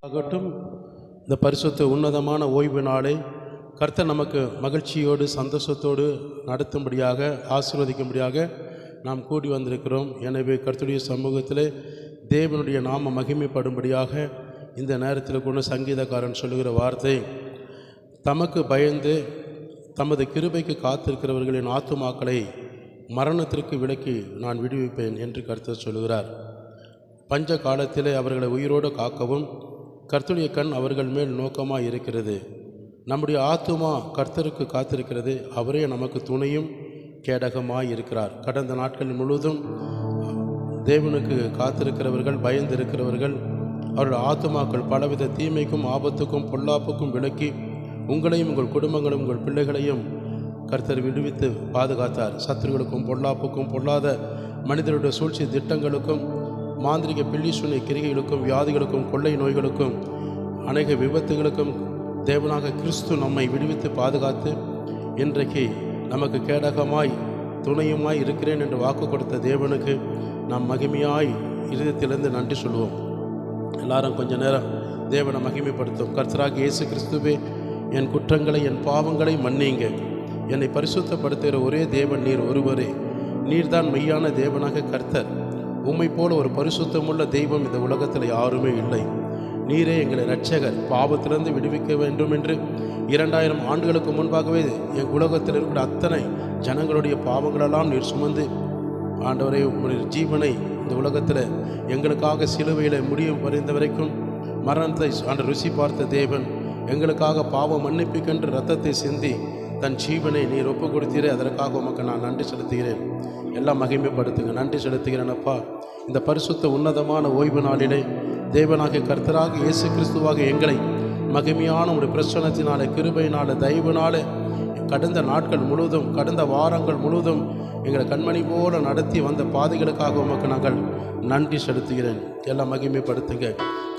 ஆகட்டும். இந்த பரிசுத்த உன்னதமான ஓய்வு நாளை கர்த்தர் நமக்கு மகிழ்ச்சியோடு சந்தோஷத்தோடு நடத்தும்படியாக ஆசீர்வதிக்கும்படியாக நாம் கூடி வந்திருக்கிறோம். எனவே கர்த்தருடைய சமூகத்தில் தேவனுடைய நாம மகிமைப்படும்படியாக இந்த நேரத்தில் கொண்டு சங்கீதக்காரன் சொல்லுகிற வார்த்தை, தமக்கு பயந்து தமது கிருபைக்கு காத்திருக்கிறவர்களின் ஆத்துமாக்களை மரணத்திற்கு விலக்கி நான் விடுவிப்பேன் என்று கர்த்தர் சொல்லுகிறார். பஞ்ச காலத்திலே அவர்களை உயிரோடு காக்கவும் கர்த்தருடைய கண் அவர்கள் மேல் நோக்கமாக இருக்கிறது. நம்முடைய ஆத்துமா கர்த்தருக்கு காத்திருக்கிறது. அவரே நமக்கு துணையும் கேடகமாய் இருக்கிறார். கடந்த நாட்கள் முழுவதும் தேவனுக்கு காத்திருக்கிறவர்கள், பயந்திருக்கிறவர்கள், அவருடைய ஆத்துமாக்கள் பலவித தீமைக்கும் ஆபத்துக்கும் பொல்லாப்புக்கும் விலக்கி உங்களையும் உங்கள் குடும்பங்களும் உங்கள் பிள்ளைகளையும் கர்த்தர் விடுவித்து பாதுகாத்தார். சத்துருகளுக்கும் பொல்லாப்புக்கும் பொல்லாத மனிதருடைய சூழ்ச்சி திட்டங்களுக்கும் மாந்திரிக பில்லிசூனிய கிரிகைகளுக்கும் வியாதிகளுக்கும் கொள்ளை நோய்களுக்கும் அநேக விபத்துகளுக்கும் தேவனாக கிறிஸ்து நம்மை விடுவித்து பாதுகாத்து இன்றைக்கு நமக்கு கேடகமாய் துணையுமாய் இருக்கிறேன் என்று வாக்கு கொடுத்த தேவனுக்கு நாம் மகிமையாய் இருதயத்திலிருந்து நன்றி சொல்லுவோம். எல்லாரும் கொஞ்ச நேரம் தேவனை மகிமைப்படுத்தும். கர்த்தராகிய இயேசு கிறிஸ்துவே, என் குற்றங்களை என் பாவங்களை மன்னிங்க. என்னை பரிசுத்தப்படுத்துகிற ஒரே தேவன் நீர் ஒருவரே. நீர்தான் மெய்யான தேவனாக கர்த்தர். உம்மை போல ஒரு பரிசுத்தமுள்ள தெய்வம் இந்த உலகத்தில் யாருமே இல்லை. நீரே எங்களை இரட்சகர். பாவத்திலிருந்து விடுவிக்க வேண்டும் என்று 2000 ஆண்டுகளுக்கு முன்பாகவே என் உலகத்தில் இருக்கிற அத்தனை ஜனங்களுடைய பாவங்களெல்லாம் நீர் சுமந்து ஆண்டவரே உங்களுடைய ஜீவனை இந்த உலகத்தில் எங்களுக்காக சிலுவையில் முடியும் பறிந்த வரைக்கும் மரணத்தை ருசி பார்த்த தேவன் எங்களுக்காக பாவம் மன்னிப்புக்கென்று இரத்தத்தை சிந்தி தன் ஜீவனை நீர் ஒப்பு கொடுத்தீரே, அதற்காக உமக்கு நான் நன்றி செலுத்துகிறேன். எல்லாம் மகிமைப்படுத்துங்க. நன்றி செலுத்துகிறேன் அப்பா. இந்த பரிசுத்த உன்னதமான ஓய்வு நாளிலே தேவனாகிய கர்த்தராக இயேசு கிறிஸ்துவாக எங்களை மகிமையான ஒரு பிரசன்னத்தினாலே, கிருபையினாலே, தயவுனாலே கடந்த நாட்கள் முழுவதும், கடந்த வாரங்கள் முழுவதும் எங்களை கண்மணி போல நடத்தி வந்த பாதைகளுக்காக உமக்கு நாங்கள் நன்றி செலுத்துகிறேன். எல்லாம் மகிமைப்படுத்துங்க.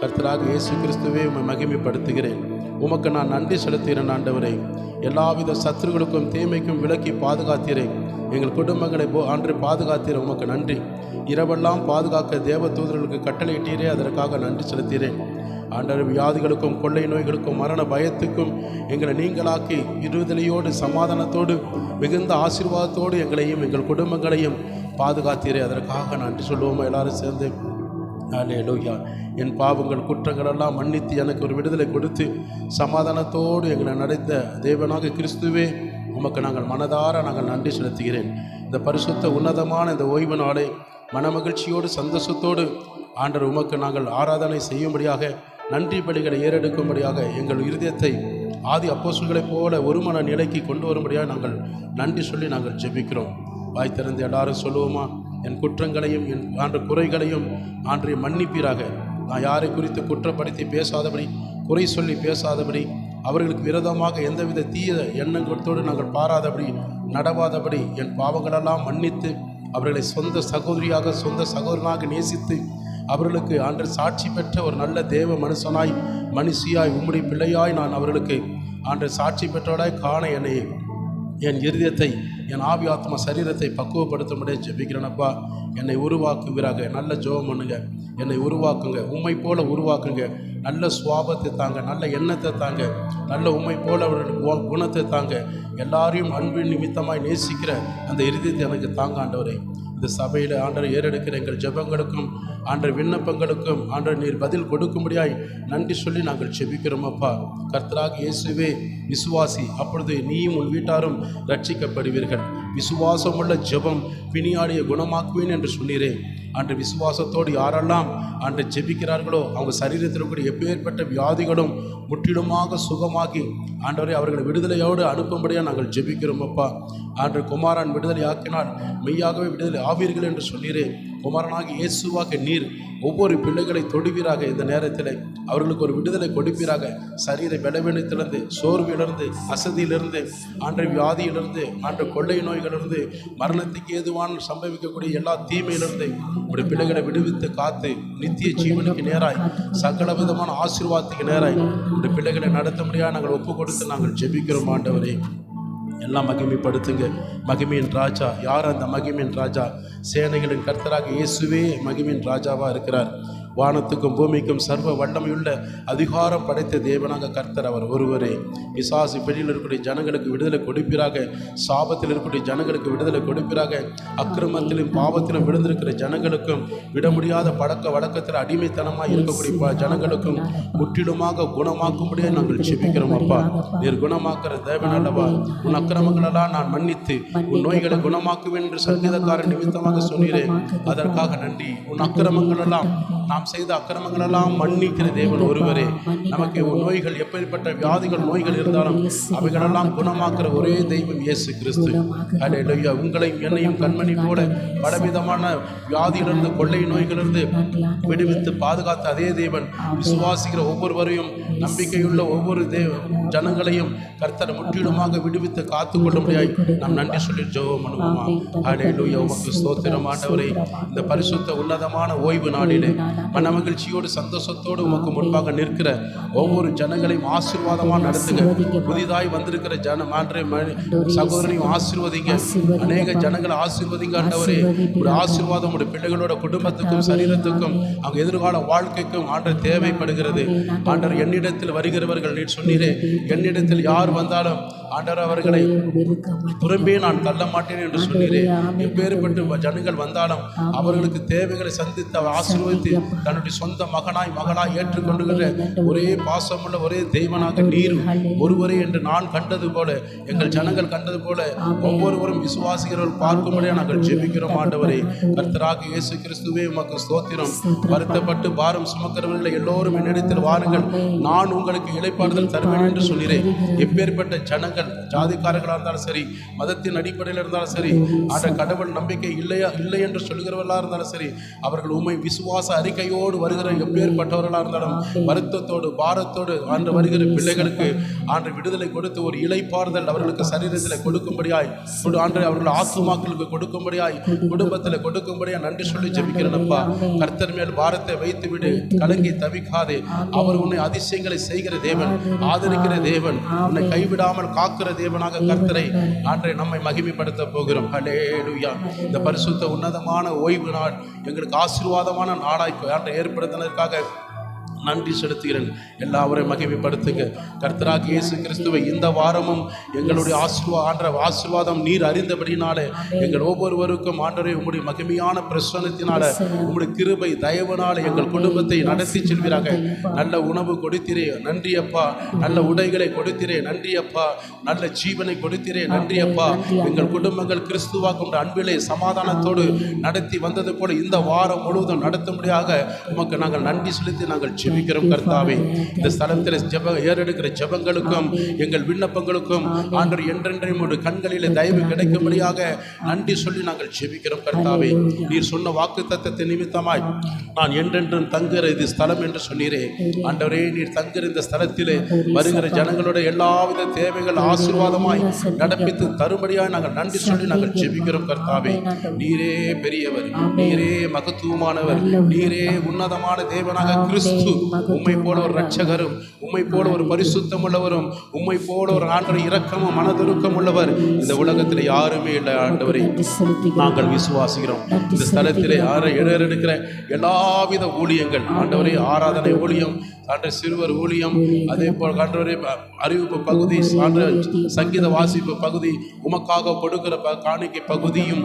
கர்த்தராக இயேசு கிறிஸ்துவே உம்மை மகிமைப்படுத்துகிறேன். உமக்கு நான் நன்றி செலுத்துகிறேன். ஆண்டவரே, எல்லாவித சத்துருகளுக்கும் தீமைக்கும் விலக்கி பாதுகாத்தீரேன். எங்கள் குடும்பங்களை அன்று பாதுகாத்தீரேன். உமக்கு நன்றி. இரவெல்லாம் பாதுகாக்க தேவ தூதர்களுக்கு கட்டளையிட்டீரே, அதற்காக நன்றி செலுத்துகிறேன். ஆண்டவர், வியாதிகளுக்கும் கொள்ளை நோய்களுக்கும் மரண பயத்துக்கும் எங்களை நீங்களாக்கி விடுதலையோடு சமாதானத்தோடு மிகுந்த ஆசீர்வாதத்தோடு எங்களையும் எங்கள் குடும்பங்களையும் பாதுகாத்தீரே, அதற்காக நன்றி சொல்லுவோம். எல்லாரும் சேர்ந்து அல்லேலூயா. என் பாவங்கள் குற்றங்களெல்லாம் மன்னித்து எனக்கு ஒரு விடுதலை கொடுத்து சமாதானத்தோடு எங்களை நடத்த தேவனாக கிறிஸ்துவே உமக்கு நாங்கள் மனதார நாங்கள் நன்றி செலுத்துகிறேன். இந்த பரிசுத்த உன்னதமான இந்த ஓய்வு நாளை மனமகிழ்ச்சியோடு சந்தோஷத்தோடு ஆண்டவர் உமக்கு நாங்கள் ஆராதனை செய்யும்படியாக, நன்றி பலிகளை ஏறெடுக்கும்படியாக எங்கள் இருதயத்தை ஆதி அப்போஸ்தலர்களைப் போல ஒரு மன நிலைக்கு கொண்டு வரும்படியாக நாங்கள் நன்றி சொல்லி நாங்கள் ஜெபிக்கிறோம். வாய் திறந்து எல்லாரும் சொல்லுவோமா? என் குற்றங்களையும் என் ஆண்டு குறைகளையும் ஆண்டை மன்னிப்பீராக. நான் யாரை குறித்து குற்றப்படுத்தி பேசாதபடி, குறை சொல்லி பேசாதபடி, அவர்களுக்கு விரோதமாக எந்தவித தீய எண்ணங்களோடு நாங்கள் பாராதபடி, நடவாதபடி என் பாவங்களெல்லாம் மன்னித்து அவர்களை சொந்த சகோதரியாக சொந்த சகோதரனாக நேசித்து அவர்களுக்கு ஆண்டு சாட்சி பெற்ற ஒரு நல்ல தேவ மனுஷியாய் உம்முடைய பிள்ளையாய் நான் அவர்களுக்கு ஆண்டு சாட்சி பெற்றவராய் காண என் இருதயத்தை, என் ஆவி ஆத்மா சரீரத்தை பக்குவப்படுத்தும்படியே ஜெபிக்கிறேனப்பா. என்னை உருவாக்குவீராக. நல்ல ஜெபம் பண்ணுங்க. என்னை உருவாக்குங்க. உம்மை போல உருவாக்குங்க. நல்ல சுவாபத்தை தாங்க, நல்ல எண்ணத்தை தாங்க, நல்ல உம்மை போல அவர்களுக்கு குணத்தை தாங்க. எல்லாரையும் அன்பின் நிமித்தமாய் நேசிக்கிற அந்த இருதயத்தை எனக்கு தாங்க ஆண்டவரே. இந்த சபையில் ஆண்டவர் ஏறெடுக்கிற எங்கள் ஜெபங்களுக்கும் ஆண்டவர் விண்ணப்பங்களுக்கும் ஆண்டவர் நீர் பதில் கொடுக்கும்படியாய் நன்றி சொல்லி நாங்கள் ஜெபிக்கிறோம் அப்பா. கர்த்தராக இயேசுவே விசுவாசி, அப்பொழுது நீயும் உன் வீட்டாரும் ரட்சிக்கப்படுவீர்கள். விசுவாசமுள்ள ஜெபம் பிணியாடிய குணமாக்குவேன் என்று சொன்னீரே. அன்று விசுவாசத்தோடு யாரெல்லாம் அன்று ஜெபிக்கிறார்களோ அவங்க சரீரத்தில் கூட எப்பேற்பட்ட வியாதிகளும் முற்றிலுமாக சுகமாக்கி ஆண்டவரை அவர்களை விடுதலையோடு அனுப்பும்படியாக நாங்கள் ஜெபிக்கிறோம் அப்பா. ஆண்டு குமாரன் விடுதலை ஆக்கினால் மெய்யாகவே விடுதலை ஆவீர்கள் என்று சொன்னீரே. குமாரனாகி இயேசுவாக நீர் ஒவ்வொரு பிள்ளைகளை தொடுவீராக. இந்த நேரத்தில் அவர்களுக்கு ஒரு விடுதலை கொடுப்பீராக. சரீர பலவீனத்திலிருந்து, சோர்விலிருந்து, அசதியிலிருந்து, வியாதியிலிருந்து, கொள்ளை நோய்களிலிருந்து, மரணத்துக்கு ஏதுவான சம்பவிக்கக்கூடிய எல்லா தீமையிலிருந்து உடைய பிள்ளைகளை விடுவித்து காத்து நித்திய ஜீவனுக்கு நேராய் சகல விதமான ஆசீர்வாதத்துக்கு நேராய் உடைய பிள்ளைகளை நடத்த முடியாது நாங்கள் ஒப்பு கொடுத்து நாங்கள் ஜெபிக்கிறோம். ஆண்டவரே, எல்லாம் மகிமைப்படுத்துங்க. மகிமையின் ராஜா யார்? அந்த மகிமையின் ராஜா சேனைகளின் கர்த்தராக இயேசுவே மகிமையின் ராஜாவாக இருக்கிறார். வானத்துக்கும் பூமிக்கும் சர்வ வல்லமையுள்ள அதிகாரம் படைத்த தேவனாக கர்த்தர் அவர் ஒருவரே. பிசாசு வெளியில் இருக்கக்கூடிய ஜனங்களுக்கு விடுதலை கொடுப்பீராக. சாபத்தில் இருக்கக்கூடிய ஜனங்களுக்கு விடுதலை கொடுப்பீராக. அக்கிரமத்திலும் பாவத்திலும் விழுந்திருக்கிற ஜனங்களுக்கும், விட முடியாத பழக்க வழக்கத்தில் அடிமைத்தனமாக இருக்கக்கூடிய ஜனங்களுக்கும் முற்றிலுமாக குணமாக்கும்படியே நாங்கள் ஜெபிக்கிறோம். அப்பா, நீர் குணமாக்குற தேவன் அல்லவா? உன் அக்கிரமங்களெல்லாம் நான் மன்னித்து உன் நோய்களை குணமாக்குவேன் என்று சங்கீதக்காரன் நிமித்தமாக சொன்னீரேன். அதற்காக நன்றி. உன் அக்கிரமங்களெல்லாம், நாம் செய்த அக்கிரமங்களெல்லாம் மன்னிக்கிற தேவன் ஒருவரே. நமக்கு நோய்கள், எப்படிப்பட்ட வியாதிகள் நோய்கள் இருந்தாலும் அவைகளெல்லாம் குணமாக்குற ஒரே தெய்வம் இயேசு கிறிஸ்து. அல்லேலூயா. உங்களையும் என்னையும் கண்மணி போல பலவிதமான வியாதியிலிருந்து, கொள்ளை நோய்களிலிருந்து விடுவித்து பாதுகாத்த அதே தேவன் விசுவாசிக்கிற ஒவ்வொருவரையும், நம்பிக்கையுள்ள ஒவ்வொரு ஜனங்களையும் கர்த்தர் முற்றிலுமாக விடுவித்து காத்துக்கொள்ள முடியாது. நாம் நன்றி சொல்லி ஜெபம் பண்ணுவோமா? அல்லேலூயா. உமக்கு ஸ்தோத்திரம் ஆண்டவரே. இந்த பரிசுத்த உன்னதமான ஓய்வு நாளிலே மனமகிழ்ச்சியோடு சந்தோஷத்தோடு உமக்கு முன்பாக நிற்கிற ஒவ்வொரு ஜனங்களையும் ஆசீர்வாதமாக நடத்துங்க. புதிதாய் வந்திருக்கிற சகோதரனையும் ஆசீர்வதிங்க. அநேக ஜனங்களை ஆசீர்வதிங்க ஆண்டவரே. ஒரு ஆசீர்வாதம் உடைய பிள்ளைகளோட குடும்பத்துக்கும் சரீரத்துக்கும் அவங்க எதிர்கால வாழ்க்கைக்கும் ஆண்டவர் தேவைப்படுகிறது. ஆண்டவர், என்னிடத்தில் வருகிறவர்கள் நீர் சொன்னீரே, என்னிடத்தில் யார் வந்தாலும் ஆண்டவர் அவர்களை புறம்பே நான் தள்ள மாட்டேன் என்று சொன்னீரே. எப்பேற்பட்ட ஜனங்கள் வந்தாலும் அவர்களுக்கு தேவைகளை சந்தித்து அவர் ஆசீர்வதித்து தன்னுடைய சொந்த மகனாய் மகளாய் ஏற்றுக்கொண்டுகிற ஒரே பாசமுள்ள ஒரே தெய்வனாக நீர் ஒருவரே என்று நான் கண்டது போல, எங்கள் ஜனங்கள் கண்டது போல ஒவ்வொருவரும் விசுவாசிக்கிறவர்கள் பார்க்கும்படியா நாங்கள் ஜெபிக்கிறோம். ஆண்டவரே, கர்த்தராக இயேசு கிறிஸ்துவே உமக்கு ஸ்தோத்திரம். வருத்தப்பட்டு பாரம் சுமக்கிறவர்களை எல்லோரும் என்னிடத்தில் வாருங்கள், நான் உங்களுக்கு இளைப்பாறுதல் தருவேன் என்று சொன்னீரே. எப்பேற்பட்ட ஜனங்கள், ஜாதிக்காரர்களாக இருந்தாலும் சரி, மதத்தின் அடிப்படையில் இருந்தாலும் சரி, கடவுள் நம்பிக்கை இல்லை என்று சொல்கிறவர்களாக இருந்தாலும் சரி, அவர்கள் உண்மை விசுவாச அறிக்கையோடு வருகிற எப்பேற்பட்டவர்களாக இருந்தாலும் வருத்தத்தோடு பாரத்தோடு ஆண்டு வருகிற பிள்ளைகளுக்கு ஆண்டு விடுதலை கொடுத்து ஒரு இளைப்பாறுதல் அவர்களுக்கு சரீரத்தில் கொடுக்கும்படியாய், ஆண்டு அவர்கள் ஆத்துமாக்களுக்கு கொடுக்கும்படியாய், குடும்பத்தில் கொடுக்கும்படியாய் நன்றி சொல்லி ஜெபிக்கிறேனப்பா. கர்த்தர் மேல் பாரத்தை வைத்து விடு, கலங்கி தவிக்காதே. அவர் உன்னை அதிசயங்களை செய்கிற தேவன், ஆதரிக்கிற தேவன், உன்னை கைவிடாமல் காக்கிற தேவனாக கர்த்தரை ஆண்டை நம்மை மகிமைப்படுத்த போகிறோம். ஹல்லேலூயா. இந்த பரிசுத்த உன்னதமான ஓய்வு நாள் எங்களுக்கு ஆசீர்வாதமான நாளாய் ஏற்படுத்தினதற்காக நன்றி செலுத்துகிறேன். எல்லாவரையும் மகிமைப்படுத்துங்க. கர்த்தராக இயேசு கிறிஸ்துவை இந்த வாரமும் எங்களுடைய ஆசீர்வாதம் நீர் அறிந்தபடினாலே எங்கள் ஒவ்வொருவருக்கும் ஆண்டவரே உம்முடைய மகிமையான பிரசன்னத்தினால, உம்முடைய கிருபை தயவுனால எங்கள் குடும்பத்தை நடத்தி செல்வீராக. நல்ல உணவு கொடுத்திரே, நன்றி அப்பா. நல்ல உடைகளை கொடுத்திரே, நன்றி அப்பா. நல்ல ஜீவனை கொடுத்திரே, நன்றி அப்பா. எங்கள் குடும்பங்கள் கிறிஸ்துவாக்கும் அன்பிலே சமாதானத்தோடு நடத்தி வந்தது போல இந்த வாரம் முழுவதும் நடத்தும்படியாக உமக்கு நாங்கள் நன்றி செலுத்தி நாங்கள் ஜெபிக்கிறோம். கர்த்தாவே, இந்த ஸ்தலத்தில் ஏறெடுக்கிற ஜெபங்களுக்கும் எங்கள் விண்ணப்பங்களுக்கும் ஆண்டவர் என்றென்றையும் ஒரு கண்களிலே தயவு கிடைக்கும்படியாக நன்றி சொல்லி நாங்கள் ஜெபிக்கிறோம். கர்த்தாவே, நீர் சொன்ன வாக்குத்தத்தத்தை நிமித்தமாய் நான் என்றென்றும் தங்குகிற இது ஸ்தலம் என்று சொன்னீரே. ஆண்டவரே, நீர் தங்குகிற இந்த ஸ்தலத்திலே வருகிற ஜனங்களோட எல்லாவித தேவைகள் ஆசீர்வாதமாய் நடப்பித்து தரும்படியாய் நாங்கள் நன்றி சொல்லி நாங்கள் ஜெபிக்கிறோம். கர்த்தாவே, நீரே பெரியவர், நீரே மகத்துவமானவர், நீரே உன்னதமான தேவனாக கிறிஸ்து. உம்மை போல ஒரு இரட்சகரும், உம்மை போல ஒரு பரிசுத்தம் உள்ளவரும், உம்மை போல ஒரு ஆண்டவர் இரக்கமும் மனதுருக்கம் உள்ளவர் இந்த உலகத்தில் யாருமே இல்லை. ஆண்டவரை நாங்கள் விசுவாசிக்கிறோம். இந்த ஸ்தலத்திலே எடுக்கிற எல்லாவித ஊழியங்கள், ஆண்டவரே, ஆராதனை ஊழியம், சிறுவர் ஊழியம், அதே போல் ஆண்டவரே அறிவிப்பு பகுதி, சங்கீத வாசிப்பு பகுதி, உமக்காக கொடுக்கிற காணிக்கை பகுதியும்,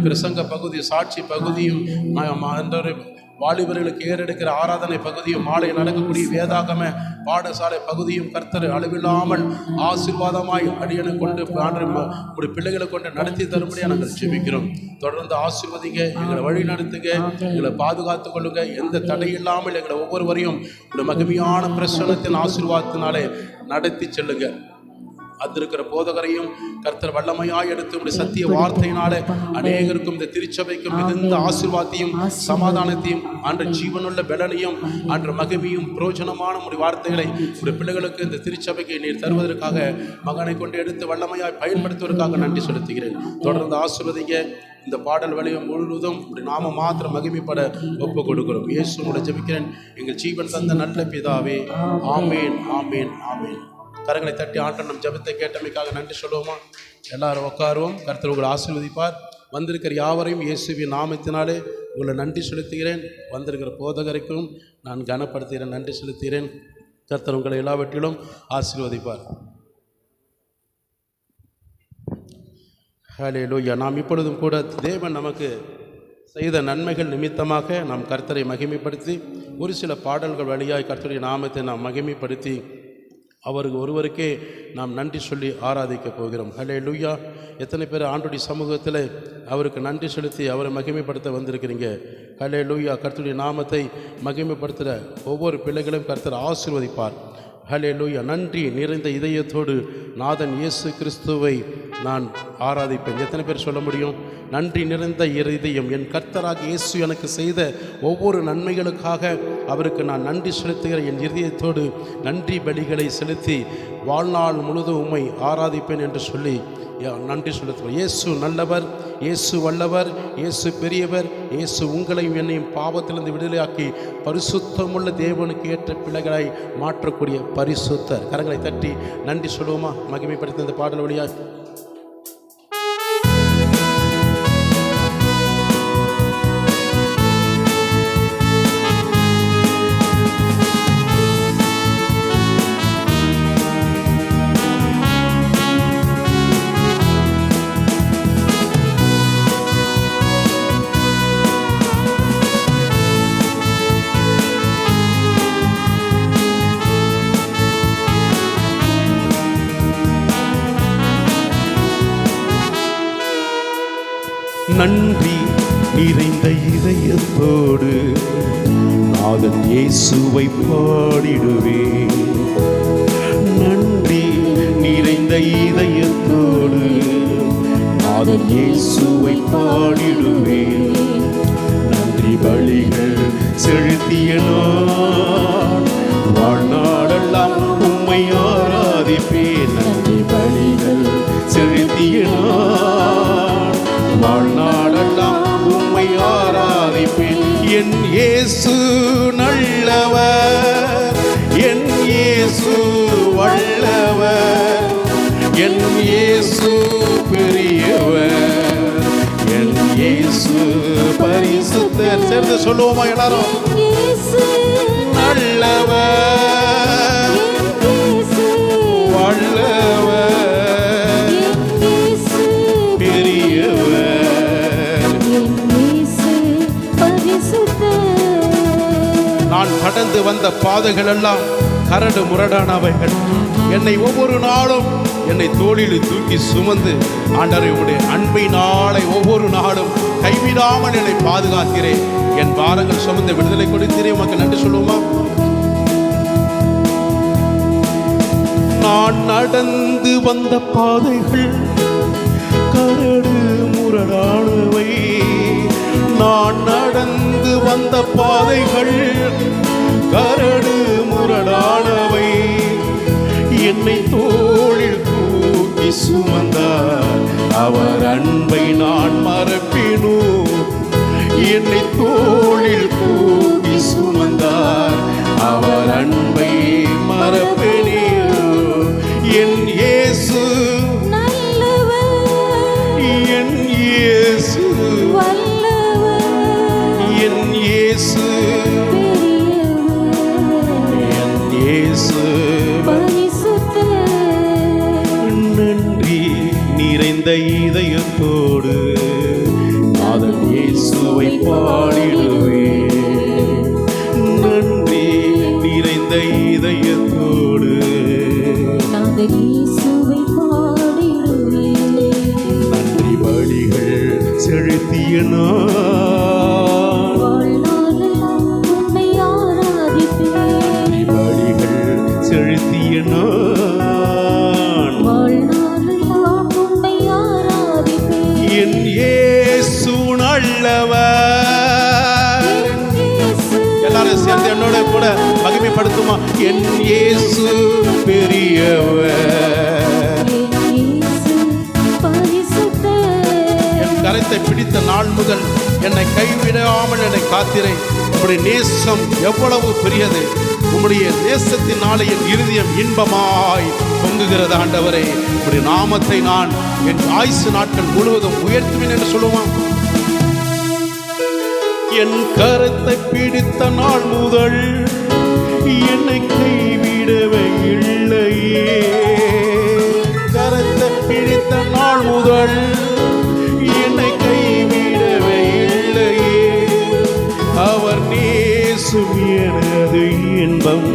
பிரசங்க பகுதி, சாட்சி பகுதியும், வாலிபர்களுக்கு ஏறெடுக்கிற ஆராதனை பகுதியும், மாலை நடக்கக்கூடிய வேதாகம பாடசாலை பகுதியும் கர்த்தர் அளவில்லாமல் ஆசீர்வாதமாய் அடியனை கொண்டு ஒரு பிள்ளைகளை கொண்டு நடத்தி தரும்படியாக நாங்கள் ஜெபிக்கிறோம். தொடர்ந்து ஆசீர்வதிங்க, எங்களை வழி நடத்துங்க, எங்களை பாதுகாத்து கொள்ளுங்க. எந்த தடையில்லாமல் எங்களை ஒவ்வொருவரையும் ஒரு மகிமையான பிரசன்னத்தின் ஆசீர்வாதத்தினாலே நடத்தி செல்லுங்க. வந்திருக்கிற போதகரையும் கர்த்தர் வல்லமையாய் எடுத்து உடைய சத்திய வார்த்தையினாலே அநேகருக்கும் இந்த திருச்சபைக்கும் மிகுந்த ஆசீர்வாதத்தையும் சமாதானத்தையும் அன்று ஜீவனுள்ள பலனையும் அன்று மகிமையும் பிரயோஜனமான உடைய வார்த்தைகளை உடைய பிள்ளைகளுக்கு இந்த திருச்சபைக்கு நீர் தருவதற்காக மகனை கொண்டு எடுத்து வல்லமையாய் பயன்படுத்துவதற்காக நன்றி செலுத்துகிறேன். தொடர்ந்து ஆசீர்வதிங்க. இந்த பாடல் வழியும் முழுவதும் இப்படி நாம மாத்திரம் மகிமைப்பட ஒப்பு கொடுக்கிறோம். இயேசுவோட ஜெபிக்கிறேன் எங்கள் ஜீவன் தந்த நல்ல பிதாவே. ஆமேன், ஆமேன், ஆமேன். கரங்களை தட்டி ஆட்டம் நம் ஜெபத்தை கேட்டமைக்காக நன்றி சொல்லுவோமா? எல்லாரும் உட்காருவோம். கர்த்தர் உங்களை ஆசீர்வதிப்பார். வந்திருக்கிற யாவரையும் இயேசுவின் நாமத்தினாலே உங்களை நன்றி செலுத்துகிறேன். வந்திருக்கிற போதகருக்கும் நான் கனப்படுத்துகிறேன், நன்றி செலுத்துகிறேன். கர்த்தர் உங்களை எல்லாவற்றிலும் ஆசீர்வதிப்பார். ஹல்லேலூயா. நாம் இப்பொழுதும் கூட தேவன் நமக்கு செய்த நன்மைகள் நிமித்தமாக நாம் கர்த்தரை மகிமைப்படுத்தி ஒரு சில பாடல்கள் வழியாய் கர்த்தருடைய நாமத்தை நாம் மகிமைப்படுத்தி அவருக்கு ஒருவருக்கே நாம் நன்றி சொல்லி ஆராதிக்க போகிறோம். ஹல்லேலூயா. எத்தனை பேர் ஆண்டுடைய சமூகத்தில் அவருக்கு நன்றி செலுத்தி அவரை மகிமைப்படுத்த வந்திருக்கிறீங்க? ஹல்லேலூயா. கர்த்தருடைய நாமத்தை மகிமைப்படுத்துகிற ஒவ்வொரு பிள்ளைகளும் கர்த்தர் ஆசீர்வதிப்பார். ஹல்லேலூயா. நன்றி நிறைந்த இதயத்தோடு நாதன் இயேசு கிறிஸ்துவை நான் ஆராதிப்பேன். எத்தனை பேர் சொல்ல முடியும்? நன்றி நிறைந்த இதயம், என் கர்த்தராக இயேசு எனக்கு செய்த ஒவ்வொரு நன்மைகளுக்காக அவருக்கு நான் நன்றி செலுத்துகிற என் இதயத்தோடு நன்றி பலிகளை செலுத்தி வாழ்நாள் முழுதும் உம்மை ஆராதிப்பேன் என்று சொல்லி நன்றி செலுத்துவோம். இயேசு நல்லவர், இயேசு வல்லவர், இயேசு பெரியவர், இயேசு உங்களையும் என்னையும் பாவத்திலிருந்து விடுதலையாக்கி பரிசுத்தமுள்ள தேவனுக்கு ஏற்ற பிள்ளைகளாய் மாற்றக்கூடிய பரிசுத்தர். கரங்களை தட்டி நன்றி சொல்லுவோமா? மகிமைப்படுத்த இந்த பாடல் வழியாக நன்றி நிறைந்த இதயத்தோடு நாதன் இயேசுவை பாடிடுவேன். நன்றி நிறைந்த இதயத்தோடு நாதன் இயேசுவை பாடிடுவேன். நன்றி பலிகள் செலுத்திய நான் வாழ்நாளெல்லாம் உம்மை ஆராதிப்பேன். நன்றி பலிகள் செலுத்திய நான் வாழ்நாளெல்லாம் உம்மை ஆராதிப்பேன். என் இயேசு நல்லவர், என் இயேசு வல்லவர், என் இயேசு பெரியவர், என் இயேசு பரிசுத்தர். சேர்ந்து சொல்லுவோமா எல்லாரும்? நல்லவர், வல்லவர், நான் கடந்து வந்த பாதைகள் எல்லாம் கரடு முரடானவைகள். என்னை ஒவ்வொரு நாளும் என்னை தோளில் தூக்கி சுமந்து ஆண்டவரே உம்முடைய அன்பினாலே ஒவ்வொரு நாளும் கைவிடாமல் என்னை பாதுகாக்கிறேன். என் பாரங்கள் சுமந்து விடுதலை கொடுத்தீரே, உமக்கு நன்றி சொல்லுவோமா? நான் நடந்து வந்த பாதைகள் கரடு முரடானவை. நான் நடந்து வந்த பாதைகள் கரடு முரடானவை. என்னை தோளில் தூக்கி சுமந்தார், அவர் அன்பை நான் மறப்பேனோ? என்னை தோளில் தூக்கி சுமந்தார், அவர் அன்பை மறப்பேனோ? என் இயேசு நல்லவர், என் இயேசு வல்லவர், என் இயேசு பெரியவர், என் இயேசு பரிசுத்தர். நன்றி நிறைந்த இதயத்தோடு சேர்ந்து என்னோட கூட மகிமைப்படுத்துமா? என் இயேசு பெரியவர், என் கரத்தை பிடித்த நாள் முதல் என்னை கைவிடாமல் என்னை காத்திரை. உம்முடைய நேசம் எவ்வளவு பெரியது! உம்முடைய நேசத்தினாலே என் இருதயம் இன்பமாய் பொங்குகிறது. ஆண்டவரே, உம்முடைய நாமத்தை நான் என் ஆயுசு நாட்கள் முழுவதும் உயர்த்துவேன் என்று சொல்லுவான். என் கரத்தை பிடித்த நாள் முதல் என்னை கைவிடவே இல்லையே. கரத்தை பிடித்த நாள் முதல் என்னை கைவிடவே இல்லையே. அவர் நேசம் எனது இன்பம்,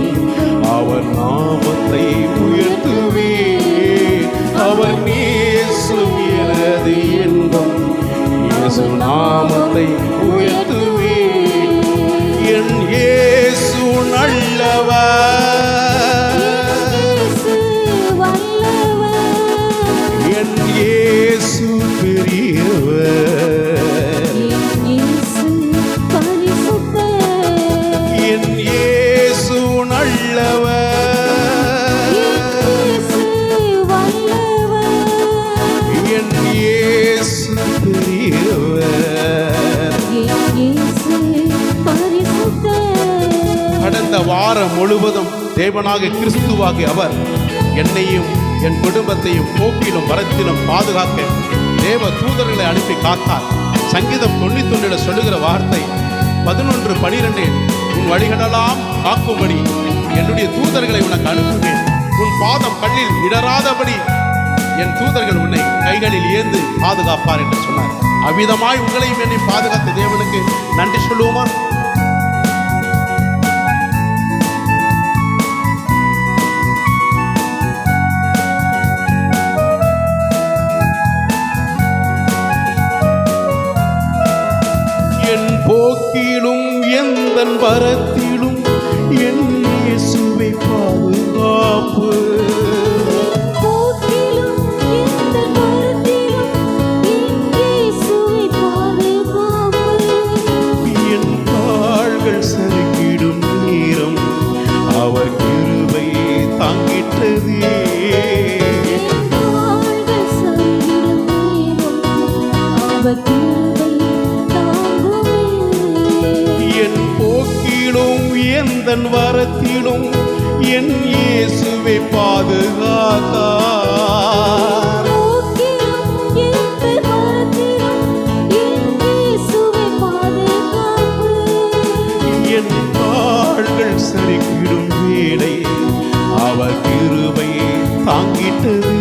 அவர் நாமத்தை உயர்த்துவே. அவர் நேசம் எனது இன்பம், இயேசு நாமத்தை உயர்த்துவே. என் இயேசு நல்லவர், என் இயேசு பெரியவர், என் இயேசு நல்லவர், என் இயேசு பெரியவர். கடந்த வாரம் முழுவதும் தேவனாக கிறிஸ்துவாகி அவர் என்னையும் என் குடும்பத்தையும் போக்கிலும் வரத்திலும் பாதுகாக்க தேவ தூதர்களை அனுப்பி காத்தார். சங்கீதம் 91 சொல்லுகிற வார்த்தை 11:12, உன் வழிகளெல்லாம் காக்கும்படி என்னுடைய தூதர்களை உனக்கு அனுப்புவேன். உன் பாதம் கல்லில் இடராதபடி என் தூதர்கள் உன்னை கைகளில் ஏந்து பாதுகாப்பார் என்று சொன்னார். அவ்விதமாய் உங்களையும் என்னை பாதுகாத்த தேவனுக்கு நன்றி சொல்லுவோமா? என் போக்கிலும் எந்தன் வரத்திலும் என் இயேசுவை பாதுகாப்பு. என் கால்கள் சறுக்கிடும் நேரம் அவர் கிருபை தாங்கிட்டதே. என் போக்கிலும் எந்தன் வரத்திலும் என் இயேசுவை பாதுகாத்தார். என் கால்கள் சரிக்கிடும் வேளை அவர் கிருபையை தாங்கிட்டதே.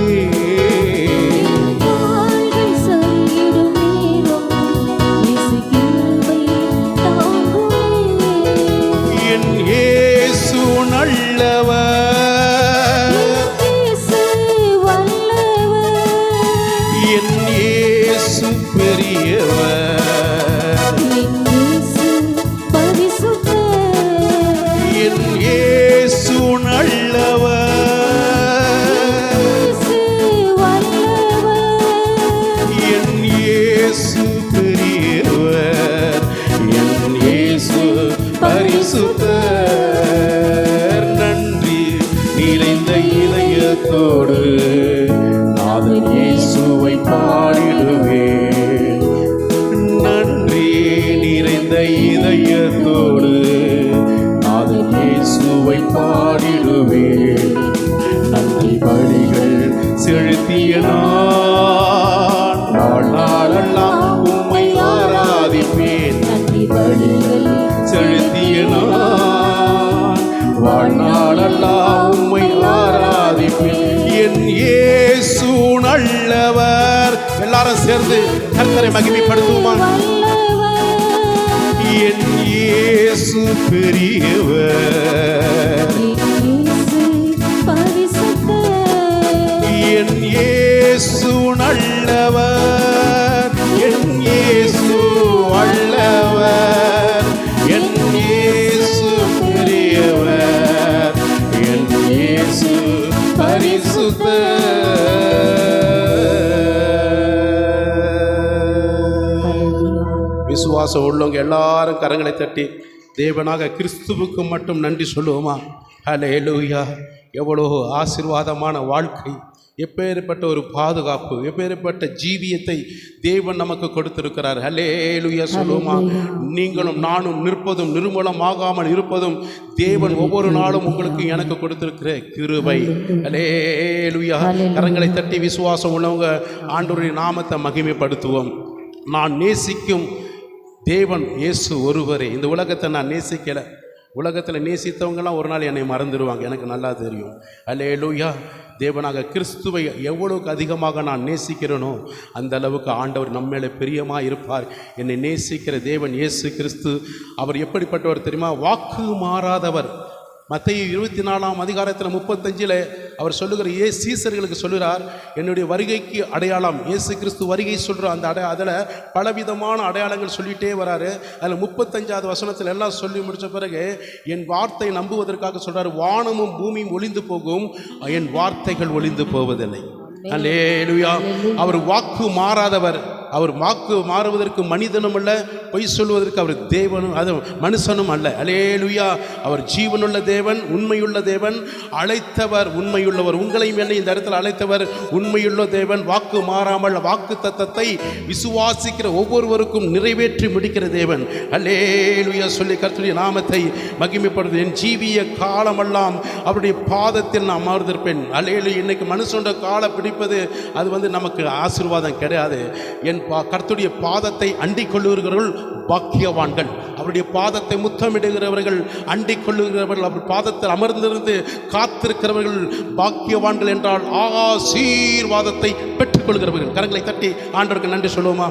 என் இயேசு நல்லவர், என் இயேசு பெரியவர், என் இயேசு நல்லவர், என் இயேசு பெரியவர், என் இயேசு பரிசுத்தர். நன்றி நிறைந்த இதயத்தோடு நாதன் இயேசுவை பாடிடுவேன். நன்றி நிறைந்த இதயத்தோடு நாதன் இயேசுவை பாடிடுவேன். நன்றி பலிகள் செலுத்திய நான் வாழ்நாளெல்லாம் உம்மை ஆராதிப்பேன். நன்றி பலிகள் செலுத்திய நான் வாழ்நாளெல்லாம் உம்மை ஆராதிப்பேன். என் இயேசு நல்லவர். எல்லாரும் சேர்ந்து கர்த்தரை மகிமைப்படுத்துவோமா? என் இயேசு பெரியவர், என் இயேசு நல்லவர், என் இயேசு வல்லவர், என் இயேசு பெரியவர், என் இயேசு பரிசுத்தர். விசுவாசம் உள்ளவங்க எல்லாரும் கரங்களை தட்டி தேவனாக கிறிஸ்துவுக்கு மட்டும் நன்றி சொல்லுவோமா? ஹல்லேலூயா! எவ்வளோ ஆசீர்வாதமான வாழ்க்கை, எப்பேற்பட்ட ஒரு பாதுகாப்பு, எப்பேற்பட்ட ஜீவியத்தை தேவன் நமக்கு கொடுத்திருக்கிறார். ஹல்லேலூயா சொல்லுவோமா? நீங்களும் நானும் நிற்பதும் நிர்மூலமாகாமல் இருப்பதும் தேவன் ஒவ்வொரு நாளும் உங்களுக்கு எனக்கு கொடுத்திருக்கிற கிருபை. ஹல்லேலூயா! கரங்களை தட்டி விசுவாசம் உள்ளவங்க ஆண்டவருடைய நாமத்தை மகிமைப்படுத்துவோம். நான் நேசிக்கும் தேவன் இயேசு ஒருவரே. இந்த உலகத்தை நான் நேசிக்கலை. உலகத்தில் நேசித்தவங்கெல்லாம் ஒரு நாள் என்னை மறந்துடுவாங்க, எனக்கு நல்லா தெரியும். அல்லேலூயா! தேவனாக கிறிஸ்துவை எவ்வளவுக்கு அதிகமாக நான் நேசிக்கிறேனோ அந்த அளவுக்கு ஆண்டவர் நம்மேலே பிரியமாக இருப்பார். என்னை நேசிக்கிற தேவன் இயேசு கிறிஸ்து அவர் எப்படிப்பட்டவர் தெரியுமா? வாக்கு மாறாதவர். மத்தேயு 24 35 அவர் சொல்லுகிற சீசர்களுக்கு சொல்லுகிறார், என்னுடைய வருகைக்கு அடையாளம் இயேசு கிறிஸ்து வருகை சொல்கிற அந்த அதில் பலவிதமான அடையாளங்கள் சொல்லிகிட்டே வராரு. அதில் 35வது வசனத்தில் எல்லாம் சொல்லி முடித்த பிறகு என் வார்த்தை நம்புவதற்காக சொல்கிறார், வானமும் பூமியும் ஒளிந்து போகும், என் வார்த்தைகள் ஒளிந்து போவதில்லை. அல்லேலூயா! அவர் வாக்கு மாறாதவர். அவர் வாக்கு மாறுவதற்கு மனிதனும் அல்ல, பொய் சொல்வதற்கு அவர் தேவனும் அது மனுஷனும் அல்ல. அல்லேலூயா! அவர் ஜீவனுள்ள தேவன், உண்மையுள்ள தேவன், அழைத்தவர் உண்மையுள்ளவர். உங்களையும் என்னை இந்த இடத்துல அழைத்தவர் உண்மையுள்ள தேவன். வாக்கு மாறாமல் வாக்கு தத்தத்தை விசுவாசிக்கிற ஒவ்வொருவருக்கும் நிறைவேற்றி முடிக்கிற தேவன். அல்லேலூயா சொல்லி கர்த்தருடைய நாமத்தை மகிமைப்படுது. என் ஜீவிய காலமெல்லாம் அவருடைய பாதத்தில் நான் அமர்ந்திருப்பேன். அல்லேலூயா! இன்னைக்கு மனுஷனோட காலை பிடிப்பது அது நமக்கு ஆசீர்வாதம் கிடையாது. என் கர்த்தருடைய பாதத்தை அண்டிக் கொள்ளுகிறவர்கள் பாக்கியவான்கள். அவருடைய பாதத்தை முத்தமிடுகிறவர்கள், அண்டிக் கொள்ளுகிறவர்கள், அவர் பாதத்தில் அமர்ந்திருந்து காத்திருக்கிறவர்கள் பாக்கியவான்கள் என்றால் ஆசீர்வாதத்தை பெற்றுக்கொள்கிறவர்கள். கரங்களை தட்டி ஆண்டவருக்கு நன்றி சொல்லுவோமா?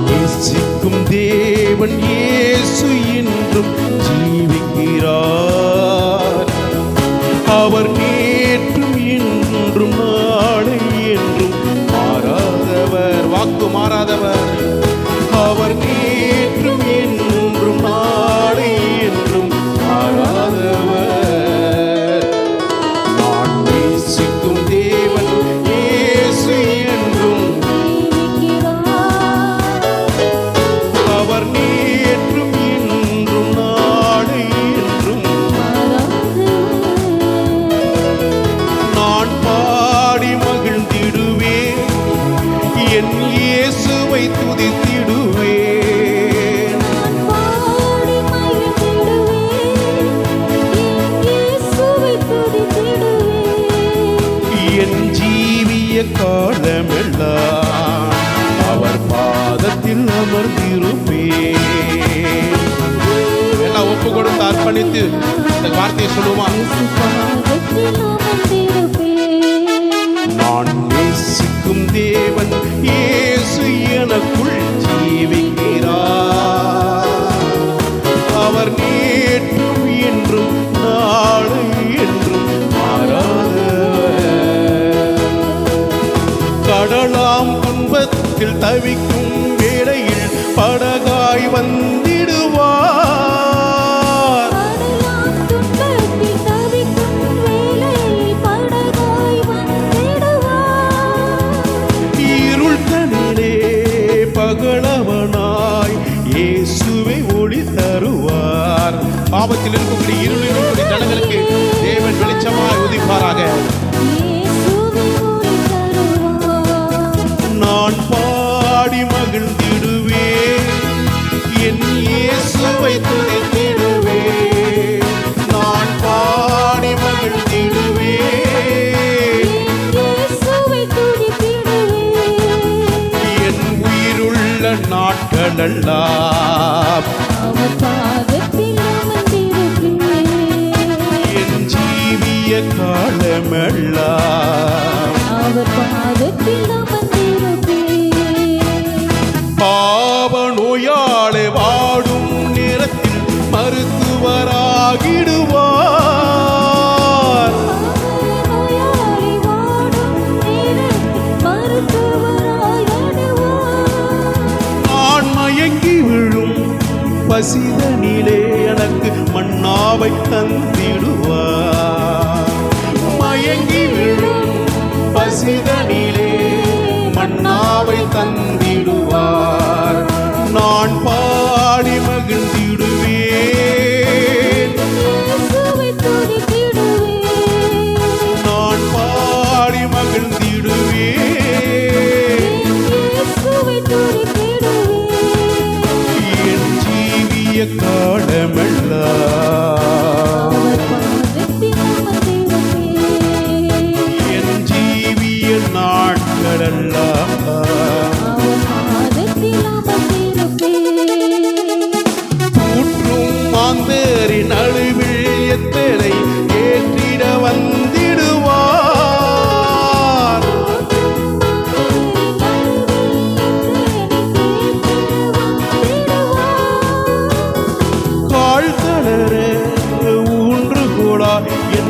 நேசிக்கும் தேவன் இயேசு என்றும் ஜீவிக்கிறார். அவர் நேற்றும் இன்றும் நாளை என்றும் மாறாதவர். வாக்கு மாறாதவர். அவர் நேற்றும் இன்றும் நாளை என்றும் மாறாதவர். நான் நேசிக்கும் தேவன் இயேசு என்றும் காலமெல்லாம் அவர் பாதத்தில் அமர்ந்திருப்பேன். எல்லாம் ஒப்பு கொடுத்து அர்ப்பணித்து இந்த வார்த்தையை சொல்லுவான். நான் நேசிக்கும் தேவன் இயேசு எனக்குள் ஜீவிக்கிறார். அவர் நேற்றும் என்றும் நாளை என்றும் மாறாதவர். கடலாம் துன்பத்தில் தவிக்கும் வேளையில் படகாய் வந்திடுவார். இருள் தனிலே பகலவனாய் இயேசுவை ஒளி தருவார். பாவத்தில் இருக்கக்கூடிய இருளில் இருக்கக்கூடிய ஜனங்களுக்கு தேவன் வெளிச்சமாய் உதிப்பாராக. நான் பாடி மகிழ்ந்திடுவேன், என் இயேசுவை துதித்திடுவேன். நான் பாடி மகிழ்ந்திடுவேன், என் உயிருள்ள நாட்களெல்லாம் என் ஜீவிய காலமெல்லாம் பாவ நோயாளே வாடும் நேரத்தில் மருத்துவராகி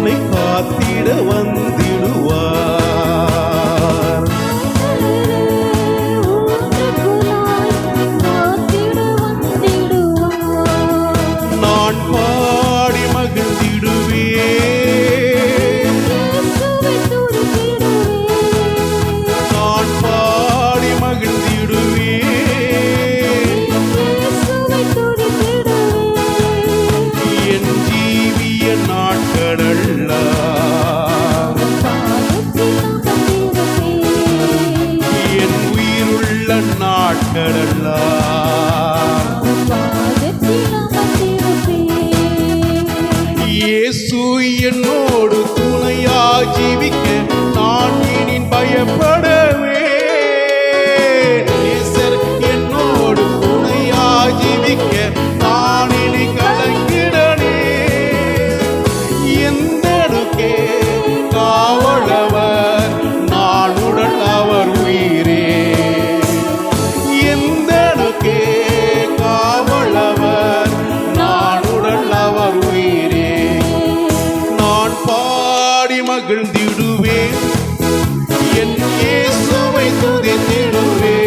உன்னை காத்திட வந்திடுவார். நான் பாடி மகிழ்ந்திடுவேன், நான் பாடி மகிழ்ந்திடுவேன். என் ஜீவிய நாட்களெல்லாம், என் உயிருள்ள நாட்களெல்லாம் இயேசு என்னோடு துணையா ஜீவிக்க நான் இனி பயப்படவே. நேசர் என்னோடு துணையா ஜீவிக்க நான் இனி கலங்கிடனே. எந்தடுக்கே காவலவர் நான் உடல் அவர் உயிரே. எந்தடுக்கே காவலவர் நான் உடல் அவர் உயிரே. நான் பாடி மகிழ்ந்திடுவேன், என் இயேசுவை துதித்திடுவேன்.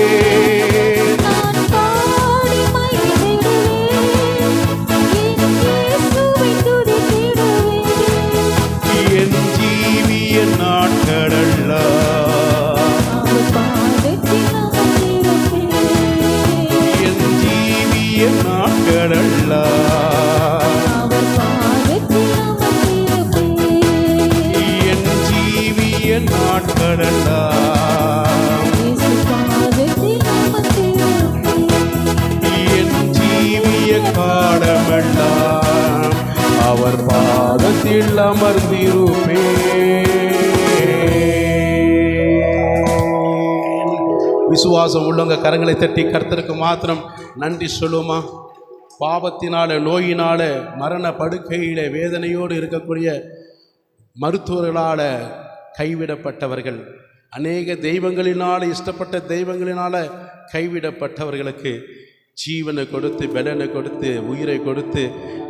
என் ஜீவிய நாட்களெல்லாம், என் ஜீவிய நாட்களெல்லாம், என் ஜீவிய நாட்களெல்லாம், என் ஜீவிய காலமெல்லாம் அவர் பாதத்தில் அமர்ந்திருப்பேன். விசுவாசம் உள்ளவங்க கரங்களை தட்டி கர்த்தருக்கு மாத்திரம் நன்றி சொல்லுமா. பாவத்தினால நோயினால மரண படுக்கையில வேதனையோடு இருக்கக்கூடிய மருத்துவர்களால் கைவிடப்பட்டவர்கள், அநேக தெய்வங்களினால் இஷ்டப்பட்ட தெய்வங்களினால் கைவிடப்பட்டவர்களுக்கு ஜீவனை கொடுத்து பலனை கொடுத்து உயிரை கொடுத்து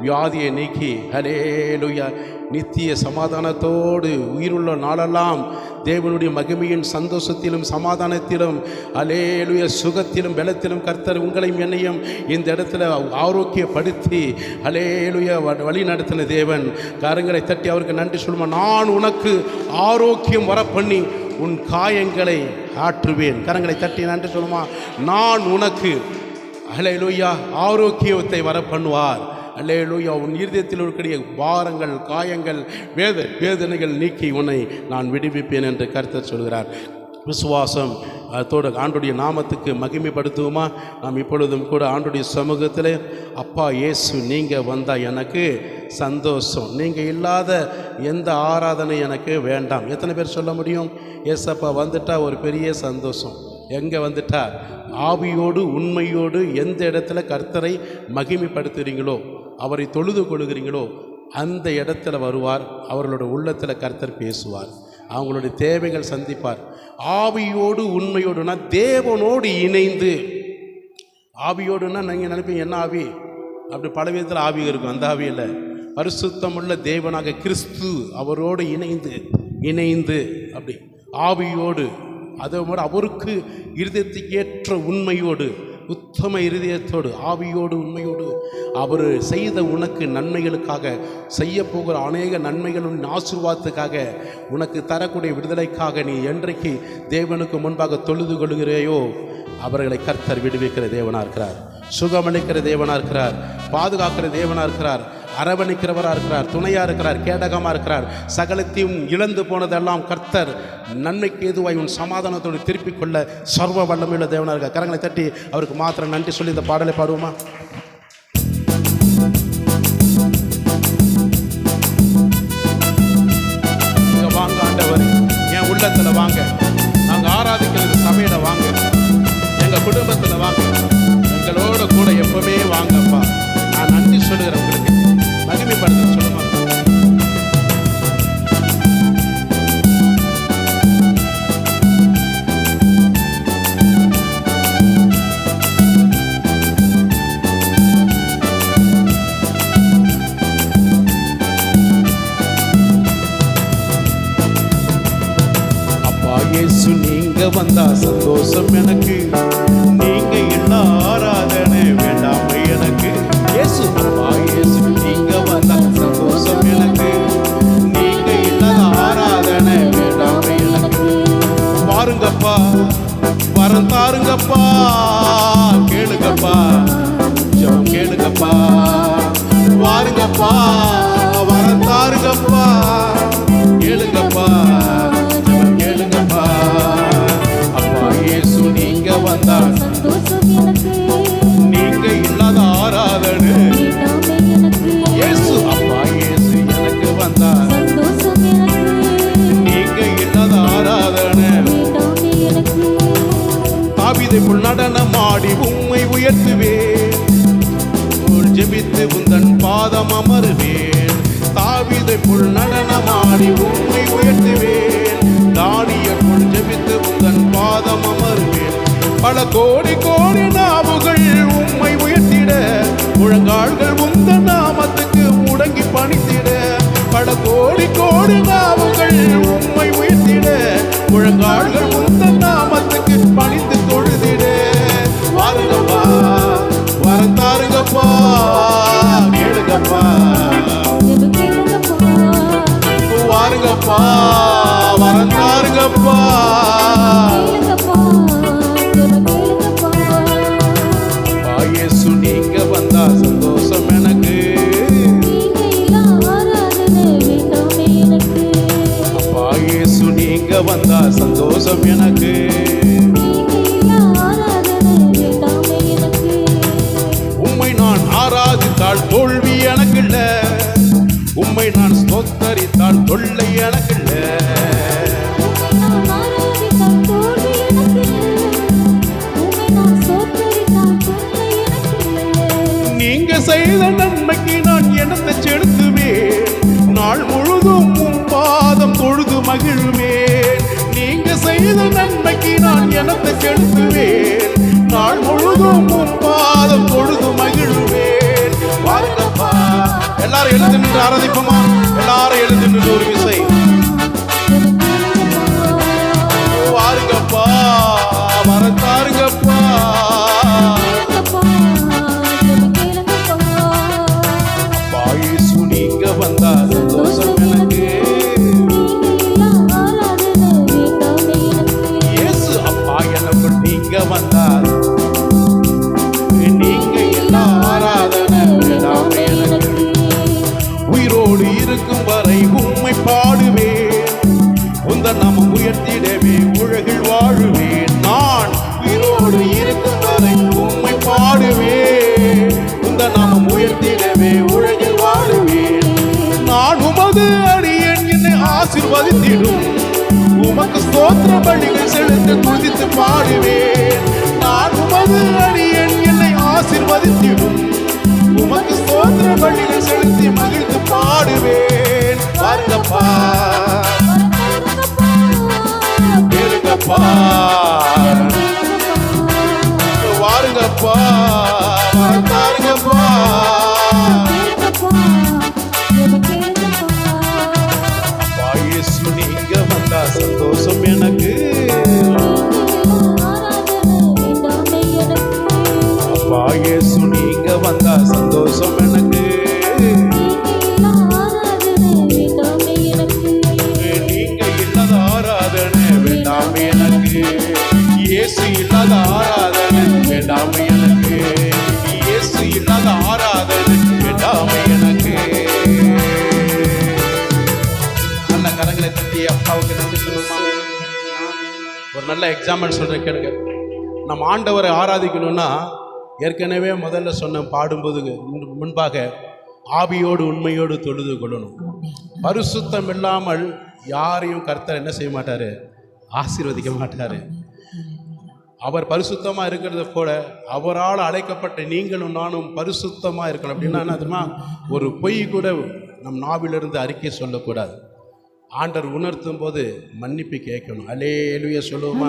வியாதியை நீக்கி ஹல்லேலூயா நித்திய சமாதானத்தோடு உயிருள்ள நாளெல்லாம் தேவனுடைய மகிமையின் சந்தோஷத்திலும் சமாதானத்திலும் ஹல்லேலூயா சுகத்திலும் பலத்திலும் கர்த்தர் உங்களையும் என்னையும் இந்த இடத்துல ஆரோக்கியப்படுத்தி ஹல்லேலூயா வழி நடத்தின தேவன். கரங்களை தட்டி அவருக்கு நன்றி சொல்லுமா. நான் உனக்கு ஆரோக்கியம் வர பண்ணி உன் காயங்களை ஆற்றுவேன். கரங்களை தட்டி நன்றி சொல்லுமா. நான் உனக்கு ஹல்லேலூயா ஆரோக்கியத்தை வர பண்ணுவார். ஹல்லேலூயா உன் இருதயத்தில் இருக்கக்கூடிய பாரங்கள் காயங்கள் வேதனைகள் நீக்கி உன்னை நான் விடுவிப்பேன் என்று கர்த்தர் சொல்கிறார். விசுவாசம் அதோடு ஆண்டுடைய நாமத்துக்கு மகிமைப்படுத்துவோமா. நாம் இப்பொழுதும் கூட ஆண்டுடைய சமூகத்தில் அப்பா இயேசு நீங்கள் வந்தால் எனக்கு சந்தோஷம், நீங்கள் இல்லாத எந்த ஆராதனை எனக்கு வேண்டாம். எத்தனை பேர் சொல்ல முடியும்? ஏசப்பா வந்துட்டா ஒரு பெரிய சந்தோஷம். எங்கே வந்துட்டா ஆவியோடு உண்மையோடு எந்த இடத்துல கர்த்தரை மகிமைப்படுத்துகிறீங்களோ அவரை தொழுது கொள்கிறீங்களோ அந்த இடத்துல வருவார். அவர்களோட உள்ளத்தில் கர்த்தர் பேசுவார், அவங்களுடைய தேவைகள் சந்திப்பார். ஆவியோடு உண்மையோடுனா தேவனோடு இணைந்து. ஆவியோடுன்னா நீங்கள் நினைப்பீங்க என்ன ஆவி, அப்படி பல விதத்தில் ஆவி இருக்கும். அந்த ஆவி இல்லை, பரிசுத்தமுள்ள தேவனாக கிறிஸ்து அவரோடு இணைந்து அப்படி ஆவியோடு அதோடு அவருக்கு இருதயத்துக்கு ஏற்ற உண்மையோடு உத்தம இருதயத்தோடு ஆவியோடு உண்மையோடு அவர் செய்த உனக்கு நன்மைகளுக்காக செய்ய போகிற அநேக நன்மைகளின் ஆசீர்வாதத்துக்காக உனக்கு தரக்கூடிய விடுதலைக்காக நீ என்றைக்கு தேவனுக்கு முன்பாக தொழுது கொள்கிறேயோ அவர்களை கர்த்தர் விடுவிக்கிற தேவனாக இருக்கிறார், சுகமளிக்கிற தேவனாக இருக்கிறார், பாதுகாக்கிற தேவனாக இருக்கிறார், அரவணைக்கிறவராக இருக்கிறார், துணையாக இருக்கிறார், கேடகமாக இருக்கிறார். சகலத்தையும் இழந்து போனதெல்லாம் கர்த்தர் நன்மைக்கு ஏதுவாய் உன் சமாதானத்தோடு திருப்பிக் கொள்ள சர்வ வல்லமையுள்ள தேவனாக இருக்கிறார். கரங்களை தட்டி அவருக்கு மாத்திரம் நன்றி சொல்லி இந்த பாடலை பாடுவோமா. இங்கே வாங்க ஆண்டவர், என் உள்ளத்தில் வாங்க, நாங்கள் ஆராதிக்கிறது சபையில வாங்க, எங்கள் குடும்பத்தில் வாங்க, எங்களோட கூட எப்பவுமே வாங்கப்பா. நான் நன்றி சொல்லுகிறேன், உங்களுக்கு மகிமைப்படுத்த சொல்லுமா. இயேசு நீங்க வந்தா சந்தோஷம் எனக்கு, நீங்க இல்லா ஆராதனை வேண்டாமை எனக்கு. இயேசு அப்பா இயேசு நீங்க வந்தா சந்தோஷம் எனக்கு, நீங்க இல்லாத ஆராதனை வேண்டாமை எனக்கு. பாருங்கப்பா வரம் தாருங்கப்பா, கேளுங்கப்பா ஜெபம் கேளுங்கப்பா. பாருங்கப்பா வரம் தாருங்கப்பா, கேளுங்கப்பா ஜெபம் கேளுங்கப்பா. அப்பா இயேசு நீங்க வந்தா சந்தோஷம் எனக்கு, நீங்க இல்லாத ஆராதனை. வேண்டாமே எனக்கு. இயேசு அப்பா இயேசு எனக்கு வந்தா சந்தோஷம் எனக்கு, நீங்க இல்லாத ஆராதனை. வேண்டாமே எனக்கு. தாவீதை போல் நடனமாடி உம்மை உயர்த்துவேன், ஜெபித்து உந்தன் பாதம் அமருவேன். தாவீதை போல் நடனமாடி உம்மை உயர்த்துவேன், தானியேல் போல் ஜெபித்து உந்தன் பாதம் அமருவேன். பல கோடி கோடி நாவுகள் உம்மை உயர்த்திட, முழங்கால்கள் உந்தன் நாமத்துக்கு முடங்கி பணித்திட. பல கோடி கோடி நாவுகள் உம்மை உயர்த்திட, முழங்கால்கள் உந்தன் நாமத்துக்கு பணிந்து தொழுதிட. வாருங்கப்பா வரம் தாருங்கப்பா, கேளுங்கப்பா. ஜெபம் கேளுங்கப்பா, வாருங்கப்பா வரம் தாருங்கப்பா. கேளுங்கப்பா, ஜெபம் கேளுங்கப்பா. அப்பா இயேசு நீங்க வந்தா சந்தோஷம் எனக்கு, நீங்க இல்லா ஆராதனை வேண்டாமே எனக்கு. அப்பா இயேசு நீங்க வந்தா சந்தோஷம் எனக்கு. நீங்க இல்லா ஆராதனை வேண்டாமே எனக்கு. உம்மை நான் ஆராதித்தால் தோல்வி எனக்கு இல்ல, உம்மை நான் ஸ்தோத்தரித்தால் தொல்லை எனக்கு இல்ல. உம்மை நான் ஆராதித்தால் தோல்வி எனக்கு இல்லை. உம்மை நான் சோத்தரித்தால் தொல்லை எனக்கு இல்லை. நீங்க செய்த நன்மைக்கு நான் என்னத்தை செலுத்துவேன், நாள் முழுதும் உம் பாதம் தொழுது மகிழ்வேன். நீங்க செய்த நன்மைக்கு நான் என்னத்தை செலுத்துவேன், நாள் முழுதும் உம் பாதம் தொழுது மகிழ்வேன். வாருங்கப்பா எல்லாரும் எழுந்து நின்று ஆராதிப்போமா, எல்லாரும் எழுந்து நின்று ஒரு விசை. ஜெபம் கேளுங்கப்பா, வாருங்கப்பா வரம் தாருங்கப்பா. கேளுங்கப்பா, ஜெபம் கேளுங்கப்பா. அப்பா இயேசு நீங்க வந்தா சந்தோஷம் எனக்கு, நீங்க இல்லா ஆராதனை வேண்டாமே எனக்கு. இயேசு அப்பா எனக்குள் நீங்க வந்தால், நீங்க எல்லா ஆராதனை வேண்டாமே எனக்கு. உயிரோடு இருக்கும் வரை உம்மை பாடுவேன், உந்தன் நாமம் உயர்த்திடவே உலகில் வாழுவேன். நான் உயிரோடு இருக்கும் வரை உம்மை பாடுவேன், உந்தன் நாமம் உயர்த்திடவே உலகில் வாழுவேன். நான் உமது அடியேன், என்னை ஆசீர்வதித்திடும், உமக்கு ஸ்தோத்திர பலிகள் செலுத்த துதித்து பாடுவேன். நான் உமது அடியேன், என்னை ஆசீர்வதித்திடும், உமக்கு ஸ்தோத்திர பலிகள் செலுத்தி மகிழ்ந்து பாடுவேன். வாருங்கப்பா கேளுங்கப்பா, வாருங்கப்பா வரம் தாருங்கப்பா. அப்பா இயேசு நீங்க வந்தா சந்தோஷம் எனக்கு, அப்பா இயேசு நீங்க வந்தா சந்தோஷம் எனக்கு. நீங்க இல்லாத ஆராதனை வேண்டாமே எனக்கு, இயேசு இல்லாத ஆராதனை வேண்டாமே எனக்கு, இயேசு இல்லாத ஆராதனை வேண்டாமே எனக்கு. நல்ல கரங்களை தட்டி அப்பாவுக்கு நன்றி சொல்லுமா. ஒரு நல்ல எக்ஸாம்பிள் சொல்றேன் கேளுங்க. நம்ம ஆண்டவரை ஆராதிக்கணும்னா ஏற்கனவே முதல்ல சொன்ன பாடும்போது முன்பாக ஆவியோடு உண்மையோடு தொழுது கொள்ளணும். பரிசுத்தம் இல்லாமல் யாரையும் கர்த்தர் என்ன செய்ய மாட்டாரு, ஆசீர்வதிக்க மாட்டாரு. அவர் பரிசுத்தமா இருக்கிறத போல அவரால் அழைக்கப்பட்ட நீங்களும் நானும் பரிசுத்தமா இருக்கணும். அப்படின்னா என்ன தெரியுமா, ஒரு பொய் கூட நம் நாவிலிருந்து அறிக்கை சொல்லக்கூடாது. ஆண்டவர் உணர்த்தும் போது மன்னிப்பு கேட்கணும். அல்லேலூயா சொல்லுவோமா.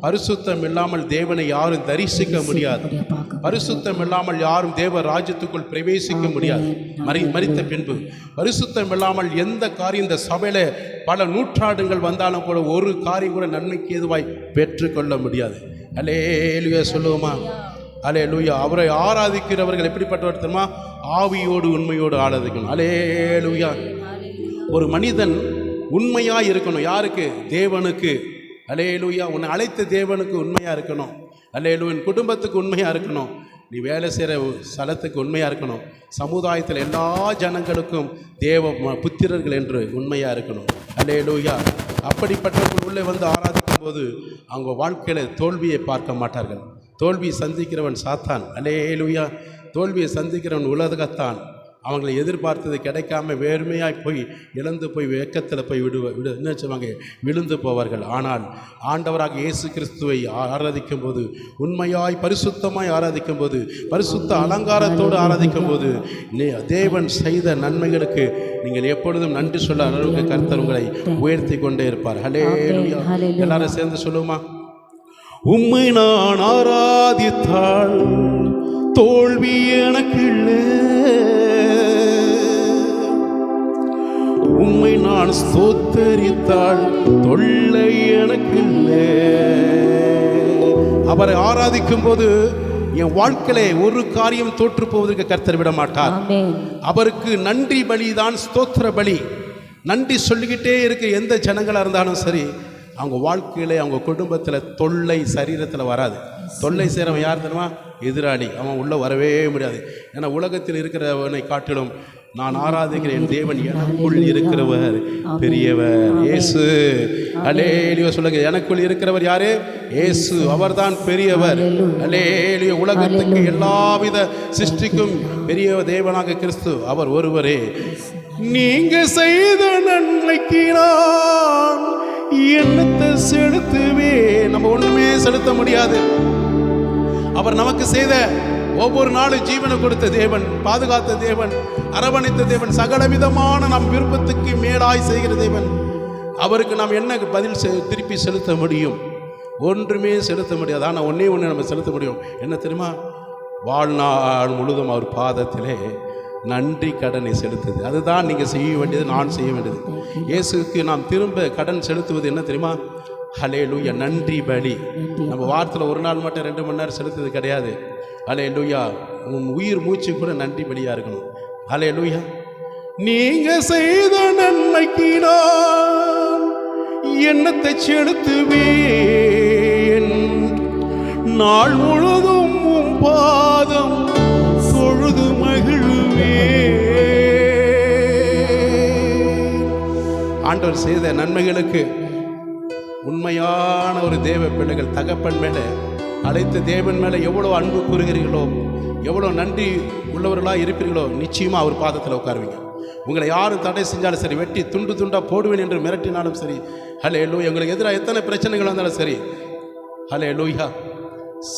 பரிசுத்தம் இல்லாமல் தேவனை யாரும் தரிசிக்க முடியாது. பரிசுத்தம் இல்லாமல் யாரும் தேவ ராஜ்யத்துக்குள் பிரவேசிக்க முடியாது மரித்த பின்பு. பரிசுத்தம் இல்லாமல் எந்த காரியம் இந்த சபையில பல நூற்றாண்டுகள் வந்தாலும் கூட ஒரு காரியம் கூட நன்மைக்கு எதுவாய் பெற்றுக்கொள்ள முடியாது. அல்லேலூயா சொல்லுவோமா? அல்லேலூயா. அவரை ஆராதிக்கிறவர்கள் எப்படிப்பட்டவர் தெரியுமா? ஆவியோடு உண்மையோடு ஆராதிக்கணும். அல்லேலூயா. ஒரு மனிதன் உண்மையாக இருக்கணும். யாருக்கு? தேவனுக்கு. அல்லேலூயா. உன்னை அழைத்த தேவனுக்கு உண்மையாக இருக்கணும். அல்லேலூயா. உன் குடும்பத்துக்கு உண்மையாக இருக்கணும். நீ வேலை செய்கிற ஸ்தலத்துக்கு உண்மையாக இருக்கணும். சமுதாயத்தில் எல்லா ஜனங்களுக்கும் தேவ புத்திரர்கள் என்று உண்மையாக இருக்கணும். அல்லேலூயா. அப்படிப்பட்டவர்கள் உள்ளே வந்து ஆராதிக்கும் போது அவங்க வாழ்க்கையில் தோல்வியை பார்க்க மாட்டார்கள். தோல்வியை சந்திக்கிறவன் சாத்தான். அல்லேலூயா. தோல்வியை சந்திக்கிறவன் உலகத்தான். அவங்களை எதிர்பார்த்தது கிடைக்காம வேறுமையாய் போய் இழந்து போய் வெக்கத்தில் போய் என்ன சொல்லுவாங்க, விழுந்து போவார்கள். ஆனால் ஆண்டவராக இயேசு கிறிஸ்துவை ஆராதிக்கும் போது, உண்மையாய் பரிசுத்தமாய் ஆராதிக்கும் போது, பரிசுத்த அலங்காரத்தோடு ஆராதிக்கும் போது, தேவன் செய்த நன்மைகளுக்கு நீங்கள் எப்பொழுதும் நன்றி சொல்ல அளவுக்கு கர்த்தர் உங்களை உயர்த்தி கொண்டே இருப்பார். ஹல்லேலூயா. எல்லாரும் சேர்ந்து சொல்லுமா? உம்மை நான் ஆராதித்தால் தோல்வி எனக்கு இல்லை, உம்மை நான் ஸ்தோத்தரித்தால் தொல்லை எனக்கு இல்லை. அவரை ஆராதிக்கும் போது என் வாழ்க்கையிலே ஒரு காரியம் தோற்று போவதற்கு கர்த்தர் விட மாட்டார். அவருக்கு நன்றி பலிதான் ஸ்தோத்திர பலி. நன்றி சொல்லிக்கிட்டே இருக்க எந்த ஜனங்களாக இருந்தாலும் சரி, அவங்க வாழ்க்கையிலே அவங்க குடும்பத்தில் தொல்லை சரீரத்தில் வராது. தொல்லை செய்கிறவன் யார் தெரியுமா? எதிராளி. அவன் உள்ளே வரவே முடியாது. ஏன்னா உலகத்தில் இருக்கிறவனை காட்டிலும் நான் ஆராதிக்கிற என் தேவன் எனக்குள் இருக்கிறவர் பெரியவர். இயேசு. அல்லேலூயா சொல்லுங்க. எனக்குள் இருக்கிறவர் யாரு? இயேசு. அவர்தான் பெரியவர். அல்லேலூயா. உலகத்துக்கு எல்லாவித சிருஷ்டிக்கும் பெரிய தேவனாக கிறிஸ்து அவர் ஒருவரே. நீங்க செய்த நன்மைக்கு நான் என்னத்தை செலுத்துவே? நம்ம ஒண்ணுமே செலுத்த முடியாது. அவர் நமக்கு செய்த ஒவ்வொரு நாளும் ஜீவனை கொடுத்த தேவன், பாதுகாத்த தேவன், அரவணைத்த தேவன், சகலவிதமான நம் விருப்பத்துக்கு மேலாய் செய்கிற தேவன். அவருக்கு நாம் என்ன பதில் திருப்பி செலுத்த முடியும்? ஒன்றுமே செலுத்த முடியாது. ஆனால் ஒன்றே ஒன்று நம்ம செலுத்த முடியும். என்ன தெரியுமா? வாழ்நாள் முழுதும் அவர் பாதத்திலே நன்றி கடனை செலுத்துது. அதுதான் நீங்கள் செய்ய வேண்டியது, நான் செய்ய வேண்டியது. இயேசுக்கு நாம் திரும்ப கடன் செலுத்துவது என்ன தெரியுமா? ஹல்லேலூயா. நன்றி பலி. நம்ம வாரத்தில் ஒரு நாள் மட்டும் 2 மணி நேரம் செலுத்துறது கிடையாது. ஹல்லேலூயா. உன் உயிர் மூச்சு கூட நன்றி பலியாக இருக்கணும். ஹல்லேலூயா. நீங்க செய்த நன்மைக்கு நான் என்னத்தை செலுத்துவேன்? நாள் முழுதும் உன் பாதம் தொழுது மகிழ்வேன். ஆண்டவர் செய்த நன்மைகளுக்கு உண்மையான ஒரு தேவ பிள்ளைகள் தகப்பன் மேலே, அழைத்த தேவன் மேலே எவ்வளோ அன்பு கூறுகிறீர்களோ, எவ்வளோ நன்றி உள்ளவர்களாக இருப்பீர்களோ, நிச்சயமாக அவர் பாதத்தில் உட்காருவீங்க. உங்களை யாரும் தடை செஞ்சாலும் சரி, வெட்டி துண்டு துண்டாக போடுவேன் என்று மிரட்டினாலும் சரி, ஹல்லேலூயா. உங்களுக்கு எதிராக எத்தனை பிரச்சனைகள் வந்தாலும் சரி, ஹல்லேலூயா.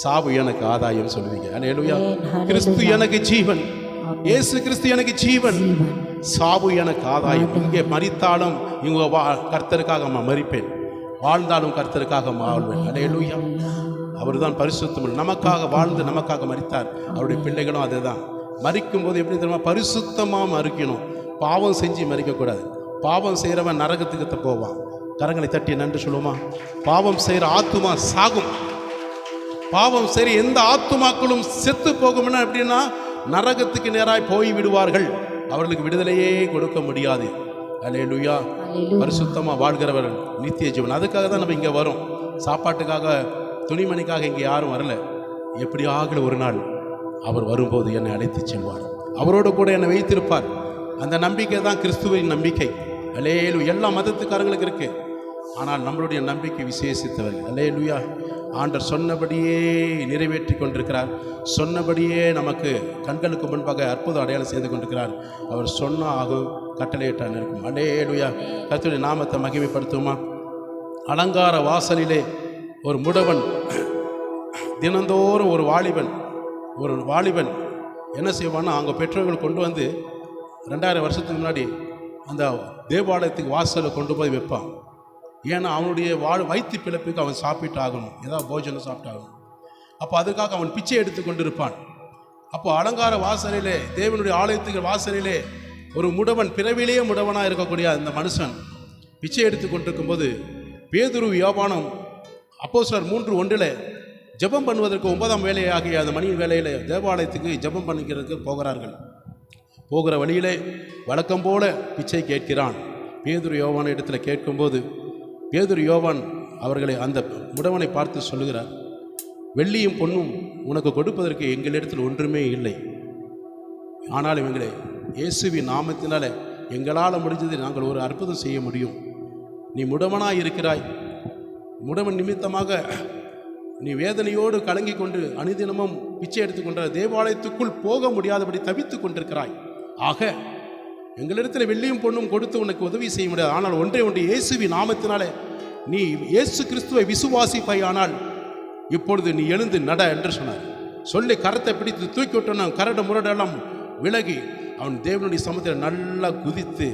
சாவு எனக்கு ஆதாயம் சொல்லுவீங்க. ஹல்லேலூயா. கிறிஸ்து எனக்கு ஜீவன். இயேசு கிறிஸ்து எனக்கு ஜீவன். சாவு எனக்கு ஆதாயம். இங்கே மரித்தாலும் இவங்க கர்த்தருக்காக மரிப்பேன், வாழ்ந்தாலும் கர்த்தருக்காக வாழ்வேன். ஹல்லேலூயா. அவர் தான் பரிசுத்தம். நமக்காக வாழ்ந்து நமக்காக மரித்தார். அவருடைய பிள்ளைகளும் அதே தான். மரிக்கும் போது எப்படி தெரியுமா? பரிசுத்தமாக மறிக்கணும். பாவம் செஞ்சு மறிக்கக்கூடாது. பாவம் செய்கிறவன் நரகத்துக்கு போவான். கரங்களை தட்டி நன்றி சொல்லுவோமா? பாவம் செய்கிற ஆத்துமா சாகும். பாவம் சரி எந்த ஆத்துமாக்களும் செத்து போகும்னா எப்படின்னா நரகத்துக்கு நேராய் போய் விடுவார்கள். அவர்களுக்கு விடுதலையே கொடுக்க முடியாது. அல்லேலூயா. பரிசுத்தமாக வாழ்கிறவர்கள் நித்திய ஜீவன். அதுக்காக தான் நம்ம இங்கே வரோம். சாப்பாட்டுக்காக, துணிமணிக்காக இங்கே யாரும் வரல. எப்படி ஆகல ஒரு நாள் அவர் வரும்போது என்னை அழைத்து செல்வார். அவரோடு கூட என்னை வைத்திருப்பார். அந்த நம்பிக்கை தான் கிறிஸ்துவின் நம்பிக்கை. அல்லேலூயா. எல்லா மதத்துக்காரங்களுக்கு இருக்கு. ஆனால் நம்மளுடைய நம்பிக்கை விசேஷித்தவர்கள். அல்லேலூயா. ஆண்டவர் சொன்னபடியே நிறைவேற்றி கொண்டிருக்கிறார். சொன்னபடியே நமக்கு கண்களுக்கு முன்பாக அற்புத அடையாளம் செய்து கொண்டிருக்கிறார். அவர் சொன்ன ஆகும், கட்டளையிட்டான் இருக்கும். அல்லேலூயா. கர்த்தருடைய நாமத்தை மகிமைப்படுத்துமா? அலங்கார வாசலிலே ஒரு முடவன், தினந்தோறும் ஒரு வாலிபன் என்ன செய்வான்னா, அவங்க பெற்றோர்கள் கொண்டு வந்து 2000 வருஷத்துக்கு முன்னாடி அந்த தேவாலயத்துக்கு வாசலில் கொண்டு போய் வைப்பான். ஏன்னா அவனுடைய வயிற்று பிழைப்புக்கு அவன் சாப்பிட்டு ஆகணும், ஏதாவது போஜனம் சாப்பிட்டாகணும். அப்போ அதுக்காக அவன் பிச்சை எடுத்து கொண்டு இருப்பான். அப்போ அலங்கார வாசலிலே, தேவனுடைய ஆலயத்துக்கு வாசலிலே ஒரு முடவன், பிறவிலேயே முடவனாக இருக்கக்கூடிய அந்த மனுஷன் பிச்சை எடுத்து கொண்டிருக்கும்போது பேதுரு யோவானும் அப்போஸ்தலர் 3:1 ஜெபம் பண்ணுவதற்கு 9ஆம் வேலையாகிய அந்த மணியின் வேலையில் தேவாலயத்துக்கு ஜெபம் பண்ணிக்கிறதுக்கு போகிறார்கள். போகிற வழியிலே வழக்கம் போல பிச்சை கேட்கிறான். பேதுரு யோவான் இடத்துல கேட்கும்போது பேதுரு யோவான் அவர்களை அந்த முடவனை பார்த்து சொல்லுகிறார், வெள்ளியும் பொன்னும் உனக்கு கொடுப்பதற்கு எங்களிடத்தில் ஒன்றுமே இல்லை. ஆனால் இவங்களே இயேசுவின் நாமத்தினால எங்களால் முடிஞ்சது நாங்கள் ஒரு அற்புதம் செய்ய முடியும். நீ முடவனாய் இருக்கிறாய், முடவன் நிமித்தமாக நீ வேதனையோடு கலங்கி கொண்டு அனுதினமும் பிச்சை எடுத்துக்கொண்ட தேவாலயத்துக்குள் போக முடியாதபடி தவித்து கொண்டிருக்கிறாய். ஆக எங்களிடத்தில் வெள்ளியும் பொண்ணும் கொடுத்து உனக்கு உதவி செய்ய முடியாது. ஆனால் ஒன்றே ஒன்று, இயேசுவின் நாமத்தினாலே நீ இயேசு கிறிஸ்துவை விசுவாசிப்பாயானால் இப்பொழுது நீ எழுந்து நட என்று சொன்னார். சொல்லி கரத்தை பிடித்து தூக்கி விட்டோன்னா கரடு முரடெல்லாம் விலகி அவன் தேவனுடைய சமூகத்தில் நல்லா குதித்து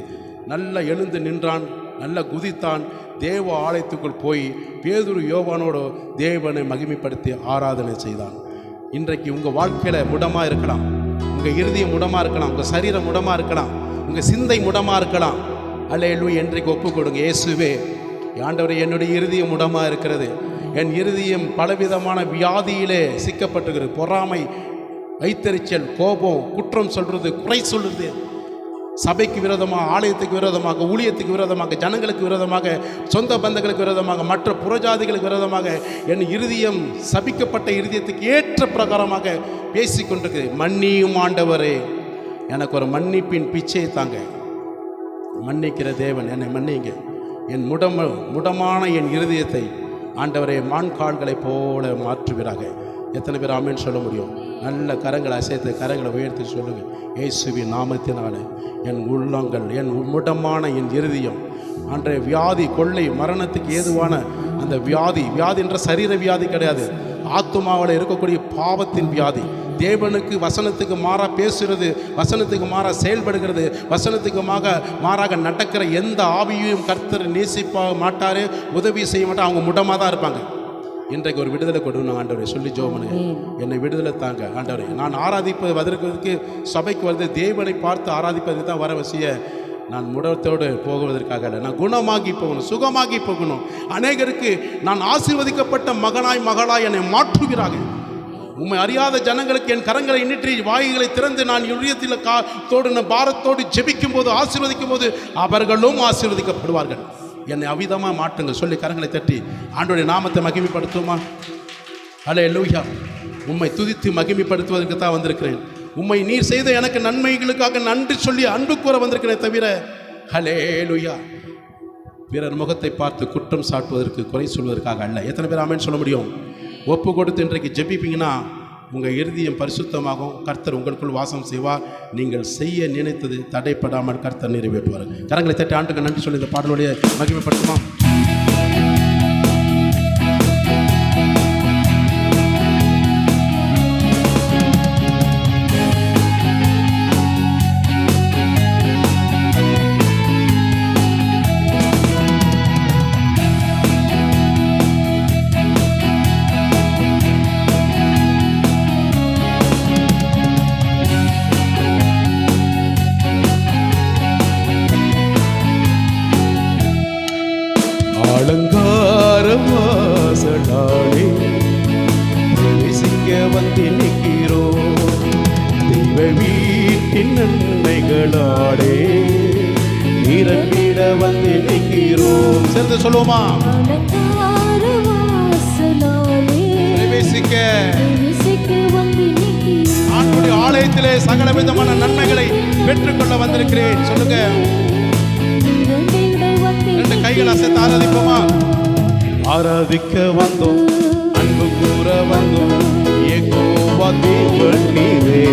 நல்லா எழுந்து நின்றான், நல்லா குதித்தான். தேவ ஆலயத்துக்குள் போய் பேதுரு யோவானோடு தேவனை மகிமைப்படுத்தி ஆராதனை செய்தான். இன்றைக்கு உங்கள் வாழ்க்கையில் முடமாக இருக்கலாம், உங்கள் இருதயம் முடமாக இருக்கலாம், உங்கள் சரீரம் முடமாக இருக்கலாம், உங்கள் சிந்தை முடமாக இருக்கலாம். அல்லேலூயா, இன்றைக்கு ஒப்புக் கொடுங்க. இயேசுவே ஆண்டவரே, என்னுடைய இருதயம் முடமாக இருக்கிறது, என் இருதயம் பலவிதமான வியாதியிலே சிக்கப்பட்டிருக்கிறது. பொறாமை, வைத்தறிச்சல், கோபம், குற்றம் சொல்கிறது, குறை சொல்கிறது, சபைக்கு விரோதமாக, ஆலயத்துக்கு விரோதமாக, ஊழியத்துக்கு விரோதமாக, ஜனங்களுக்கு விரோதமாக, சொந்த பந்தங்களுக்கு விரோதமாக, மற்ற புறஜாதிகளுக்கு விரோதமாக என் இருதயம் சபிக்கப்பட்ட இருதயத்துக்கு ஏற்ற பிரகாரமாக பேசி கொண்டிருக்கு. மன்னியும் ஆண்டவரே, எனக்கு ஒரு மன்னிப்பின் பிச்சையை தாங்க. மன்னிக்கிற தேவன் என்னை மன்னிங்க. என் முடமான என் இருதயத்தை ஆண்டவரே மான்கால்களைப் போல மாற்றுவீராக. எத்தனை பேர் ஆமென் சொல்ல முடியும்? நல்ல கரங்களை அசைத்து கரங்களை உயர்த்தி சொல்லுங்கள். இயேசுவின் நாமத்தினால என் உள்ளங்கள், என் முடமான என் இருதயம், அன்றைய வியாதி, கொள்ளை, மரணத்துக்கு ஏதுவான அந்த வியாதி என்ற சரீர வியாதி கிடையாது, ஆத்துமாவில் இருக்கக்கூடிய பாவத்தின் வியாதி, தேவனுக்கு வசனத்துக்கு மாறாக பேசுகிறது, வசனத்துக்கு மாறாக செயல்படுகிறது, வசனத்துக்கு மாறாக நடக்கிற எந்த ஆவியையும் கர்த்தர் நேசிப்ப மாட்டார், உதவி செய்ய மாட்டார். அவங்க முடமாக தான் இருப்பாங்க. இன்றைக்கு ஒரு விடுதலை கொடுக்கணும் ஆண்டவரே, சொல்லி ஜோமனு என்னை விடுதலை தாங்க ஆண்டவரே. நான் ஆராதிப்பது வதற்கிறதுக்கு சபைக்கு வந்து தேவனை பார்த்து ஆராதிப்பதுக்கு தான் வர வசிய. நான் முடத்தோடு போகுவதற்காக இல்லை, நான் குணமாகி போகணும், சுகமாகி போகணும். அநேகருக்கு நான் ஆசீர்வதிக்கப்பட்ட மகனாய் மகளாய் என்னை மாற்றுகிறார்கள். உம்மை அறியாத ஜனங்களுக்கு என் கரங்களை நீட்டி வாய்களை திறந்து நான் இதயத்தில் தோடு பாரத்தோடு ஜெபிக்கும் போது, ஆசீர்வதிக்கும் போது அவர்களும் ஆசீர்வதிக்கப்படுவார்கள். என்னை அவிதமாக மாற்றுங்க சொல்லி கரங்களை தட்டி ஆண்டவருடைய நாமத்தை மகிமைப்படுத்துமா? அல்லேலூயா. உம்மை துதித்து மகிமைப்படுத்துவதற்கு தான் வந்திருக்கிறேன். உம்மை நீர் செய்த எனக்கு நன்மைகளுக்காக நன்றி சொல்லி அன்பு கூற வந்திருக்கிறேன் தவிர அல்லேலூயா பிறர் முகத்தை பார்த்து குற்றம் சாட்டுவதற்கு, குறை சொல்வதற்காக அல்ல. எத்தனை பேர் ஆமென் சொல்ல முடியும்? ஒப்பு கொடுத்து இன்றைக்கு ஜெபிப்பீங்கன்னா உங்கள் இருதயம் பரிசுத்தமாகும், கர்த்தர் உங்களுக்குள் வாசம் செய்வார். நீங்கள் செய்ய நினைத்தது தடைப்படாமல் கர்த்தர் நிறைவேற்றுவார். கரங்களை தட்டி ஆண்டுக்கு நன்றி சொல்லி இந்த பாடலுடைய மகிமைப்படுத்துமா? அலங்காரவாசலாலே பிரவேசிக்க வந்து நிற்கிறோம். தெய்வ வீட்டின் நன்மைகளாலே நிரம்பிட வந்து நிற்கிறோம். சேர்ந்து சொல்லுவோமா? பிரவேசிக்க ஆண்டுடைய ஆலயத்திலே சகல விதமான நன்மைகளை பெற்றுக்கொள்ள வந்திருக்கிறேன். சொல்லுங்க. ரெண்டு கைகள் அசைத்து ஆராதிப்போமா? ஆராதிக்க வந்தோம், அன்பு கூற வந்தோம், யெகோவா தேவன் நீரே.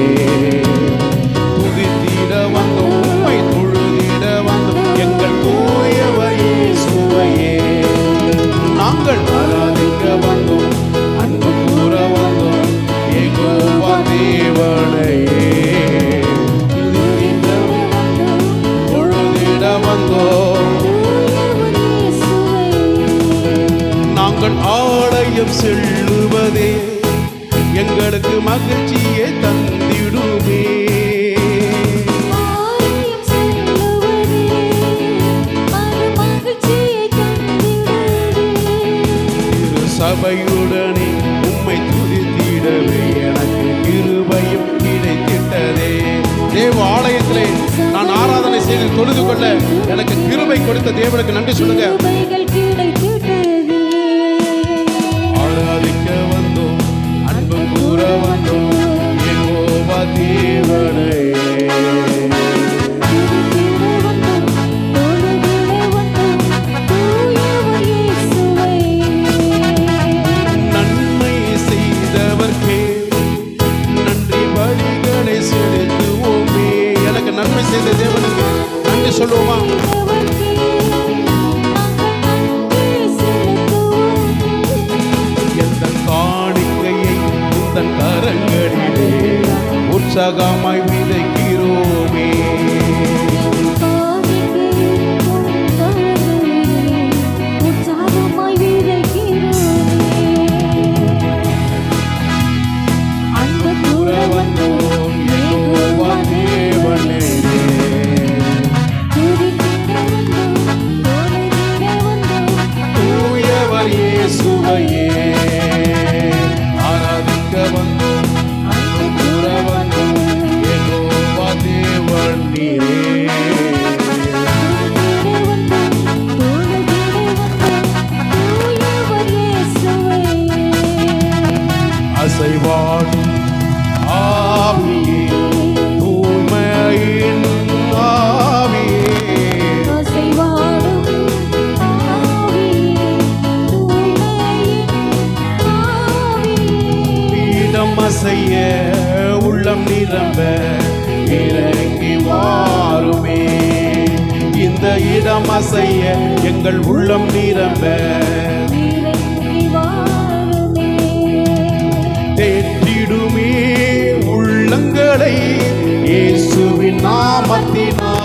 துதித்திட வந்தோம், உம்மை தொழுதிட வந்தோம், எங்கள் தூயவர் இயேசுவையே. நாங்கள் ஆராதிக்க வந்தோம், அன்பு கூற வந்தோம், யெகோவா தேவனையே. தொழுதிட வந்தோம், நாங்கள் ஆலயம் செல்லுவதே எங்களுக்கு மகிழ்ச்சியை தந்திடுமே. ஆலயம் செல்லுவதே அது மகிழ்ச்சி மகிமையுடனே உம்மை துதித்திடவே எனக்கு கிருபையும் கிடைத்திட்டதே. தேவ ஆலயத்திலே நான் ஆராதனை செய்து தொழுது கொள்ள எனக்கு கிருபை கொடுத்த தேவனுக்கு நன்றி சொல்லுங்க. கிருபைகள் கிடைத்திட்டதே. ஆராதிக்க வந்தோம், அன்பு கூற வந்தோம் யெகோவா தேவனே. நன்மை செய்தவர்க்கே நன்றி பலிகளை செலுத்துவோமே. எனக்கு நன்மை செய்த தேவனுக்கு நன்றி சொல்லுவோமா? எந்த காணிக்கையை உந்தன் கரங்களிலே உற்சாகமாய் விதைக்கிறோமே. வந்தோம் யெகோவா தேவனே. தூயவர் இயேசுவையே ஆராதிக்க வந்தோம், அன்பு கூற வந்தோம் யெகோவா தேவன் நீரே. அசைவாடும் ஆவியே தூய்மையின் ஆவியே. இடம் அசைய உள்ளம் நிரம்ப இறங்கி வாருமே. இந்த இடம் அசைய எங்கள் உள்ளம் நிரம்ப தேற்றிடுமே உள்ளங்களை இயேசுவின் நாமத்தினால்.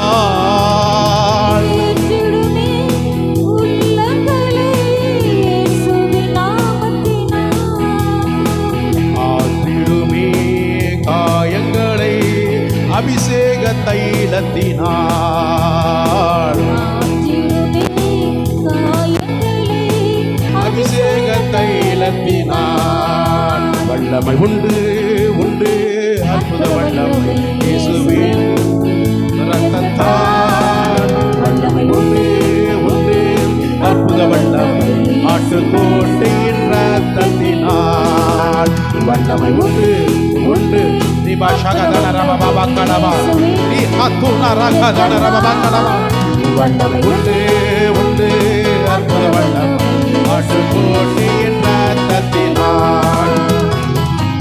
ஆற்றிடுமே காயங்களை அபிஷேக தைலத்தினால். அபிஷேக தைலத்தினால் வல்லமை உண்டு உண்டு அற்புத வல்லமை இயேசுவின் இரத்தத்தால். வல்லமை உண்டு உண்டு அற்புத வல்லமை ஆட்டுக்கோட்டையின் இரத்தத்தினால். வல்லமை உண்டு உண்டு தீபா ஷகதன ரபபா கடவா நீ ஹத்துன ரகதன ரபபா கடவா. வல்லமை உண்டு உண்டு அற்புத வல்லமை ஆட்டுக்கோட்டையின் இரத்தத்தினால்.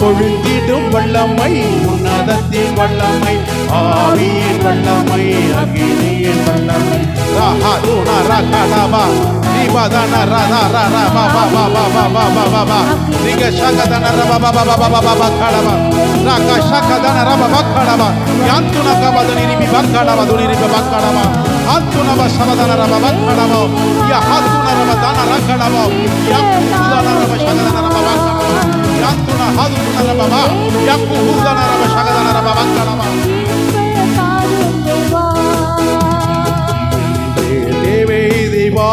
கொழுந்திடும் வல்லமை உன்னதத்தின் வல்லமை ஆவியின் வல்லமை அகினியின் வல்லமை. ராஹதுன ரகடபா தீபதன ரதரரபபபபபபபபபப நிக ஷகதன ரபபபபபபபப கடபா ராக ஷகதன ரபபபபபப யாந்துன கபதனி ரிபி பக்கடபா துனி ரிபி பக்கடபா ஆந்துன பஷபதன ரபபபபப யா ஹதுன ரபதன ரகடபா யா குதுன ரப ஷகதன ரபபபப யாந்துன ஹதுன ரபபா யா குதுன ரப ஷகதன ரபபபப. தேவே தேவா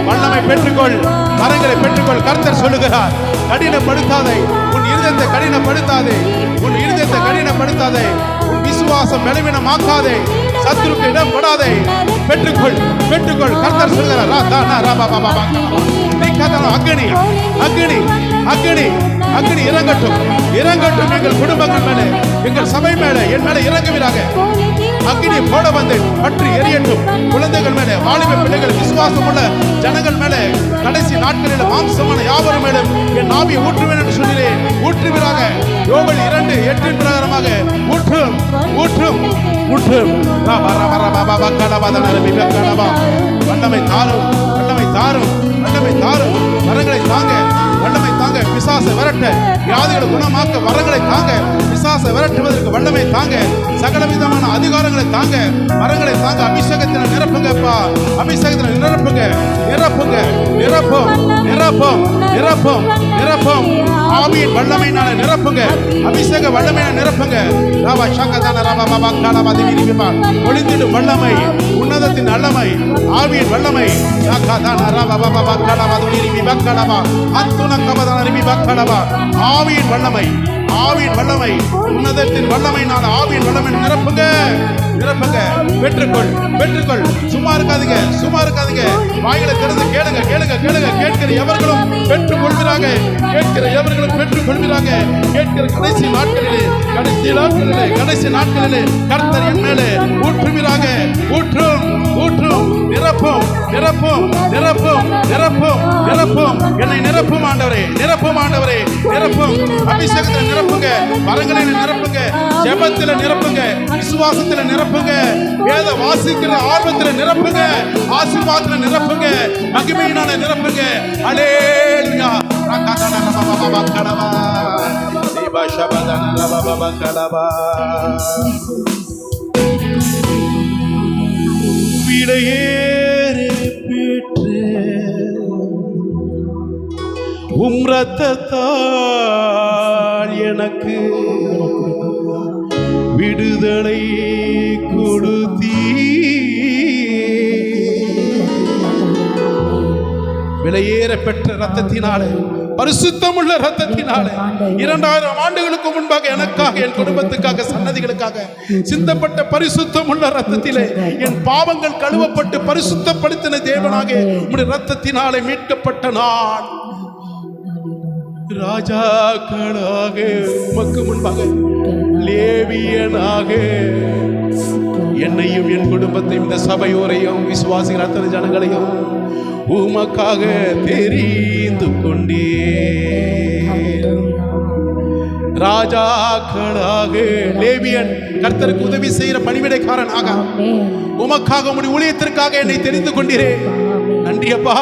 வல்லமை பெற்றுக்கொள், வரங்களை பெற்றுக்கொள். கர்த்தர் சொல்லுகிறார், கடினப்படுத்தாதே உன் இருதயத்தை, கடினப்படுத்தாதே உன் இருதயத்தை, கடினப்படுத்தாதே உன் விசுவாசம் பலவீனமாக்காதே, சத்துருக்கு இடம் கொடாதே. பெற்றுக்கொள் பெற்றுக்கொள். கர்த்தர் சொல்லுகிறார் அக்னி அக்னி அக்னி அக்னி இறங்கட்டும் இறங்கட்டும் எங்கள் குடும்பங்கள் மேலே, எங்கள் சபை மேலே, என் மேலே இறங்குவீராக. அக்னி போட வந்து பற்றி எரியட்டும் குழந்தைகள் மேலே, வாலிப பிள்ளைகள், விசுவாசம் உள்ள ஜனங்கள் மேலே, கடைசி நாட்களில் மாம்சமான யாவரும் மேலும் என் ஆவியை ஊற்றுவேன் என்று சொல்கிறேன். ஊற்றுவீராக. யோபேல் 2:8 பிரகாரமாக ஊற்றும் ஊற்றும் ஊற்றும். வல்லமை தாரும் வல்லமை தாரும் வல்லமை தாரும். வரங்களை தாங்க வல்லமை தாங்க. பிசாசை விரட்ட, வியாதிகளை குணமாக்க வரங்களை தாங்க. பிசாசை விரட்டுவதற்கு வல்லமை தாங்க. சகல விதமான அதிகாரங்களை தாங்க. வரங்களை தாங்க. அபிஷேகத்தில் நிரப்புங்கப்பா, அபிஷேகத்தில் நிரப்புங்க நிரப்புங்க நிரப்பும் நிரப்பும் நிரப்பும் நிரப்பும். ஆவியின் வல்லமையினால நிரப்புங்க, அபிஷேக வல்லமையினால நிரப்புங்க. ஒளிந்திடும் வல்லமை, உன்னதத்தின் வல்லமை, ஆவியின் வல்லமை. ஆவியின் வல்லமை, ஆவியின் வல்லமை, உன்னதத்தின் வல்லமையினால் ஆவியின் வல்லமை நிரப்புங்க, நிரப்புங்க. பெற்றுக்கொள், பெற்றுக்கொள். சும்மா இருக்காதீங்க, சும்மா இருக்காதீங்க. வாய்களை திறந்து கேளுங்க, கேளுங்க, கேளுங்க. கேட்கிற எவர்களும் பெற்றுக் கொள்கிறாங்க, கேட்கிற எவர்களும் பெற்றுக் கொள்கிறாங்க. கேட்கிற கடைசி நாட்களிலே, கடைசி நாட்களிலே, கடைசி நாட்களிலே கர்த்தர் என் மேலே ஊற்றுகிறாங்க. ஊற்றும், ஊற்றும், நிரப்பும், நிரப்பும், நிரப்பும், நிரப்பும், நிரப்பும். என்னை நிரப்பும் ஆண்டவரே, நிரப்பும் ஆண்டவரே, நிரப்பும். அபிஷேகத்தில் நிரப்புங்க, வரங்களில் நிரப்புங்க, ஜெபத்தில் நிரப்புங்க, விசுவாசத்தில் நிரப்புங்க, வேத வாசிக்கிற ஆர்வத்தில் நிரப்புங்க, ஆசீர்வாதத்தில் நிரப்புங்க, மகிமையினால நிரப்புங்க. அல்லேலூயா. விலையேறி பெற்று உம் இரத்தத்தால் எனக்கு விடுதலை கொடுத்தீ. விலையேற பெற்ற இரத்தத்தினாலே, பரிசுத்தமுள்ள இரத்தத்தினாலே 2000 ஆண்டுகளுக்கு முன்பாக எனக்காக, என் குடும்பத்துக்காக, சன்னதிகளுக்காக சிந்தப்பட்ட பரிசுத்தமுள்ள இரத்தத்திலே என் பாவங்கள் கழுவப்பட்டு பரிசுத்தப்படுத்தின தேவனாக உம்முடைய இரத்தத்தினாலே மீட்கப்பட்ட நான் ராஜாக்களாக உமக்கு முன்பாக லேவியனாக என்னையும் என் குடும்பத்தையும் இந்த சபையோரையும் விசுவாசிகள் அத்தனை ஜனங்களையும் உமக்காக தெரிந்து கொண்டே. ராஜாக்களாக லேவியன், கர்த்தருக்கு உதவி செய்கிற பணிவிடைக்காரனாக உமக்காக உம்முடைய ஊழியத்திற்காக என்னை தெரிந்து கொண்டீரே. நன்றியப்பா,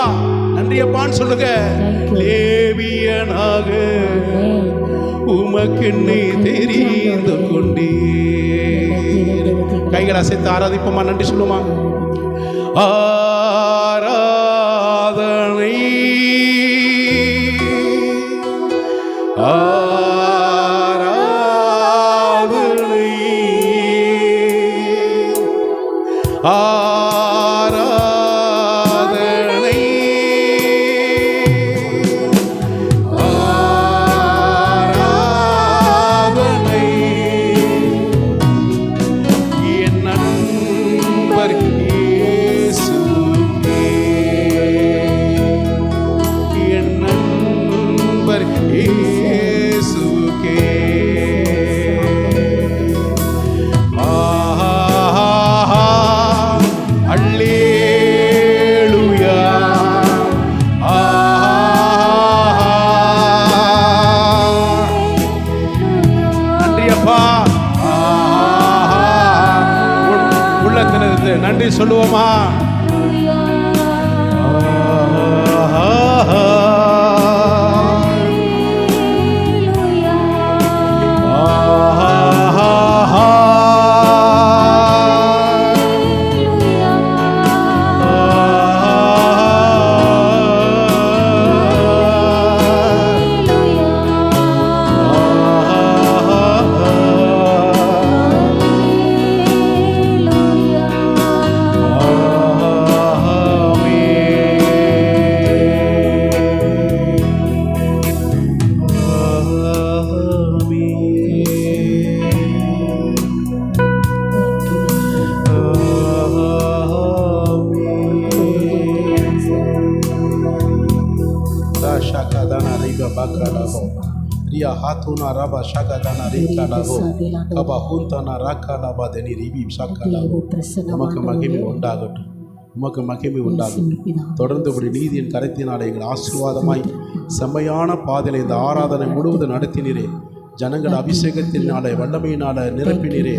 நன்றியப்பான்னு சொல்லுங்க. லேவியனாக உமக்கு என்னை தெரிந்து கொண்டே. கைகளை அசைத்து ஆராதிப்போமா, நன்றி சொல்லுமா. ஆராதனை, ஆராதனை, ஆராதனை, ஆராதனை என் நண்பர் இயேசுவே, என் நண்பர் இயேசுவே. அல்லேலூயா. நன்றி அப்பா. உள்ளத்திலிருந்து நன்றி சொல்லுவோமா. உமக்கு மகிமை உண்டாகட்டும், உமக்கு மகிமை உண்டாகட்டும். தொடர்ந்து உடைய நீதியின் கரத்தினாலே எங்கள் ஆசீர்வாதமாய் செம்மையான பாதையிலே இந்த ஆராதனை முழுவதும் நடத்தினீரே. ஜனங்கள் அபிஷேகத்தினாலே வல்லமையினால நிரப்பினீரே.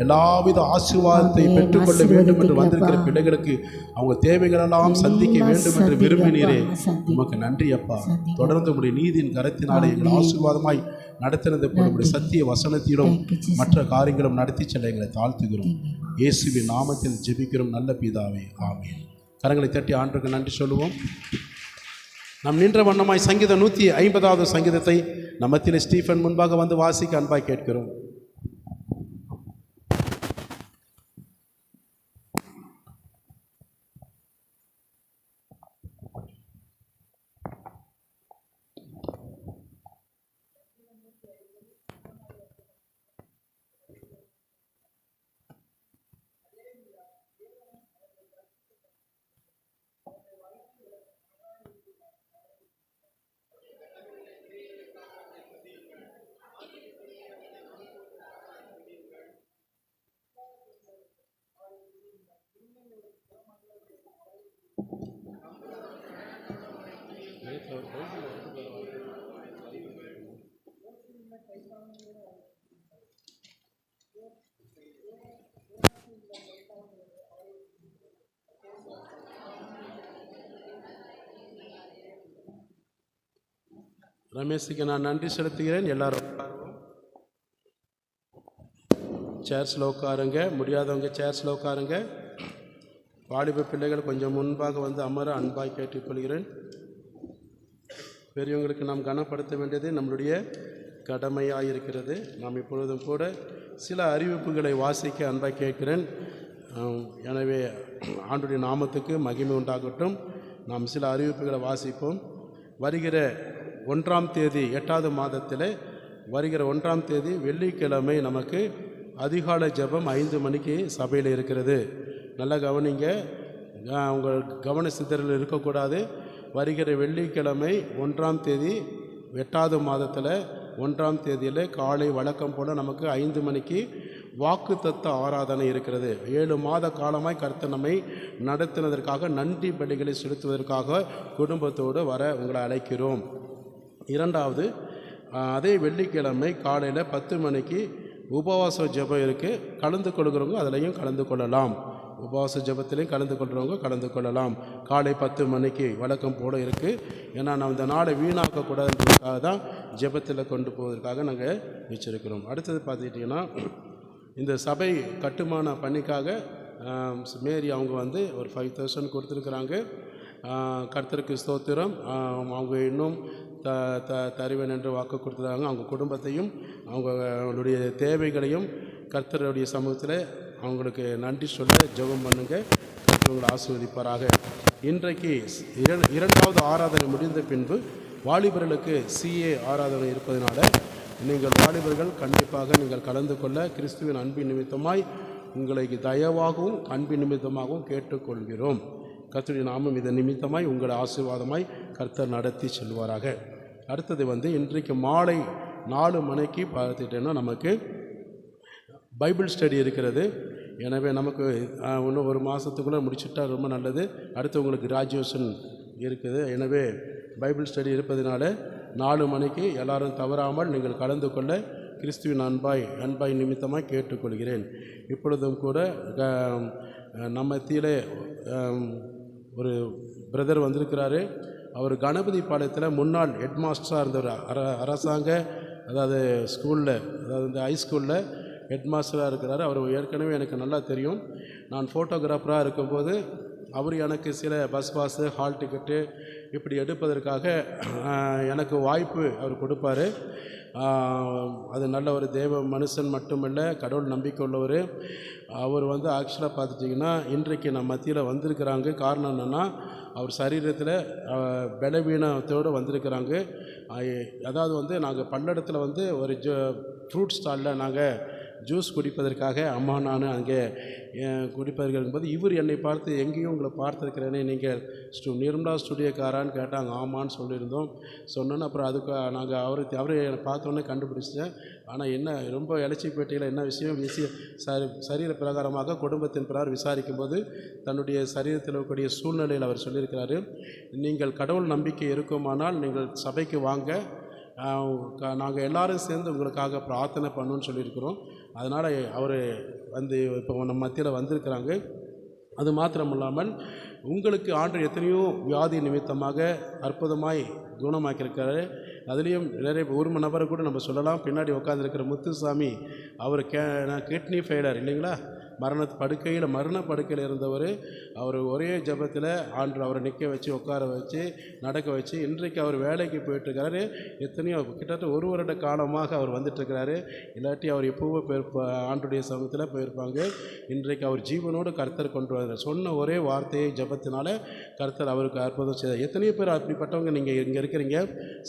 எல்லாவித ஆசீர்வாதத்தை பெற்றுக்கொள்ள வேண்டும் என்று வந்திருக்கிற பிள்ளைகளுக்கு அவங்க தேவைகளெல்லாம் சந்திக்க வேண்டும் என்று விரும்பினீரே. உமக்கு நன்றி அப்பா. தொடர்ந்து உடைய நீதியின் கரத்தினாலே எங்கள் ஆசீர்வாதமாய் நடத்தினது போல உடைய சத்திய வசனத்திலும் மற்ற காரியங்களும் நடத்தி செல்ல எங்களை தாழ்த்துகிறோம். இயேசுவின் நாமத்தில் ஜெபிக்கிறோம் நல்ல பிதாவே, ஆமென். கரங்களை தட்டி ஆண்டவருக்கு நன்றி சொல்லுவோம். நாம் நின்ற வண்ணமாய் சங்கீதம் 150வது சங்கீதத்தை நம்மத்தில் ஸ்டீஃபன் முன்பாக வந்து வாசிக்க அன்பாய் கேட்கிறோம். ரமேஷுக்கு நான் நன்றி செலுத்துகிறேன். எல்லாரும் சேர்ஸில் உட்காருங்க. முடியாதவங்க சேர்ஸில் உட்காருங்க. வாலிப பிள்ளைகள் கொஞ்சம் முன்பாக வந்து அமர அன்பாய் கேட்டுக்கொள்கிறேன். பெரியவங்களுக்கு நாம் கனப்படுத்த வேண்டியது நம்மளுடைய கடமையாக இருக்கிறது. நாம் இப்பொழுதும் கூட சில அறிவிப்புகளை வாசிக்க அன்பாய் கேட்கிறேன். எனவே ஆண்டுடைய நாமத்துக்கு மகிமை உண்டாகட்டும். நாம் சில அறிவிப்புகளை வாசிப்போம். வருகிற 1ஆம் தேதி 8வது மாதத்தில் வருகிற 1ஆம் தேதி வெள்ளிக்கிழமை நமக்கு அதிகாலை ஜெபம் 5 மணிக்கு சபையில் இருக்கிறது. நல்லா கவனிங்க, உங்கள் கவன சிதறல் இருக்கக்கூடாது. வருகிற வெள்ளிக்கிழமை 1ஆம் தேதி 8வது மாதத்தில் 1ஆம் தேதியில் காலை வழக்கம் போல் நமக்கு 5 மணிக்கு வாக்குத்தத்த ஆராதனை இருக்கிறது. 7 மாத காலமாய் கர்த்தர் நம்மை நடத்தினதற்காக நன்றி பலிகளை செலுத்துவதற்காக குடும்பத்தோடு வர உங்களை அழைக்கிறோம். 2வது அதே வெள்ளிக்கிழமை காலையில் 10 மணிக்கு உபவாச ஜெபம் இருக்குது. கலந்து கொள்கிறவங்க அதிலையும் கலந்து கொள்ளலாம். உபவாச ஜெபத்திலையும் கலந்து கொள்கிறவங்க கலந்து கொள்ளலாம். காலை 10 மணிக்கு வழக்கம் போல இருக்குது. ஏன்னா நம்ம இந்த நாளை வீணாக்கக்கூடாதுன்றதுக்காக தான் ஜெபத்தில் கொண்டு போவதற்காக நாங்கள் வச்சுருக்கிறோம். அடுத்தது பார்த்துக்கிட்டிங்கன்னா, இந்த சபை கட்டுமான பணிக்காக மேரி அவங்க வந்து ஒரு 5000 கொடுத்துருக்குறாங்க. கர்த்தருக்கு ஸ்தோத்திரம். அவங்க இன்னும் தருவேன் என்று வாக்கு கொடுத்துருக்காங்க. அவங்க குடும்பத்தையும் அவங்களுடைய தேவைகளையும் கர்த்தருடைய சமூகத்தில் அவங்களுக்கு நன்றி சொல்ல ஜெபம் பண்ணுங்க. கர்த்தர் உங்களை ஆசீர்வதிப்பாராக. இன்றைக்கு 2வது ஆராதனை முடிந்த பின்பு வாலிபர்களுக்கு CA ஆராதனை இருப்பதனால நீங்கள் வாலிபர்கள் கண்டிப்பாக நீங்கள் கலந்து கொள்ள கிறிஸ்துவின் அன்பின் நிமித்தமாய் உங்களை தயவாகவும் அன்பின் நிமித்தமாகவும் கேட்டுக்கொள்கிறோம். கர்த்தருடைய நாமம் இதன் நிமித்தமாய் உங்களை ஆசீர்வாதமாய் கர்த்தர் நடத்தி செல்வாராக. அடுத்தது வந்து இன்றைக்கு மாலை 4 மணிக்கு பார்த்துட்டேன்னா நமக்கு பைபிள் ஸ்டடி இருக்கிறது. எனவே நமக்கு இன்னும் ஒரு மாதத்துக்குள்ளே முடிச்சுட்டா ரொம்ப நல்லது. அடுத்து உங்களுக்கு கிராஜுவேஷன் இருக்குது. எனவே பைபிள் ஸ்டடி இருப்பதனால 4 மணிக்கு எல்லாரும் தவறாமல் நீங்கள் கலந்து கொள்ள கிறிஸ்துவின் அன்பாய் நிமித்தமாக கேட்டுக்கொள்கிறேன். இப்பொழுதும் கூட நம்ம மத்தியிலே ஒரு பிரதர் வந்திருக்கிறாரு. அவர் கணபதி பாளையத்தில் முன்னாள் ஹெட்மாஸ்டராக இருந்தவர். அரசாங்க அதாவது ஸ்கூலில், அதாவது இந்த ஹைஸ்கூலில் ஹெட்மாஸ்டராக இருக்கிறாரு. அவர் ஏற்கனவே எனக்கு நல்லா தெரியும். நான் ஃபோட்டோகிராஃபராக இருக்கும்போது அவர் எனக்கு சில பஸ் பாஸு, ஹால் டிக்கெட்டு இப்படி எடுப்பதற்காக எனக்கு வாய்ப்பு அவர் கொடுப்பார். அது நல்ல ஒரு தேவ மனுஷன் மட்டுமல்ல, கடவுள் நம்பிக்கை உள்ளவர். அவர் வந்து ஆக்சுவலாக பார்த்துட்டிங்கன்னா இன்றைக்கு நம்ம மத்தியில் வந்திருக்கிறாங்க. காரணம் என்னென்னா, அவர் சரீரத்தில் பலவீனத்தோடு வந்திருக்கிறாங்க. அதாவது வந்து நாங்கள் பல்லடத்தில் வந்து ஒரு ஃப்ரூட் ஸ்டாலில் நாங்கள் ஜூஸ் குடிப்பதற்காக அம்மா நான் அங்கே குடிப்பதற்கு இருக்கும்போது இவர் என்னை பார்த்து எங்கேயும் உங்களை பார்த்துருக்கிறேனே, நீங்கள் நிர்மலா ஸ்டுடியோக்காரான்னு கேட்டாங்க. ஆமான்னு சொல்லியிருந்தோம். சொன்னோன்னு அப்புறம் அதுக்கு நாங்கள் அவரை பார்த்தோன்னே கண்டுபிடிச்சேன். ஆனால் என்ன ரொம்ப இலச்சிப்பேட்டையில் என்ன விஷயம் சரீர பிரகாரமாக குடும்பத்தின் பிரகாரம் விசாரிக்கும்போது தன்னுடைய சரீரத்தில் இருக்கக்கூடிய சூழ்நிலையில் அவர் சொல்லியிருக்கிறாரு, நீங்கள் கடவுள் நம்பிக்கை இருக்குமானால் நீங்கள் சபைக்கு வாங்க, நாங்கள் எல்லோரும் சேர்ந்து உங்களுக்காக பிரார்த்தனை பண்ணணுன்னு சொல்லியிருக்கிறோம். அதனால் அவர் வந்து இப்போ நம்ம மத்தியில் வந்திருக்கிறாங்க. அது மாத்திரம் இல்லாமல் உங்களுக்கு ஆண்டு எத்தனையோ வியாதி நிமித்தமாக அற்புதமாய் குணமாக்கியிருக்காரு. அதுலேயும் நிறைய ஒரு நபரை கூட நம்ம சொல்லலாம். பின்னாடி உட்காந்துருக்கிற முத்துசாமி, அவர் கிட்னி ஃபெயிலர் இல்லைங்களா, மரண படுக்கையில் இருந்தவர். அவர் ஒரே ஜபத்தில் ஆண்டு அவரை நிற்க வச்சு உட்கார வச்சு நடக்க வச்சு இன்றைக்கு அவர் வேலைக்கு போயிட்டுருக்காரு. எத்தனையோ கிட்டத்தட்ட 1 வருட காலமாக அவர் வந்துட்டுருக்கிறாரு. இல்லாட்டி அவர் எப்போவோ ஆண்டுடைய சமூகத்தில் போயிருப்பாங்க. இன்றைக்கு அவர் ஜீவனோடு கர்த்தர் கொண்டு வந்தார். சொன்ன ஒரே வார்த்தையை ஜபத்தினால கர்த்தர் அவருக்கு அற்புதம் செய்தார். எத்தனையோ பேர் அப்படிப்பட்டவங்க நீங்கள் இங்கே இருக்கிறீங்க,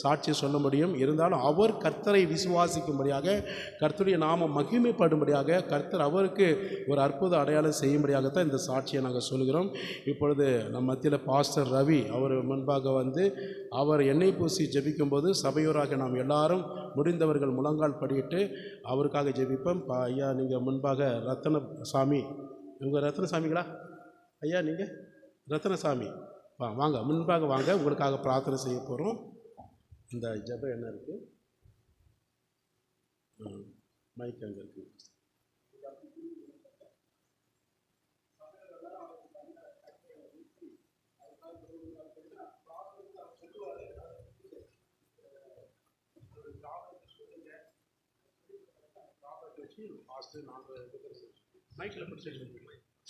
சாட்சி சொல்ல முடியும். இருந்தாலும் அவர் கர்த்தரை விசுவாசிக்கும்படியாக, கர்த்தருடைய நாமம் மகிமைப்படும்படியாக, கர்த்தர் அவருக்கு ஒரு அற்புத அடையாளம் செய்யும்படியாகத்தான் இந்த சாட்சியை நாங்கள் சொல்கிறோம். இப்பொழுது நம்ம மத்தியில் பாஸ்டர் ரவி அவர் முன்பாக வந்து அவர் எண்ணெய் பூசி ஜெபிக்கும்போது சபையோராக நாம் எல்லாரும் முடிந்தவர்கள் முழங்கால் படியிட்டு அவருக்காக ஜெபிப்போம். ஐயா நீங்கள் முன்பாக ரத்தனசாமி, இவங்க ரத்னசாமிங்களா ஐயா? நீங்கள் ரத்னசாமி வாங்க முன்பாக வாங்க, உங்களுக்காக பிரார்த்தனை செய்ய போகிறோம். இந்த ஜெபம் என்ன இருக்குது, மைக் அங்கே இருக்குது.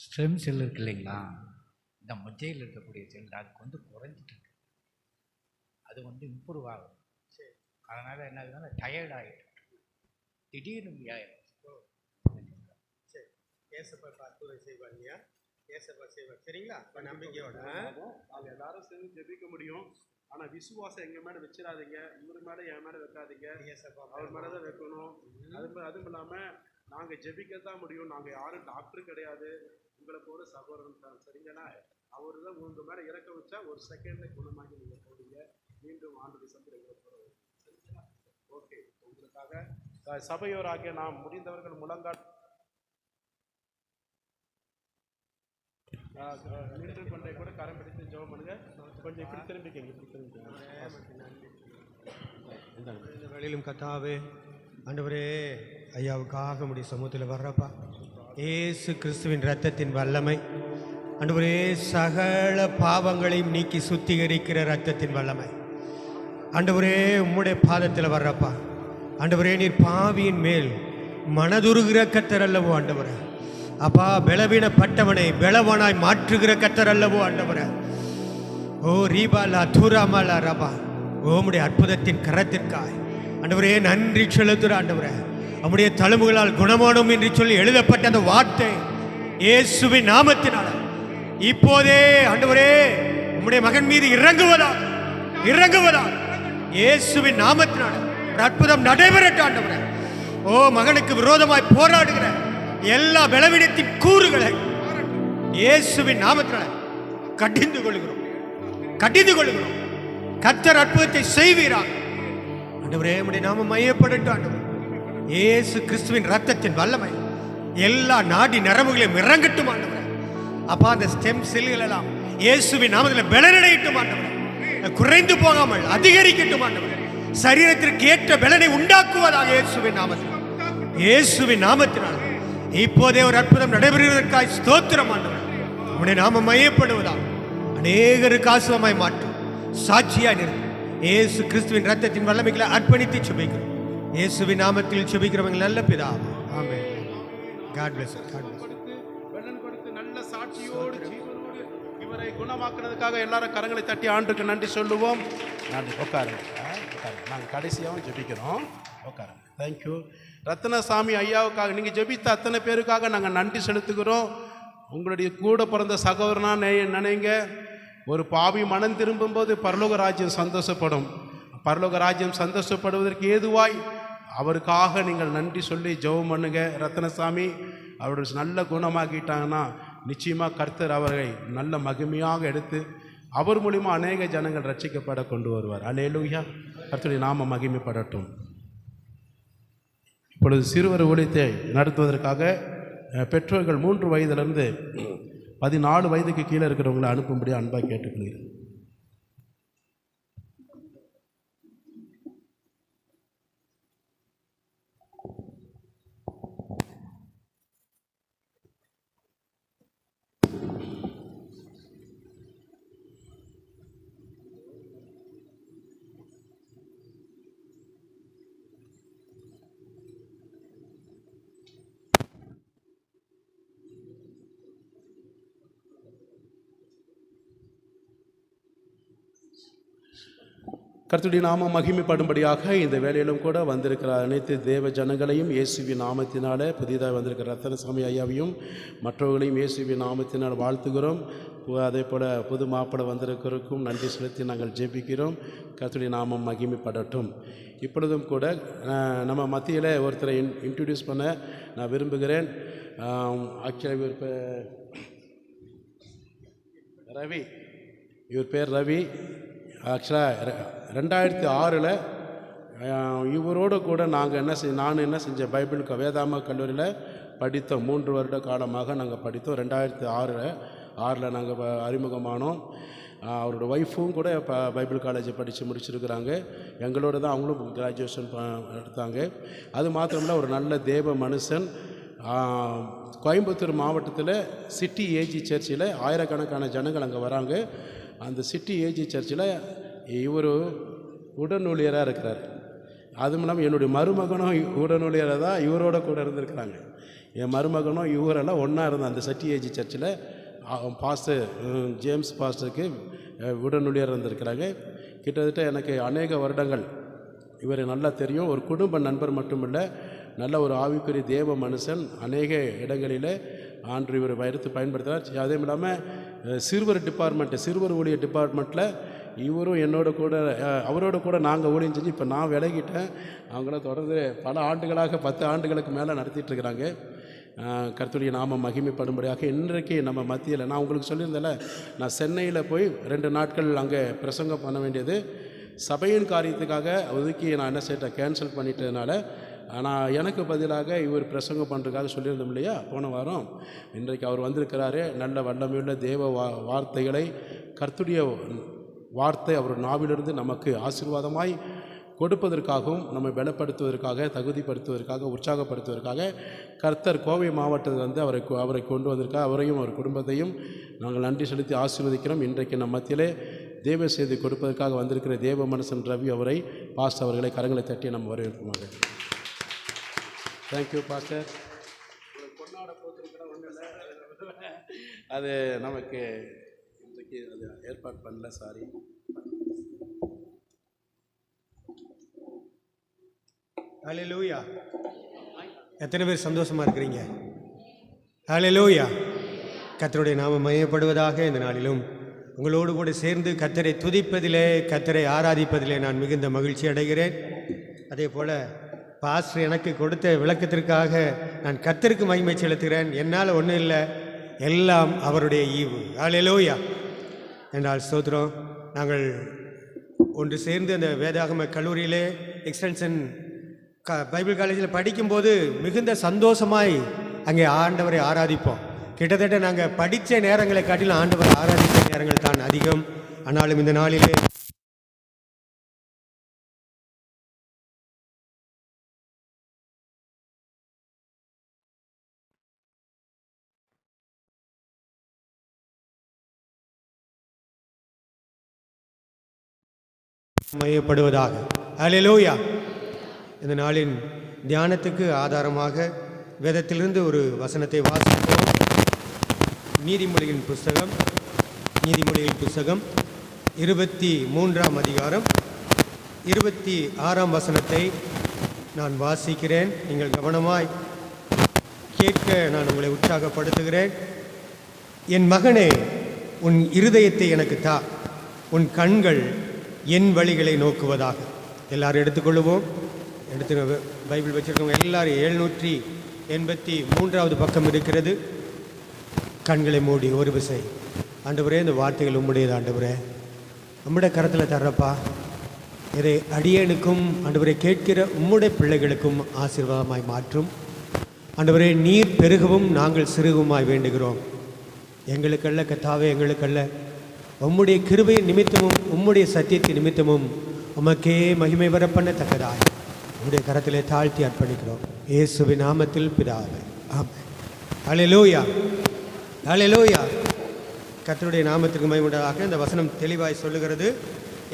ஸ்டெம் செல் இருக்கு இல்லைங்களா, இந்த மொஜையில் இருக்கக்கூடிய செல் அதுக்கு வந்து குறைஞ்சிட்டு இருக்கு. அது வந்து இம்ப்ரூவ் ஆகும். சரி, அதனால் என்ன ஆகுதுன்னா டயர்ட் ஆகிட்டு திடீர்னு வியாயிரும். சரி, ஏசப்பா அற்புதம் செய்வார் இல்லையா, ஏசப்பா செய்வார். சரிங்களா, நம்பிக்கையோட நாங்கள் எல்லாரும் சேர்ந்து ஜெபிக்க முடியும். ஆனால் விசுவாசம் எங்கள் மேலே வச்சிடாதீங்க, இவர் மேலே என் மேலே வைக்காதீங்க, ஏசப்பா அவர் மேலே தான் வைக்கணும். அதுவும் இல்லாமல் நாங்கள் ஜெபிக்க தான் முடியும். நாங்கள் யாரும் டாக்டர் கிடையாது, உங்களை போல சகோதரன் தான். சரிங்களா, அவர் தான் உங்கள் மேலே இறக்க வச்சா ஒரு செகண்டில் குணமாகி நீங்கள் போடுங்க. மீண்டும் ஆண்டு சந்திரங்களை போகிறோம். சரிங்களா, ஓகே. உங்களுக்காக சபையோராகிய நாம் முடிந்தவர்கள் முழங்கால் நின்று கொண்டே கூட கரம் பிடித்து ஜெபம் பண்ணுங்க. கொஞ்சம் இப்படி திரும்பிக்கங்க, இப்படி திரும்பிக்கங்க. இந்த வேளையிலும் கர்த்தாவே, ஆண்டவரே, ஐயாவுக்காக முடிய சமூகத்தில் வர்றப்பா, இயேசு கிறிஸ்துவின் இரத்தத்தின் வல்லமை, ஆண்டவரே, சகல பாவங்களையும் நீக்கி சுத்திகரிக்கிற இரத்தத்தின் வல்லமை, ஆண்டவரே, உம்முடைய பாதத்தில் வர்றப்பா, ஆண்டவரே, நீர் பாவியின் மேல் மனதுருகிற கர்த்தர் அல்லவோ ஆண்டவரே, அப்பா, பலவீனப்பட்டவனை பலவானாய் மாற்றுகிற கர்த்தர் அல்லவோ ஆண்டவரே. ஓ ரீபாலா தூராமாலா ரபா, உம்முடைய அற்புதத்தின் கரத்திற்காய் ஆண்டவரே நன்றி செலுத்துகிற ஆண்டவரே. நம்முடைய தழும்புகளால் குணமானோம் என்று சொல்லி எழுதப்பட்ட அந்த வார்த்தை இயேசுவின் நாமத்தினால இப்போதே ஆண்டவரே உம்முடைய மகன் மீது இறங்குவதா இயேசுவின் நாமத்தினால ஒரு அற்புதம் நடைபெறட்டும் ஆண்டவரே. ஓ, மகனுக்கு விரோதமாய் போராடுகிற எல்லா பலவீனத்தின் கூறுகளை இயேசுவின் நாமத்தினால கடிந்து கொள்கிறோம். கர்த்தர் அற்புதத்தை செய்வீராக ஆண்டவரே. உம்முடைய நாமம் மையப்படட்டும் ஆண்டவரே. இயேசு கிறிஸ்துவின் இரத்தத்தின் வல்லமை எல்லா நாடி நரம்புகளையும் இறங்கட்டும் ஆண்டவரே. அப்பா, அந்த ஸ்டெம் செல்கள் எல்லாம் இயேசுவின் நாமத்தில் பலனடையட்டும் ஆண்டவரே. குறைந்து போகாமல் அதிகரிக்கட்டும் ஆண்டவரே. சரீரத்திற்கு ஏற்ற பலனை உண்டாக்குவதாக இயேசுவின் நாமத்தினால் இப்போதே ஒரு அற்புதம் நடைபெறுவதற்காய் ஸ்தோத்திரம் ஆண்டவரே. உம்முடைய நாமம் மையப்படுவதாக அநேகருக்கு ஆசீர்வாதமாய் மாற்றும். சாட்சியாய் நிறுத்தும். இயேசு கிறிஸ்துவின் இரத்தத்தின் வல்லமைகளை அர்ப்பணித்து செபிக்கிறோம். இயேசுவின் நாமத்தில் செபிக்கிறவங்க நல்ல பிதாவே, ஆமென். God bless you. வெள்ளன் கொடுத்து நல்ல சாட்சியோடு ஜீவனோடு இவரை குணமாக்குறதுக்காக எல்லாரும் கரங்களை தட்டி ஆண்டுக்கு நன்றி சொல்லுவோம். நன்றி. உட்காருங்க. நாங்கள் கடைசியாகவும் ஜெபிக்கிறோம். உட்காருங்க. தேங்க்யூ. ரத்னசாமி ஐயாவுக்காக நீங்கள் ஜெபித்த அத்தனை பேருக்காக நாங்கள் நன்றி செலுத்துகிறோம். உங்களுடைய கூட பிறந்த சகோதரனா நினைங்க. ஒரு பாவி மனம் திரும்பும்போது பரலோக ராஜ்யம் சந்தோஷப்படும். பரலோக ராஜ்யம் சந்தோஷப்படுவதற்கு ஏதுவாய் அவருக்காக நீங்கள் நன்றி சொல்லி ஜெபம் பண்ணுங்க. ரத்னசாமி அவருடைய நல்ல குணமாக்கிட்டாங்கன்னா நிச்சயமாக கர்த்தர் அவரை நல்ல மகிமையாக எடுத்து அவர் மூலிமா அநேக ஜனங்கள் ரட்சிக்கப்பட கொண்டு வருவார். அல்லேலூயா. கர்த்தருடைய நாம மகிமைப்படட்டும். இப்பொழுது சிறுவர் ஊழியத்தை நடத்துவதற்காக பெற்றோர்கள் 3 வயதிலிருந்து 14 வயதுக்கு கீழே இருக்கிறவங்களை அனுப்பும்படி அன்பாக கேட்டுக்கொள்கிறேன். கர்த்தருடைய நாமம் மகிமைப்படும்படியாக இந்த வேலையிலும் கூட வந்திருக்கிற அனைத்து தேவ ஜனங்களையும் இயேசுவின் நாமத்தினால, புதிதாக வந்திருக்கிற ரத்தனசாமி ஐயாவையும் மற்றவர்களையும் இயேசுவின் நாமத்தினால் வாழ்த்துகிறோம். அதே போல் புது மாப்பிள்ளை வந்திருக்கிறதுக்கும் நன்றி செலுத்தி நாங்கள் ஜெபிக்கிறோம். கர்த்தருடைய நாமம் மகிமைப்படட்டும். இப்பொழுதும் கூட நம்ம மத்தியில் ஒருத்தரை இன்ட்ரடியூஸ் பண்ண நான் விரும்புகிறேன். ஆக்சுவலாக இவர் ரவி, இவர் பேர் ரவி. ஆக்சுவலாக 2006 இவரோடு கூட நான் என்ன செஞ்சேன், பைபிள் வேதாம கல்லூரியில் படித்தோம். 3 வருட காலமாக நாங்கள் படித்தோம். 2006 நாங்கள் அறிமுகமானோம். அவரோட ஒய்ஃபும் கூட இப்போ பைபிள் காலேஜ் படித்து முடிச்சிருக்கிறாங்க. எங்களோட தான் அவங்களும் கிராஜுவேஷன் எடுத்தாங்க. அது மாத்திரமில்ல ஒரு நல்ல தேவ மனுஷன். கோயம்புத்தூர் மாவட்டத்தில் சிட்டி ஏஜி சர்ச்சில் ஆயிரக்கணக்கான ஜனங்கள் அங்கே வராங்க. அந்த சிட்டி ஏஜி சர்ச்சில் இவர் உடனூழியராக இருக்கிறார். அதுவும் இல்லாமல் என்னுடைய மருமகனும் உடனூழியராக தான் இவரோட கூட இருந்திருக்கிறாங்க. என் மருமகனும் இவரெல்லாம் ஒன்றா இருந்தோம் அந்த சிட்டி ஏஜி சர்ச்சில். பாஸ்டர் ஜேம்ஸ் பாஸ்டருக்கு உடனூழியர் இருந்திருக்கிறாங்க. கிட்டத்தட்ட எனக்கு அநேக வருடங்கள் இவர் நல்லா தெரியும். ஒரு குடும்ப நண்பர் மட்டுமில்லை, நல்ல ஒரு ஆவிக்குரிய தேவ மனுஷன். அநேக இடங்களில் ஆண்டு இவர் எடுத்து பயன்படுத்துகிறார். அதே இல்லாமல் சிறுவர் ஊழியர் டிபார்ட்மெண்ட்டில் இவரும் என்னோட கூட அவரோட கூட நாங்கள் ஊழியம் செஞ்சு இப்போ நான் விலகிட்டேன். அவங்களாம் தொடர்ந்து பல ஆண்டுகளாக 10 ஆண்டுகளுக்கு மேலே நடத்திட்டுருக்கிறாங்க. கர்த்தருடைய நாமம் மகிமைப்படும்படியாக இன்றைக்கு நம்ம மத்தியில் நான் உங்களுக்கு சொல்லியிருந்தேன்ல, நான் சென்னையில் போய் 2 நாட்கள் அங்கே பிரசங்கம் பண்ண வேண்டியது சபையின் காரியத்துக்காக ஒதுக்கி நான் என்ன செய்யிட்டேன், கேன்சல் பண்ணிட்டதுனால ஆனால் எனக்கு பதிலாக இவர் பிரசங்கம் பண்ணுறதுக்காக சொல்லியிருந்தோம் இல்லையா போன வாரம். இன்றைக்கு அவர் வந்திருக்கிறாரு. நல்ல வல்லமையுள்ள தேவ வார்த்தைகளை, கர்த்தருடைய வார்த்தை அவர் நாவிலிருந்து நமக்கு ஆசீர்வாதமாய் கொடுப்பதற்காகவும் நம்மை பலப்படுத்துவதற்காக, தகுதிப்படுத்துவதற்காக, உற்சாகப்படுத்துவதற்காக கர்த்தர் கோவை மாவட்டத்திலிருந்து அவரை கொண்டு வந்திருக்கார். அவரையும் அவர் குடும்பத்தையும் நாங்கள் நன்றி செலுத்தி ஆசீர்வதிக்கிறோம். இன்றைக்கு நம் மத்தியிலே தேவ செய்தி கொடுப்பதற்காக வந்திருக்கிற தேவ மனுஷன் ரவி அவரை, பாஸ்டர் அவர்களை கரங்களை தட்டி நம்ம வரவேற்போமாக. Thank you pastor. அது நமக்கு இன்றைக்கு அது ஏற்பாடு பண்ணல, சாரி. ஹல்லேலூயா. எத்தனை பேர் சந்தோஷமாக இருக்கிறீங்க? ஹல்லேலூயா. கர்த்தருடைய நாமம் மையப்படுவதாக. இந்த நாளிலும் உங்களோடு கூட சேர்ந்து கர்த்தரை துதிப்பதிலே, கர்த்தரை ஆராதிப்பதிலே நான் மிகுந்த மகிழ்ச்சி அடைகிறேன். அதே போல் பாஸ்டர் எனக்கு கொடுத்த விளக்கத்திற்காக நான் கர்த்தருக்கு மகிமை செலுத்துகிறேன். என்னால் ஒன்றும் இல்லை, எல்லாம் அவருடைய ஈவு. ஹல்லேலூயா என்றால் ஸ்தோத்திரம். நாங்கள் ஒன்று சேர்ந்து அந்த வேதாகம கல்லூரியிலே எக்ஸ்டென்ஷன் பைபிள் காலேஜில் படிக்கும்போது மிகுந்த சந்தோஷமாய் அங்கே ஆண்டவரை ஆராதிப்போம். கிட்டத்தட்ட நாங்கள் படித்த நேரங்களை காட்டிலும் ஆண்டவரை ஆராதித்த நேரங்கள் தான் அதிகம். ஆனாலும் இந்த நாளிலே மையப்படுவதாக. ஹல்லேலூயா. இந்த நாளின் தியானத்துக்கு ஆதாரமாக வேதத்திலிருந்து ஒரு வசனத்தை வாசிப்போம். நீதிமொழியின் புஸ்தகம் 23ஆம் அதிகாரம் 26ஆம் வசனத்தை நான் வாசிக்கிறேன். நீங்கள் கவனமாய் கேட்க நான் உங்களை உற்சாகப்படுத்துகிறேன். என் மகனே, உன் இருதயத்தை எனக்கு தா, உன் கண்கள் என் வழிகளை நோக்குவதாக. எல்லாரும் எடுத்துக்கொள்ளுவோம். எடுத்து பைபிள் வச்சுருக்கவங்க எல்லாரும் 783வது பக்கம் இருக்கிறது. கண்களை மூடி ஒரு விசை, ஆண்டவரே இந்த வார்த்தைகள் உம்முடையது ஆண்டவரே, நம்முடைய கரத்தில் தர்றப்பா. இதை அடியேனுக்கும் ஆண்டவரை கேட்கிற உம்முடைய பிள்ளைகளுக்கும் ஆசீர்வாதமாய் மாற்றும் ஆண்டவரே. நீர் பெருகவும் நாங்கள் சிறுகுமாய் வேண்டுகிறோம். எங்களுக்கல்ல கர்த்தாவே, எங்களுக்கல்ல, உம்முடைய கிருபையின் நிமித்தமும் உம்முடைய சத்தியத்தின் நிமித்தமும் உமக்கே மகிமை வர பண்ணத்தக்கதாய் உம்முடைய கரத்திலே தாழ்த்தி அர்ப்பணிக்கிறோம். இயேசுவின் நாமத்தில் பிதாவே, ஆமென். ஹல்லேலூயா, ஹல்லேலூயா. கர்த்தருடைய நாமத்திற்கு மகிமை உண்டாக. இந்த வசனம் தெளிவாய் சொல்லுகிறது,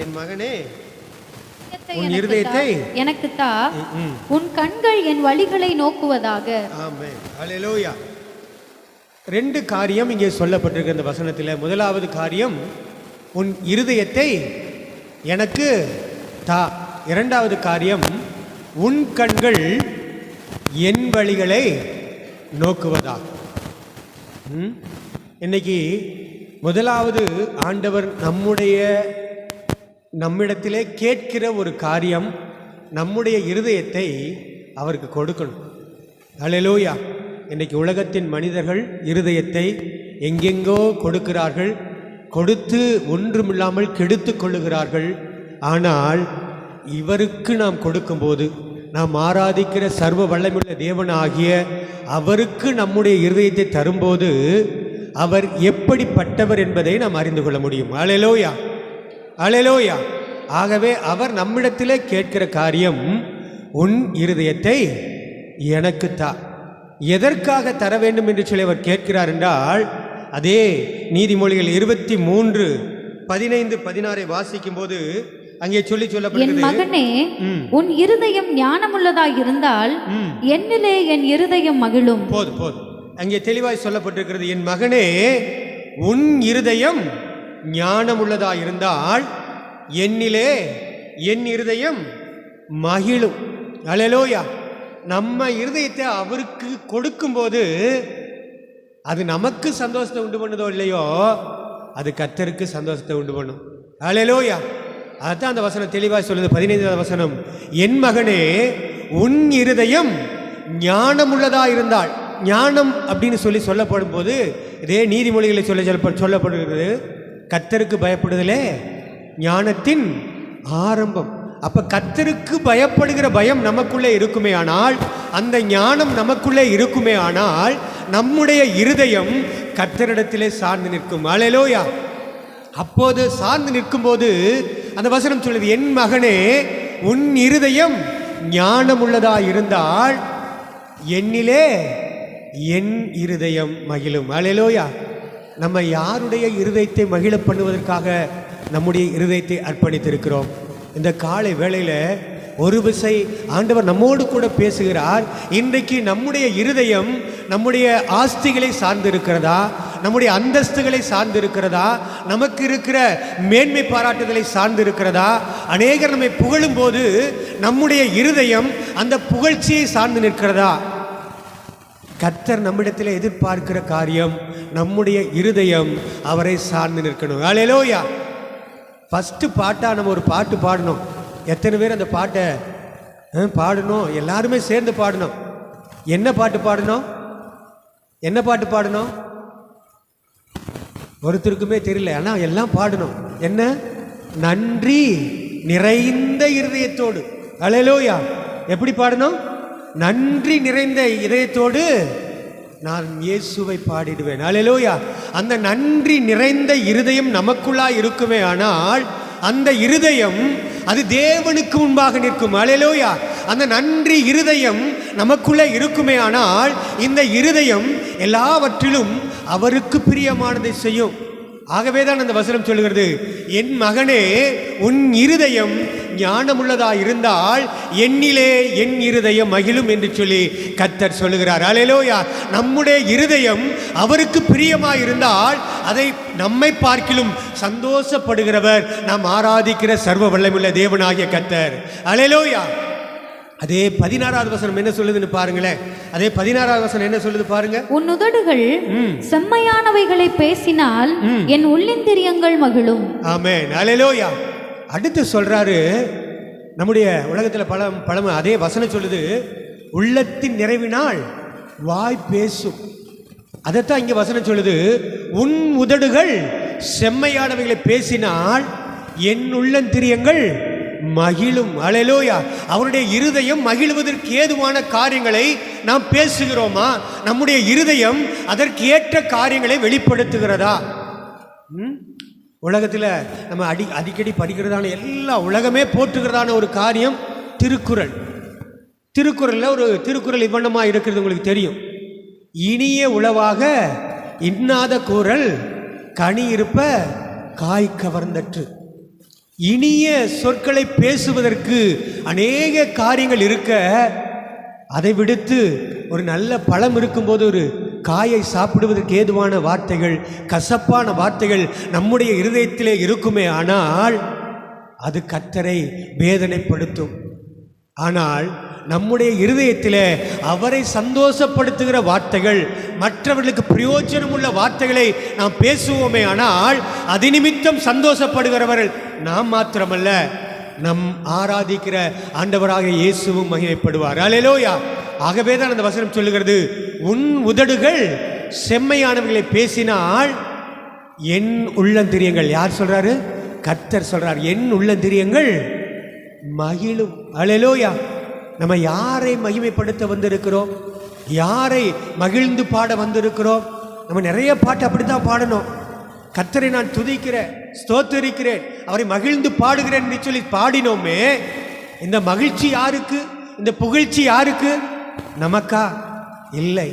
என் மகனே உன் இருதயத்தை எனக்கு தா, உன் கண்கள் என் வழிகளை நோக்குவதாக. ஆமென். ஹல்லேலூயா. 2 காரியம் இங்கே சொல்லப்பட்டிருக்கிற இந்த வசனத்தில். முதலாவது காரியம், உன் இருதயத்தை எனக்கு தா. 2வது காரியம், உன் கண்கள் என் வழிகளை நோக்குவதாக. இன்னைக்கு முதலாவது ஆண்டவர் நம்மிடத்திலே கேட்கிற ஒரு காரியம், நம்முடைய இருதயத்தை அவருக்கு கொடுக்கணும். ஹல்லேலூயா. இன்றைக்கு உலகத்தின் மனிதர்கள் இருதயத்தை எங்கெங்கோ கொடுக்கிறார்கள், கொடுத்து ஒன்றுமில்லாமல் கெடுத்து கொள்ளுகிறார்கள். ஆனால் இவருக்கு நாம் கொடுக்கும்போது, நாம் ஆராதிக்கிற சர்வ வல்லமையுள்ள தேவன் ஆகிய அவருக்கு நம்முடைய இருதயத்தை தரும்போது, அவர் எப்படிப்பட்டவர் என்பதை நாம் அறிந்து கொள்ள முடியும். அல்லேலூயா, அல்லேலூயா. ஆகவே அவர் நம்மிடத்திலே கேட்கிற காரியம், உன் இருதயத்தை எனக்கு தா. எதற்காக தர வேண்டும் என்று சொல்லி அவர் கேட்கிறார் என்றால், அதே நீதிமொழிகள் 23:15-16 வாசிக்கும் போது அங்கே என் சொல்லப்படுகிறது, மகனே, உன் இருதயம் ஞானமுள்ளதாய் இருந்தால் என்னிலே என் இருதயம் மகிழும். போதும். அங்கே தெளிவாய் சொல்லப்பட்டிருக்கிறது, என் மகனே, உன் இருதயம் ஞானமுள்ளதாய் இருந்தால் என்னிலே என் இருதயம் மகிழும். அல்லேலூயா. நம்ம இருதயத்தை அவருக்கு கொடுக்கும்போது அது நமக்கு சந்தோஷத்தை உண்டு பண்ணுதோ இல்லையோ, அது கர்த்தருக்கு சந்தோஷத்தை உண்டு பண்ணும். அல்லேலூயா. அதுதான் அந்த வசனம் தெளிவாக சொல்லுது. 15வது வசனம், என் மகனே, உன் இருதயம் ஞானமுள்ளதா இருந்தால். ஞானம் அப்படின்னு சொல்லப்படும் போது இதே நீதிமொழிகளில் சொல்லப்படுகிறது, கர்த்தருக்கு பயப்படுதலே ஞானத்தின் ஆரம்பம். அப்ப கர்த்தருக்கு பயப்படுகிற பயம் நமக்குள்ளே இருக்குமே ஆனால், அந்த ஞானம் நமக்குள்ளே இருக்குமே ஆனால், நம்முடைய இருதயம் கர்த்தரிடத்திலே சார்ந்து நிற்கும். அல்லேலூயா. அப்போது சார்ந்து நிற்கும் போது அந்த வசனம் சொல்லுது, என் மகனே, உன் இருதயம் ஞானமுள்ளதா இருந்தால் என்னிலே என் இருதயம் மகிழும். அல்லேலூயா. நம்ம யாருடைய இருதயத்தை மகிழ பண்ணுவதற்காக நம்முடைய இருதயத்தை அர்ப்பணித்திருக்கிறோம்? இந்த காலை வேளையில ஒரு விசை ஆண்டவர் நம்மோடு கூட பேசுகிறார். இன்றைக்கு நம்முடைய இருதயம் நம்முடைய ஆஸ்திகளை சார்ந்து இருக்கிறதா, நம்முடைய அந்தஸ்துகளை சார்ந்து இருக்கிறதா, நமக்கு இருக்கிற மேன்மை பாராட்டுதலை சார்ந்து இருக்கிறதா? அநேகர் நம்மை புகழும் போது நம்முடைய இருதயம் அந்த புகழ்ச்சியை சார்ந்து நிற்கிறதா? கர்த்தர் நம்மிடத்தில் எதிர்பார்க்கிற காரியம், நம்முடைய இருதயம் அவரை சார்ந்து நிற்கணும். அல்லேலூயா. ஃபஸ்ட்டு பாட்டாக நம்ம ஒரு பாட்டு பாடணும். எத்தனை பேர் அந்த பாட்டை பாடணும்? எல்லாருமே சேர்ந்து பாடணும். என்ன பாட்டு பாடணும்? என்ன பாட்டு பாடணும்? ஒருத்தருக்குமே தெரியல, ஆனால் எல்லாம் பாடணும். என்ன? நன்றி நிறைந்த இருதயத்தோடு. அல்லேலூயா. எப்படி பாடணும்? நன்றி நிறைந்த இதயத்தோடு நான் இயேசுவை பாடிடுவேன். அல்லேலூயா. அந்த நன்றி நிறைந்த இருதயம் நமக்குள்ளாய் இருக்குமே ஆனால், அந்த இருதயம் அது தேவனுக்கு முன்பாக நிற்கும். அல்லேலூயா. அந்த நன்றி இருதயம் நமக்குள்ளே இருக்குமே ஆனால், இந்த இருதயம் எல்லாவற்றிலும் அவருக்கு பிரியமானதை செய்யும். ஆகவே தான் அந்த வசனம் சொல்லுகிறது, என் மகனே, உன் இருதயம் ஞானமுள்ளதா இருந்தால் என்னிலே என் இருதயம் மகிழும் என்று சொல்லி கர்த்தர் சொல்லுகிறார். அல்லேலூயா. நம்முடைய இருதயம் அவருக்கு பிரியமாக இருந்தால் அதை நம்மை பார்க்கிலும் சந்தோஷப்படுகிறவர் நாம் ஆராதிக்கிற சர்வ வல்லமையுள்ள தேவனாகிய கர்த்தர். அல்லேலூயா. அதே 16வது வசனம் என்ன சொல்லுதுன்னு பாருங்களேன். அதே 16வது வசனம் என்ன சொல்லுது பாருங்க. உன் உதடுகள் செம்மையானவைகளை பேசினால் என் உள்ளிந்திரியங்கள் மகிழும். ஆமென். அல்லேலூயா. அடுத்து சொல்றாரு, நம்முடைய உலகத்தில் பழம அதே வசனம் சொல்லுது, உள்ளத்தின் நிறைவினால் வாய் பேசும். அதைத்தான் இங்க வசனம் சொல்லுது, உன் உதடுகள் செம்மையானவைகளை பேசினால் என் உள்ளந்திரியங்கள் மகிழும். அல்லேலூயா. அவருடைய இருதயம் மகிழ்வதற்கு ஏதுவான காரியங்களை நாம் பேசுகிறோமா? நம்முடைய இருதயம் அதற்கு ஏற்ற காரியங்களை வெளிப்படுத்துகிறதா? உலகத்தில் நம்ம அடிக்கடி படிக்கிறதான எல்லா உலகமே போற்றுகிறதான ஒரு காரியம் திருக்குறள். திருக்குறளில் ஒரு திருக்குறள் இவ்வண்ணமாக இருக்கிறது உங்களுக்கு தெரியும். இனிய உளவாக இன்னாத கூறல் கனி இருப்ப காய் கவர்ந்தற்று. இனிய சொற்களை பேசுவதற்கு அநேக காரியங்கள் இருக்க, அதை விடுத்து ஒரு நல்ல பழம் இருக்கும்போது ஒரு காயை சாப்பிடுவதற்கு ஏதுவான வார்த்தைகள், கசப்பான வார்த்தைகள் நம்முடைய இருதயத்திலே இருக்குமே ஆனால் அது கர்த்தரை வேதனைப்படுத்தும். ஆனால் நம்முடைய இருதயத்திலே அவரை சந்தோஷப்படுத்துகிற வார்த்தைகள், மற்றவர்களுக்கு பிரயோஜனம் உள்ள வார்த்தைகளை நாம் பேசுவோமே ஆனால் அது நிமித்தம் சந்தோஷப்படுகிறவர்கள் நாம் மாத்திரமல்ல, நம் ஆராதிக்கிற ஆண்டவராக இயேசுவும் மகிமைப்படுவார். அல்லேலூயா. ஆகவே தான் அந்த வசனம் சொல்லுகிறது, உன் உதடுகள் செம்மையானவர்களை பேசினால் என் உள்ளந்திரியங்கள். யார் சொல்றாரு? கர்த்தர் சொல்றார், என் உள்ளந்திரியங்கள் மகிழும். அல்லேலூயா. நம்ம யாரை மகிமைப்படுத்த வந்திருக்கிறோம்? யாரை மகிழ்ந்து பாட வந்திருக்கிறோம்? நம்ம நிறைய பாட்டு அப்படித்தான் பாடணும். கர்த்தரை நான் துதிக்கிறேன், ஸ்தோத்தரிக்கிறேன், அவரை மகிழ்ந்து பாடுகிறேன் என்று சொல்லி பாடினோமே, இந்த மகிழ்ச்சி யாருக்கு? இந்த புகழ்ச்சி யாருக்கு? நமக்கா? இல்லை.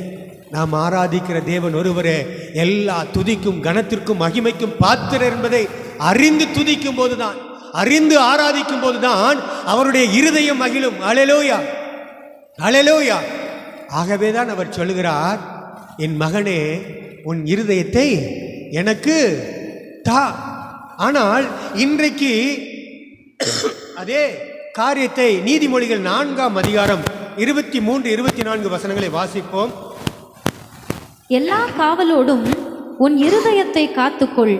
நாம் ஆராதிக்கிற தேவன் ஒருவரே எல்லா துதிக்கும் கனத்திற்கும் மகிமைக்கும் பாத்திரர் என்பதை அறிந்து துதிக்கும் போதுதான், அறிந்து ஆராதிக்கும் போதுதான் அவருடைய இருதயம் மகிழும். அல்லேலூயா, அல்லேலூயா. ஆகவேதான் அவர் சொல்லுகிறார், என் மகனே உன் இருதயத்தை எனக்கு தா. ஆனால் இன்றைக்கு அதே காரியத்தை நீதிமொழிகள் 4ஆம் அதிகாரம் 23, 24 வசனங்களை வாசிப்போம். எல்லா காவலோடும் உன் இருதயத்தை காத்துக்கொள்,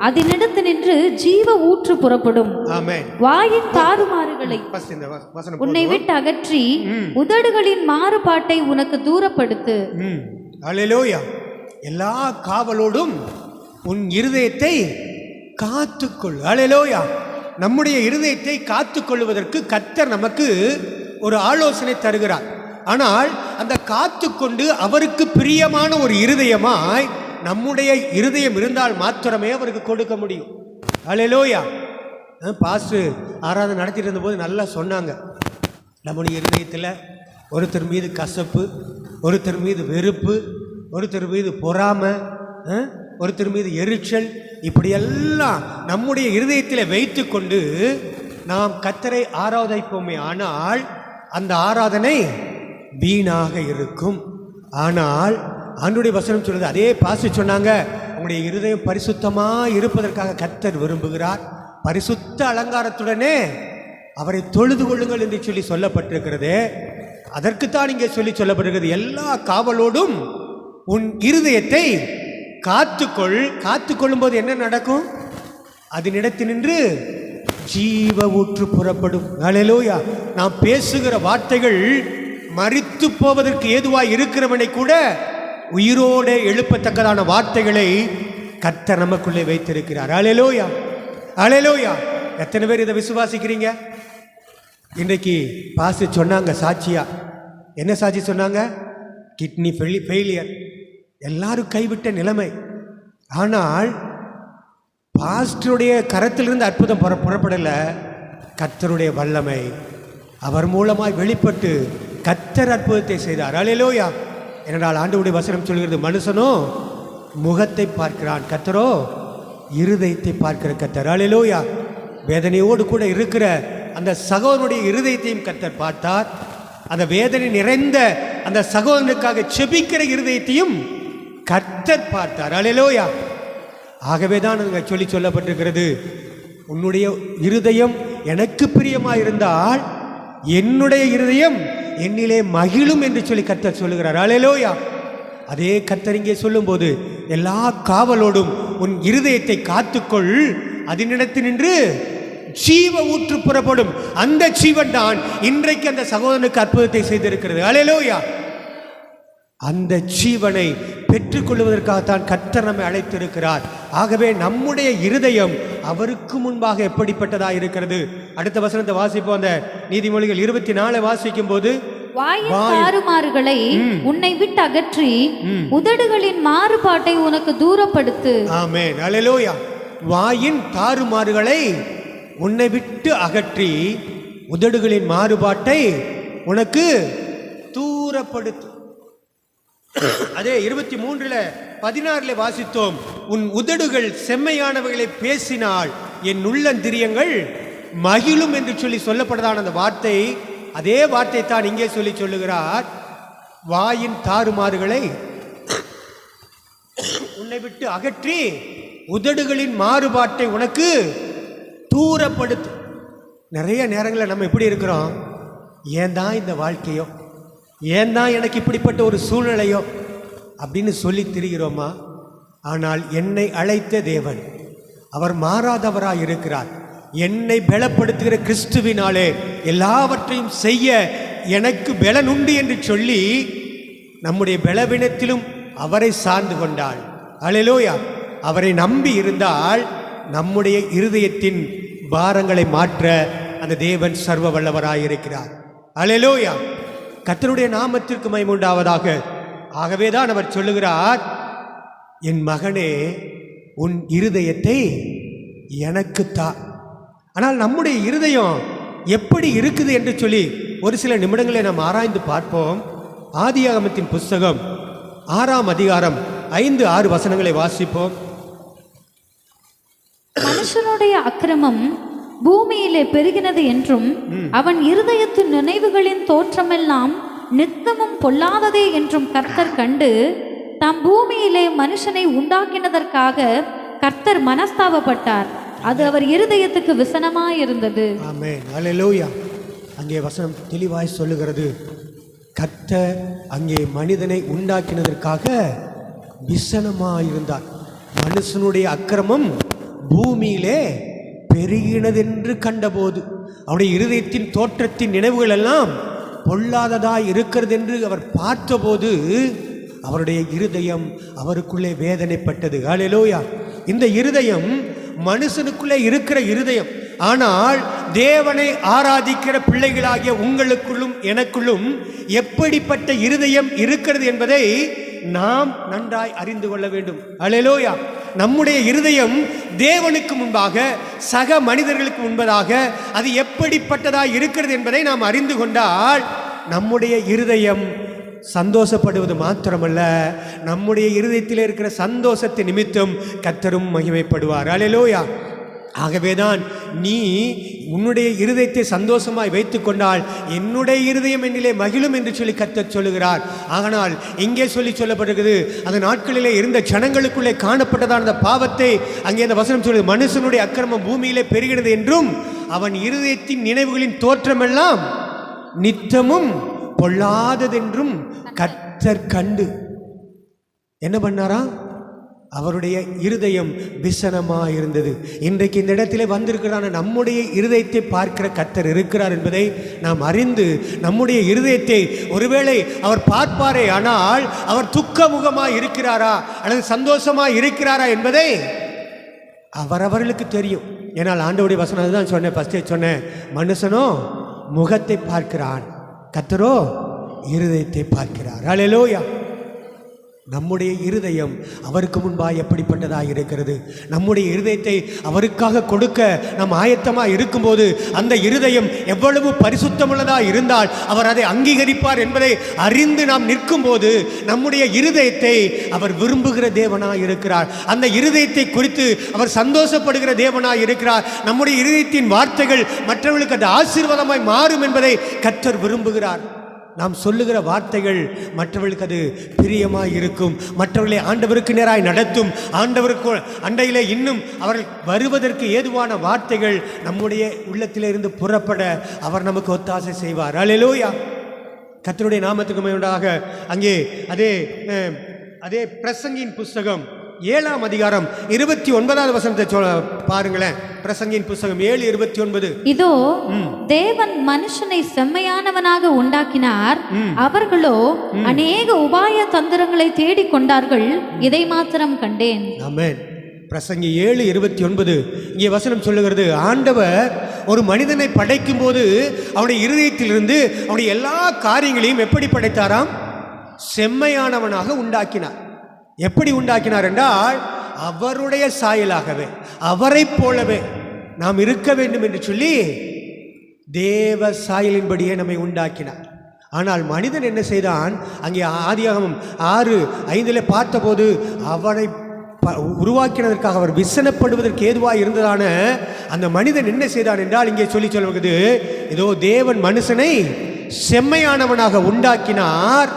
அதனிடத்து நின்று ஜீவ ஊற்று புறப்படும். ஆமென். வாயின் தாறுமாறுகளை First இந்த வசனம் உன்னை விட்டு அகற்றி உதடுகளின் மாறுபாட்டை உனக்கு தூரப்படுத்து. அல்லேலூயா. எல்லா காவலோடும் உன் இருதயத்தை காத்துக்கொள். அல்லேலூயா. நம்முடைய இருதயத்தை காத்துக்கொள்வதற்கு கர்த்தர் நமக்கு ஒரு ஆலோசனை தருகிறார். ஆனால் அந்த காத்துக்கொண்டு அவருக்கு பிரியமான ஒரு இருதயமாய் நம்முடைய இருதயம் இருந்தால் மாத்திரமே அவருக்கு கொடுக்க முடியும். அல்லேலூயா. பாஸ்டர் ஆராதனை நடத்திட்டு இருந்தபோது நல்லா சொன்னாங்க, நம்முடைய இருதயத்தில் ஒருத்தர் மீது கசப்பு, ஒருத்தர் மீது வெறுப்பு, ஒருத்தர் மீது பொறாமை, ஒருத்தர் மீது எரிச்சல், இப்படியெல்லாம் நம்முடைய இருதயத்தில் வைத்து கொண்டு நாம் கர்த்தரை ஆராதிப்போமே, ஆனால் அந்த ஆராதனை வீணாக இருக்கும். ஆனால் ஆண்டவருடைய வசனம் சொல்லுது, அதே பாஸ்டர் சொன்னாங்க, உங்களுடைய இருதயம் பரிசுத்தமாக இருப்பதற்காக கர்த்தர் விரும்புகிறார், பரிசுத்த அலங்காரத்துடனே அவரை தொழுது கொள்ளுங்கள் என்று சொல்லி சொல்லப்பட்டிருக்கிறது. அதற்குத்தான் இங்கே சொல்லப்பட்டிருக்கிறது, எல்லா காவலோடும் உன் இருதயத்தை காத்துக்கொள். காத்துக்கொள்ளும் போது என்ன நடக்கும்? அதனிடத்தில் நின்று ஜீவ ஊற்று புறப்படும். அல்லேலூயா. நாம் பேசுகிற வார்த்தைகள் மரித்து போவதற்கு ஏதுவாய் இருக்கிறவனை கூட உயிரோடு எழுப்பத்தக்கதான வார்த்தைகளை கர்த்தர் நமக்குள்ளே வைத்திருக்கிறார். அல்லேலூயா, அல்லேலூயா. எத்தனை பேர் இதை விசுவாசிக்கிறீங்க? இன்றைக்கு பாஸ்டர் சொன்னாங்க சாட்சியா, என்ன சாட்சி சொன்னாங்க? கிட்னி ஃபெயிலியர், எல்லாரும் கைவிட்ட நிலைமை. ஆனால் பாஸ்டருடைய கரத்திலிருந்து அற்புதம் புறப்படலை, கர்த்தருடைய வல்லமை அவர் மூலமாய் வெளிப்பட்டு கர்த்தர் அற்புதத்தை செய்தார். அல்லேலூயா. என்றால் ஆண்டவருடைய வசனம் சொல்கிறது, மனுஷனோ முகத்தை பார்க்கிறான், கர்த்தரோ இருதயத்தை பார்க்கிற கர்த்தர். அல்லேலூயா. வேதனையோடு கூட இருக்கிற அந்த சகோதரனுடைய இருதயத்தையும் கர்த்தர் பார்த்தார். அந்த வேதனை நிறைந்த அந்த சகோதரனுக்காக செபிக்கிற இருதயத்தையும் கர்த்தர் பார்த்தார். அல்லேலூயா. ஆகவே தான் அங்கே சொல்லப்பட்டிருக்கிறது, உன்னுடைய இருதயம் எனக்கு பிரியமாக இருந்தால் என்னுடைய இருதயம் என்னிலே மகிழும் என்று சொல்லி கர்த்தர் சொல்லுகிறார். அல்லேலூயா. அதே கர்த்தர் இங்கே சொல்லும்போது, எல்லா காவலோடும் உன் இருதயத்தை காத்துக்கொள், அதனிடத்தில் நின்று ஜீவ ஊற்று புறப்படும். அந்த ஜீவன் தான் இன்றைக்கு அந்த சகோதரனுக்கு அற்புதத்தை செய்திருக்கிறது. அல்லேலூயா. அந்த ஜீவனை பெற்றுக்கொள்வதற்காகத்தான் கர்த்தர் நம்மை அழைத்திருக்கிறார். ஆகவே நம்முடைய இருதயம் அவருக்கு முன்பாக எப்படிப்பட்டதாக இருக்கிறது? அடுத்த வசனத்தை வாசிப்போம். அந்த நீதிமொழிகள் 24 வாசிக்கும் போது, வாயின் தாறுமாறுகளை உன்னை விட்டு அகற்றி உதடுகளின் மாறுபாட்டை உனக்கு தூரப்படுத்து. ஆமென், அல்லேலூயா. வாயின் தாறுமாறுகளை உன்னை விட்டு அகற்றி உதடுகளின் மாறுபாட்டை உனக்கு தூரப்படுத்து. அதே 23:16 வாசித்தோம், உன் உதடுகள் செம்மையானவைகளை பேசினால் என் உள்ளந்திரியங்கள் மகிழும் என்று சொல்லி சொல்லப்பட்டதான அந்த வார்த்தை, அதே வார்த்தை தான் இங்கே சொல்லுகிறார். வாயின் தாறுமாறுகளை உன்னை விட்டு அகற்றி உதடுகளின் மாறுபாட்டை உனக்கு தூரப்படுத்து. நிறைய நேரங்களில் நம்ம எப்படி இருக்கிறோம்? ஏன் தான் இந்த வாழ்க்கையோ, ஏன் தான் எனக்கு இப்படிப்பட்ட ஒரு சூழ்நிலையோ அப்படின்னு சொல்லி திரிகிறோமா? ஆனால் என்னை அழைத்த தேவன் அவர் மாறாதவராய் இருக்கிறார். என்னை பலப்படுத்துகிற கிறிஸ்துவினாலே எல்லாவற்றையும் செய்ய எனக்கு பலன் உண்டு என்று சொல்லி நம்முடைய பலவீனத்திலும் அவரை சார்ந்து கொண்டாள். அல்லேலூயா. அவரை நம்பி இருந்தால் நம்முடைய இருதயத்தின் பாரங்களை மாற்ற அந்த தேவன் சர்வ வல்லவராயிருக்கிறார். அல்லேலூயா. கர்த்தருடைய நாமத்திற்கு மகிமை உண்டாவதாக. ஆகவேதான் அவர் சொல்லுகிறார், என் மகனே உன் இருதயத்தை எனக்கு தா. ஆனால் நம்முடைய இருதயம் எப்படி இருக்குது என்று சொல்லி ஒரு சில நிமிடங்களை நாம் ஆராய்ந்து பார்ப்போம். ஆதியாகமத்தின் புஸ்தகம் 6ஆம் அதிகாரம் 5-6 வசனங்களை வாசிப்போம். மனுஷனுடைய அக்கிரமம் பூமியிலே பெருகினது என்றும் அவன் இருதயத்தின் நினைவுகளின் தோற்றமெல்லாம் நித்தமும் பொல்லாததே என்றும் கர்த்தர் கண்டு தாம் பூமியிலே மனுஷனை உண்டாக்கினதற்காக கர்த்தர் மனஸ்தாபப்பட்டார். அது அவர் இருதயத்துக்கு விசனமாயிருந்தது. ஆமென், அல்லேலூயா. அங்கே வசனம் தெளிவாய் சொல்லுகிறது, கர்த்தர் அங்கே மனிதனை உண்டாக்கினதற்காக விசனமாயிருந்தார். மனுஷனுடைய அக்கிரமம் பூமியிலே பெருகினதென்று கண்டபோது அவருடைய இருதயத்தின் தோற்றத்தின் நினைவுகள் எல்லாம் பொல்லாததாய் இருக்கிறது என்று அவர் பார்த்தபோது அவருடைய இருதயம் அவருக்குள்ளே வேதனைப்பட்டது. அல்லேலூயா. இந்த இருதயம் மனுஷனுக்குள்ளே இருக்கிற இருதயம். ஆனால் தேவனை ஆராதிக்கிற பிள்ளைகளாகிய உங்களுக்குள்ளும் எனக்குள்ளும் எப்படிப்பட்ட இருதயம் இருக்கிறது என்பதை நாம் நன்றாய் அறிந்து கொள்ள வேண்டும். அல்லேலூயா. நம்முடைய இருதயம் தேவனுக்கு முன்பாக சக மனிதர்களுக்கு முன்பதாக அது எப்படிப்பட்டதாய் இருக்கிறது என்பதை நாம் அறிந்து கொண்டால் நம்முடைய இருதயம் சந்தோஷப்படுவது மாத்திரமல்ல, நம்முடைய இருதயத்தில் இருக்கிற சந்தோஷத்தின் நிமித்தம் கர்த்தரும் மகிமைப்படுவார். அல்லேலூயா. ஆகவேதான் நீ உன்னுடைய இருதயத்தை சந்தோஷமாய் வைத்துக் கொண்டால் என்னுடைய இருதயம் என்னிலே மகிழும் என்று சொல்லி கர்த்தர் சொல்லுகிறார். ஆனால் இங்கே சொல்லப்படுகிறது, அந்த நாட்களிலே இருந்த ஜனங்களுக்குள்ளே காணப்பட்டதான அந்த பாவத்தை அங்கே அந்த வசனம் சொல்லுது, மனுஷனுடைய அக்கிரமம் பூமியிலே பெருகிறது என்றும் அவன் இருதயத்தின் நினைவுகளின் தோற்றமெல்லாம் நித்தமும் பொல்லாததென்றும் கர்த்தர் கண்டு என்ன பண்ணாரா? அவருடைய இருதயம் விசனமாக இருந்தது. இன்றைக்கு இந்த இடத்திலே வந்திருக்கிறான நம்முடைய இருதயத்தை பார்க்கிற கர்த்தர் இருக்கிறார் என்பதை நாம் அறிந்து நம்முடைய இருதயத்தை ஒருவேளை அவர் பார்ப்பாரே, ஆனால் அவர் துக்கமுகமாக இருக்கிறாரா அல்லது சந்தோஷமாக இருக்கிறாரா என்பதை அவரவர்களுக்கு தெரியும். ஏனால் ஆண்டவருடைய வசனம் அதுதான் சொன்னேன், ஃபஸ்ட்டே சொன்னேன், மனுஷனோ முகத்தை பார்க்கிறான், கர்த்தரோ இருதயத்தை பார்க்கிறார். அல்லேலூயா. நம்முடைய இருதயம் அவருக்கு முன்பாக எப்படிப்பட்டதாக இருக்கிறது? நம்முடைய இருதயத்தை அவருக்காக கொடுக்க நாம் ஆயத்தமாக இருக்கும்போது அந்த இருதயம் எவ்வளவு பரிசுத்தமுள்ளதாக இருந்தால் அவர் அதை அங்கீகரிப்பார் என்பதை அறிந்து நாம் நிற்கும்போது நம்முடைய இருதயத்தை அவர் விரும்புகிற தேவனாக இருக்கிறார். அந்த இருதயத்தை குறித்து அவர் சந்தோஷப்படுகிற தேவனாக இருக்கிறார். நம்முடைய இருதயத்தின் வார்த்தைகள் மற்றவர்களுக்கு அது ஆசீர்வாதமாய் மாறும் என்பதை கர்த்தர் விரும்புகிறார். நாம் சொல்லுகிற வார்த்தைகள் மற்றவர்களுக்கு அது பிரியமாய் இருக்கும், மற்றவர்களை ஆண்டவருக்கு நேராய் நடத்தும், ஆண்டவருக்கு அண்டையிலே இன்னும் அவர்கள் வருவதற்கு ஏதுவான வார்த்தைகள் நம்முடைய உள்ளத்திலே இருந்து புறப்பட அவர் நமக்கு ஒத்தாசை செய்வார். அல்லேலூயா. கர்த்தருடைய நாமத்துக்கு மகிமையாக. அங்கே அதே பிரசங்கியின் புஸ்தகம் 7ஆம் அதிகாரம் 29வது வசனத்தை பாருங்களேன். பிரசங்கியின் புஸ்தகம் 7:29. இதோ தேவன் மனுஷனை செம்மையானவனாக உண்டாக்கினார், அவர்களோ அநேக உபாய தந்திரங்களை தேடிக் கொண்டார்கள், இதை மாத்திரம் கண்டேன். ஆமென். பிரசங்கி 7:29 இங்கே வசனம் சொல்லுகிறது, ஆண்டவர் ஒரு மனிதனை படைக்கும் போது அவனுடைய இருதயத்திலிருந்து அவனுடைய எல்லா காரியங்களையும் எப்படி படைத்தாராம்? செம்மையானவனாக உண்டாக்கினார். எப்படி உண்டாக்கினார் என்றால் அவருடைய சாயலாகவே அவரை போலவே நாம் இருக்க வேண்டும் என்று சொல்லி தேவ சாயலின்படியே நம்மை உண்டாக்கினார். ஆனால் மனிதன் என்ன செய்தான்? அங்கே ஆதியாகமம் 6:5 பார்த்தபோது அவனை உருவாக்கினதற்காக அவர் விசனப்படுவதற்கு ஏதுவாக இருந்ததான அந்த மனிதன் என்ன செய்தான் என்றால் இங்கே சொல்லுகிறது, ஏதோ தேவன் மனுஷனை செம்மையானவனாக உண்டாக்கினார்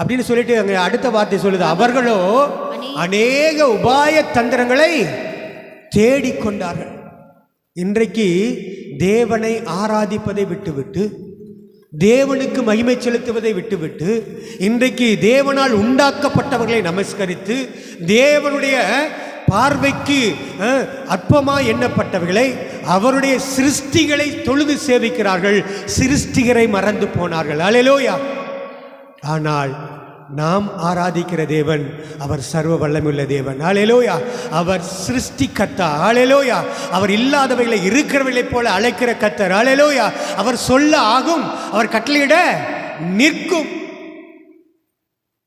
அப்படின்னு சொல்லிட்டு அங்கே அடுத்த வார்த்தை சொல்லுது, அவர்களோ அநேக உபாய தந்திரங்களை தேடிக்கொண்டார்கள். இன்றைக்கு தேவனை ஆராதிப்பதை விட்டுவிட்டு தேவனுக்கு மகிமை செலுத்துவதை விட்டுவிட்டு இன்றைக்கு தேவனால் உண்டாக்கப்பட்டவர்களை நமஸ்கரித்து தேவனுடைய பார்வைக்கு அற்பமாய் எண்ணப்பட்டவர்களை அவருடைய சிருஷ்டிகளை தொழுது சேவிக்கிறார்கள், சிருஷ்டிகரை மறந்து போனார்கள். அல்லேலூயா. ஆனால் நாம் ஆராதிக்கிற தேவன் அவர் சர்வ வல்லமையுள்ள தேவன். அல்லேலூயா. அவர் சிருஷ்டிகர்த்தா. அல்லேலூயா. அவர் இல்லாதவைகளை இருக்கிறவைகளைப் போல அழைக்கிற கர்த்தர். அல்லேலூயா. அவர் சொல்ல ஆகும், அவர் கட்டளையிட நிற்கும்.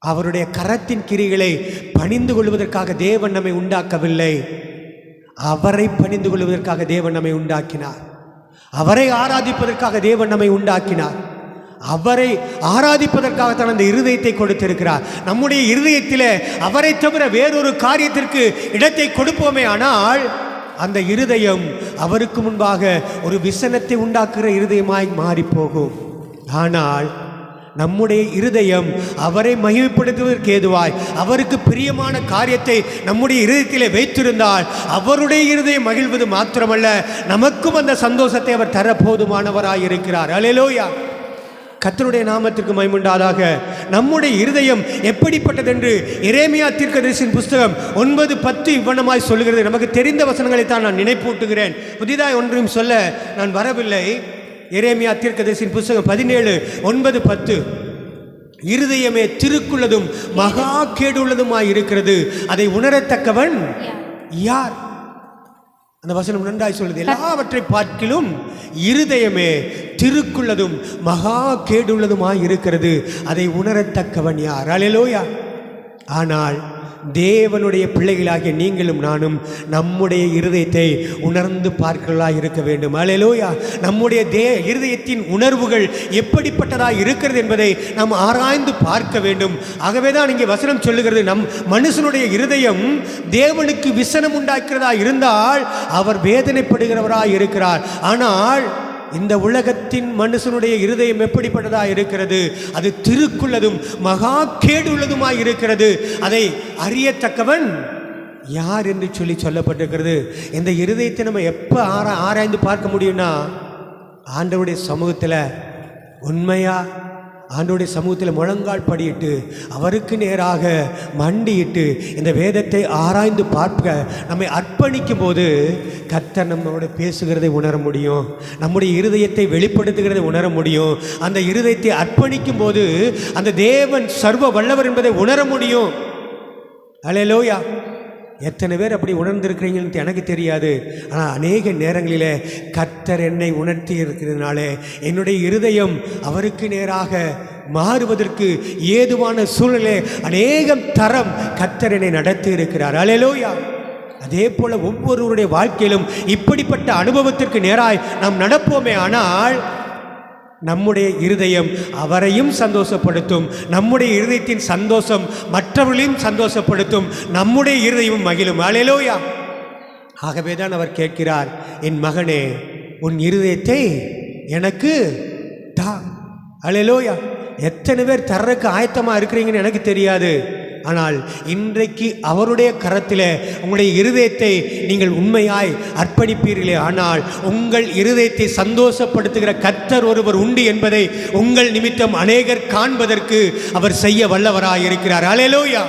அவருடைய கரத்தின் கிரிகளை பணிந்து கொள்வதற்காக தேவன் நம்மை உண்டாக்கவில்லை. அவரை பணிந்து கொள்வதற்காக தேவன் நம்மை உண்டாக்கினார். அவரை ஆராதிப்பதற்காக தேவன் நம்மை உண்டாக்கினார். அவரை ஆராதிப்பதற்காக தான் அந்த இருதயத்தை கொடுத்திருக்கிறார். நம்முடைய இருதயத்தில் அவரை தவிர வேறொரு காரியத்திற்கு இடத்தை கொடுப்போமே ஆனால் அந்த இருதயம் அவருக்கு முன்பாக ஒரு விசனத்தை உண்டாக்குகிற இருதயமாய் மாறிப்போகும். ஆனால் நம்முடைய இருதயம் அவரை மகிமைப்படுத்துவதற்கு ஏதுவாய் அவருக்கு பிரியமான காரியத்தை நம்முடைய இருதயத்திலே வைத்திருந்தால் அவருடைய இருதயம் மகிழ்வது மாத்திரமல்ல, நமக்கும் அந்த சந்தோஷத்தை அவர் தர போதுமானவராய் இருக்கிறார். அல்லேலூயா. கர்த்தருடைய நாமத்திற்கு மகிமையுண்டாதாக. நம்முடைய இருதயம் எப்படிப்பட்டது என்று எரேமியா தீர்க்கதரிசியின் புஸ்தகம் 9:10 இவ்வண்ணமாய் சொல்லுகிறது. நமக்கு தெரிந்த வசனங்களை தான் நான் நினைப்பூட்டுகிறேன், புதிதாய் ஒன்றையும் சொல்ல நான் வரவில்லை. எரேமியா தீர்க்கதரிசியின் புஸ்தகம் 17:9-10. இருதயமே திருக்குள்ளதும் மகா கேடுள்ளதுமாய் இருக்கிறது, அதை உணரத்தக்கவன் யார்? அந்த வசனம் நன்றாய் சொல்லுது. எல்லாவற்றை பார்க்கிலும் இருதயமே திருக்குள்ளதும் மகா கேடுள்ளதுமாய் இருக்கிறது, அதை உணரத்தக்கவன் யார்? அல்லேலூயா. ஆனால் தேவனுடைய பிள்ளைகளாகிய நீங்களும் நானும் நம்முடைய இருதயத்தை உணர்ந்து பார்க்கலாய் இருக்க வேண்டும். அல்லேலூயா. நம்முடைய இருதயத்தின் உணர்வுகள் எப்படிப்பட்டதாய் இருக்கிறது என்பதை நாம் ஆராய்ந்து பார்க்க வேண்டும். ஆகவே தான் இங்கே வசனம் சொல்லுகிறது, நம் மனுஷனுடைய இருதயம் தேவனுக்கு விசனம் உண்டாக்கிறதா இருந்தால் அவர் வேதனைப்படுகிறவராய் இருக்கிறார். ஆனால் இந்த உலகத்தின் மனுஷனுடைய இருதயம் எப்படிப்பட்டதாக இருக்கிறது? அது திருக்குள்ளதும் மகா கேடுள்ளதுமாய் இருக்கிறது, அதை அறியத்தக்கவன் யார் என்று சொல்லப்பட்டிருக்கிறது. இந்த இருதயத்தை நம்ம எப்போ ஆராய்ந்து பார்க்க முடியும்னா, ஆண்டவருடைய சமூகத்தில் உண்மையா ஆண்டவருடைய சமூகத்தில் முழங்கால் படியிட்டு அவருக்கு நேராக மண்டியிட்டு இந்த வேதத்தை ஆராய்ந்து பார்க்க நம்மை அர்ப்பணிக்கும் போது கர்த்தர் நம்மளோட பேசுகிறதை உணர முடியும், நம்முடைய இருதயத்தை வெளிப்படுத்துகிறதை உணர முடியும். அந்த இருதயத்தை அர்ப்பணிக்கும் போது அந்த தேவன் சர்வ வல்லவர் என்பதை உணர முடியும். அல்லேலூயா. எத்தனை பேர் அப்படி உணர்ந்திருக்கிறீங்கன்னு எனக்கு தெரியாது. ஆனால் அநேக நேரங்களில் கர்த்தர் என்னை உணர்த்தி இருக்கிறதுனால என்னுடைய இருதயம் அவருக்கு நேராக மாறுவதற்கு ஏதுவான சூழ்நிலை அநேகம் தரம் கர்த்தர் என்னை நடத்தி இருக்கிறார். அல்லேலூயா. அதே போல ஒவ்வொருவருடைய வாழ்க்கையிலும் இப்படிப்பட்ட அனுபவத்திற்கு நேராய் நாம் நடப்போமே ஆனால் நம்முடைய இருதயம் அவரையும் சந்தோஷப்படுத்தும், நம்முடைய இருதயத்தின் சந்தோஷம் மற்றவர்களையும் சந்தோஷப்படுத்தும், நம்முடைய இருதயமும் மகிழும். அல்லேலூயா. ஆகவே தான் அவர் கேட்கிறார், என் மகனே உன் இருதயத்தை எனக்கு தா. அல்லேலூயா. எத்தனை பேர் தர்றதுக்கு ஆயத்தமாக இருக்கிறீங்கன்னு எனக்கு தெரியாது. ஆனால் இன்றைக்கு அவருடைய கரத்தில் உங்களுடைய இருதயத்தை நீங்கள் உண்மையாய் அர்ப்பணிப்பீர்களே ஆனால் உங்கள் இருதயத்தை சந்தோஷப்படுத்துகிற கர்த்தர் ஒருவர் உண்டு என்பதை உங்கள் நிமித்தம் அநேகர் காண்பதற்கு அவர் செய்ய வல்லவராயிருக்கிறார். அல்லேலூயா.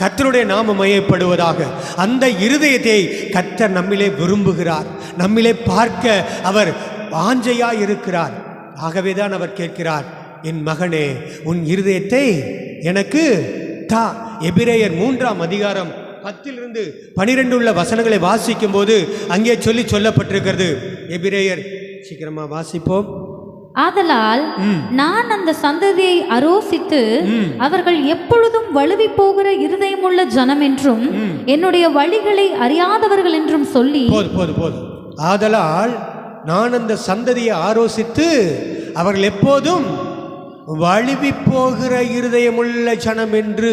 கர்த்தருடைய நாமம் மையப்படுவதாக. அந்த இருதயத்தை கர்த்தர் நம்மிலே விரும்புகிறார், நம்மிலே பார்க்க அவர் வாஞ்சையாய் இருக்கிறார். ஆகவே தான் அவர் கேட்கிறார், என் மகனே உன் இருதயத்தை எனக்கு தா. எபிரேயர் 3:10-12 உள்ள வசனங்களை வாசிக்கும் போது அங்கே சொல்லப்பட்டிருக்கிறது. எபிரேயர் சீக்கிரமா வாசிப்போம். ஆதலால் நான் அந்த சந்ததியை அரோசித்து அவர்கள் எப்பொழுதும் வழுவி போகிற இருதயமுள்ள ஜனம் என்றும் என்னுடைய வழிகளை அறியாதவர்கள் என்றும் சொல்லி போது. ஆதலால் நான் அந்த சந்ததியை ஆரோசித்து அவர்கள் எப்போதும் வழுவி போகிற இருதயமுள்ள ஜனம் என்று,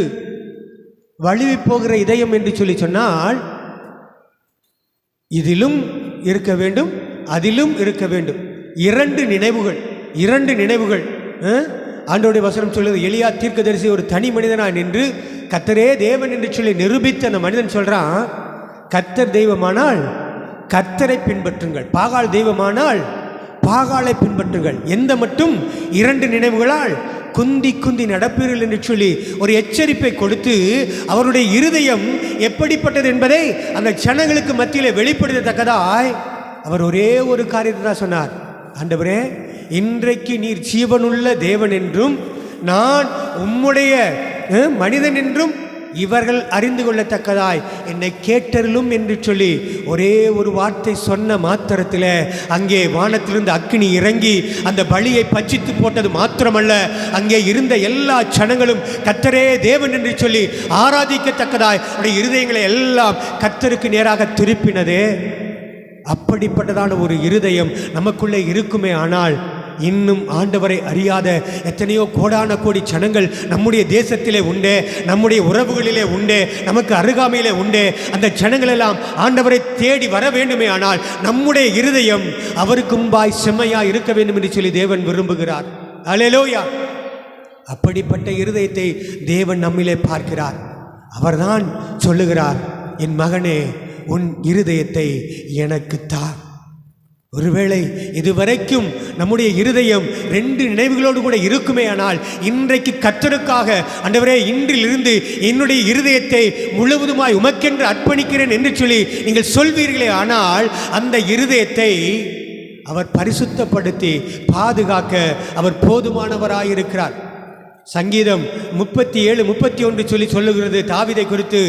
வழுவி போகிற இதயம் என்று சொன்னால் இதிலும் இருக்க வேண்டும் அதிலும் இருக்க வேண்டும். இரண்டு நினைவுகள். ஆண்டவருடைய வசனம் சொல்லுது, எலியா தீர்க்கதரிசி ஒரு தனி மனிதனாக நின்று கர்த்தரே தேவன் என்று சொல்லி நிரூபித்த அந்த மனிதன் சொல்றான், கர்த்தர் தெய்வமானால் கர்த்தரை பின்பற்றுங்கள், பாகால் தெய்வமானால் பாகாலை பின்பற்றுங்கள். எந்த மட்டும் இரண்டு நினைவுகளால் குந்தி நடப்பீர்கள் என்று சொல்லி ஒரு எச்சரிப்பை கொடுத்து அவருடைய இருதயம் எப்படிப்பட்டது என்பதை அந்த ஜனங்களுக்கு மத்தியில் வெளிப்படுத்தத்தக்கதாய் அவர் ஒரே ஒரு காரியத்தை தான் சொன்னார், ஆண்டவரே இன்றைக்கு நீர் ஜீவனுள்ள தேவன் என்றும் நான் உம்முடைய மனிதன் என்றும் இவர்கள் அறிந்து கொள்ளத்தக்கதாய் என்னை கேட்டருளும் என்று சொல்லி ஒரே ஒரு வார்த்தை சொன்ன மாத்திரத்தில் அங்கே வானத்திலிருந்து அக்கினி இறங்கி அந்த பலியை பட்சித்து போட்டது மாத்திரமல்ல, அங்கே இருந்த எல்லா ஜனங்களும் கர்த்தரே தேவன் என்று சொல்லி ஆராதிக்கத்தக்கதாய் அவருடைய இருதயங்களை எல்லாம் கர்த்தருக்கு நேராக திருப்பினதே. அப்படிப்பட்டதான ஒரு இருதயம் நமக்குள்ளே இருக்குமே ஆனால், இன்னும் ஆண்டவரை அறியாத எத்தனையோ கோடான கோடி ஜனங்கள் நம்முடைய தேசத்திலே உண்டே, நம்முடைய உறவுகளிலே உண்டே, நமக்கு அருகாமையிலே உண்டே. அந்த ஜனங்கள் எல்லாம் ஆண்டவரை தேடி வர வேண்டுமே ஆனால் நம்முடைய இருதயம் அவருக்கு முன்பாய் செம்மையாய் இருக்க வேண்டும் என்று சொல்லி தேவன் விரும்புகிறார். அல்லேலூயா. அப்படிப்பட்ட இருதயத்தை தேவன் நம்மிலே பார்க்கிறார். அவர்தான் சொல்லுகிறார், என் மகனே உன் இருதயத்தை எனக்கு தா. ஒருவேளை இதுவரைக்கும் நம்முடைய இருதயம் 2 நினைவுகளோடு கூட இருக்குமே ஆனால், இன்றைக்கு கர்த்தருக்காக ஆண்டவரே இன்றிலிருந்து என்னுடைய இருதயத்தை முழுவதுமாய் உமக்கென்று அர்ப்பணிக்கிறேன் என்று சொல்லி நீங்கள் சொல்வீர்களே ஆனால், அந்த இருதயத்தை அவர் பரிசுத்தப்படுத்தி பாதுகாக்க அவர் போதுமானவராயிருக்கிறார். சங்கீதம் 37:31 சொல்லி சொல்லுகிறது தாவீதை குறித்து,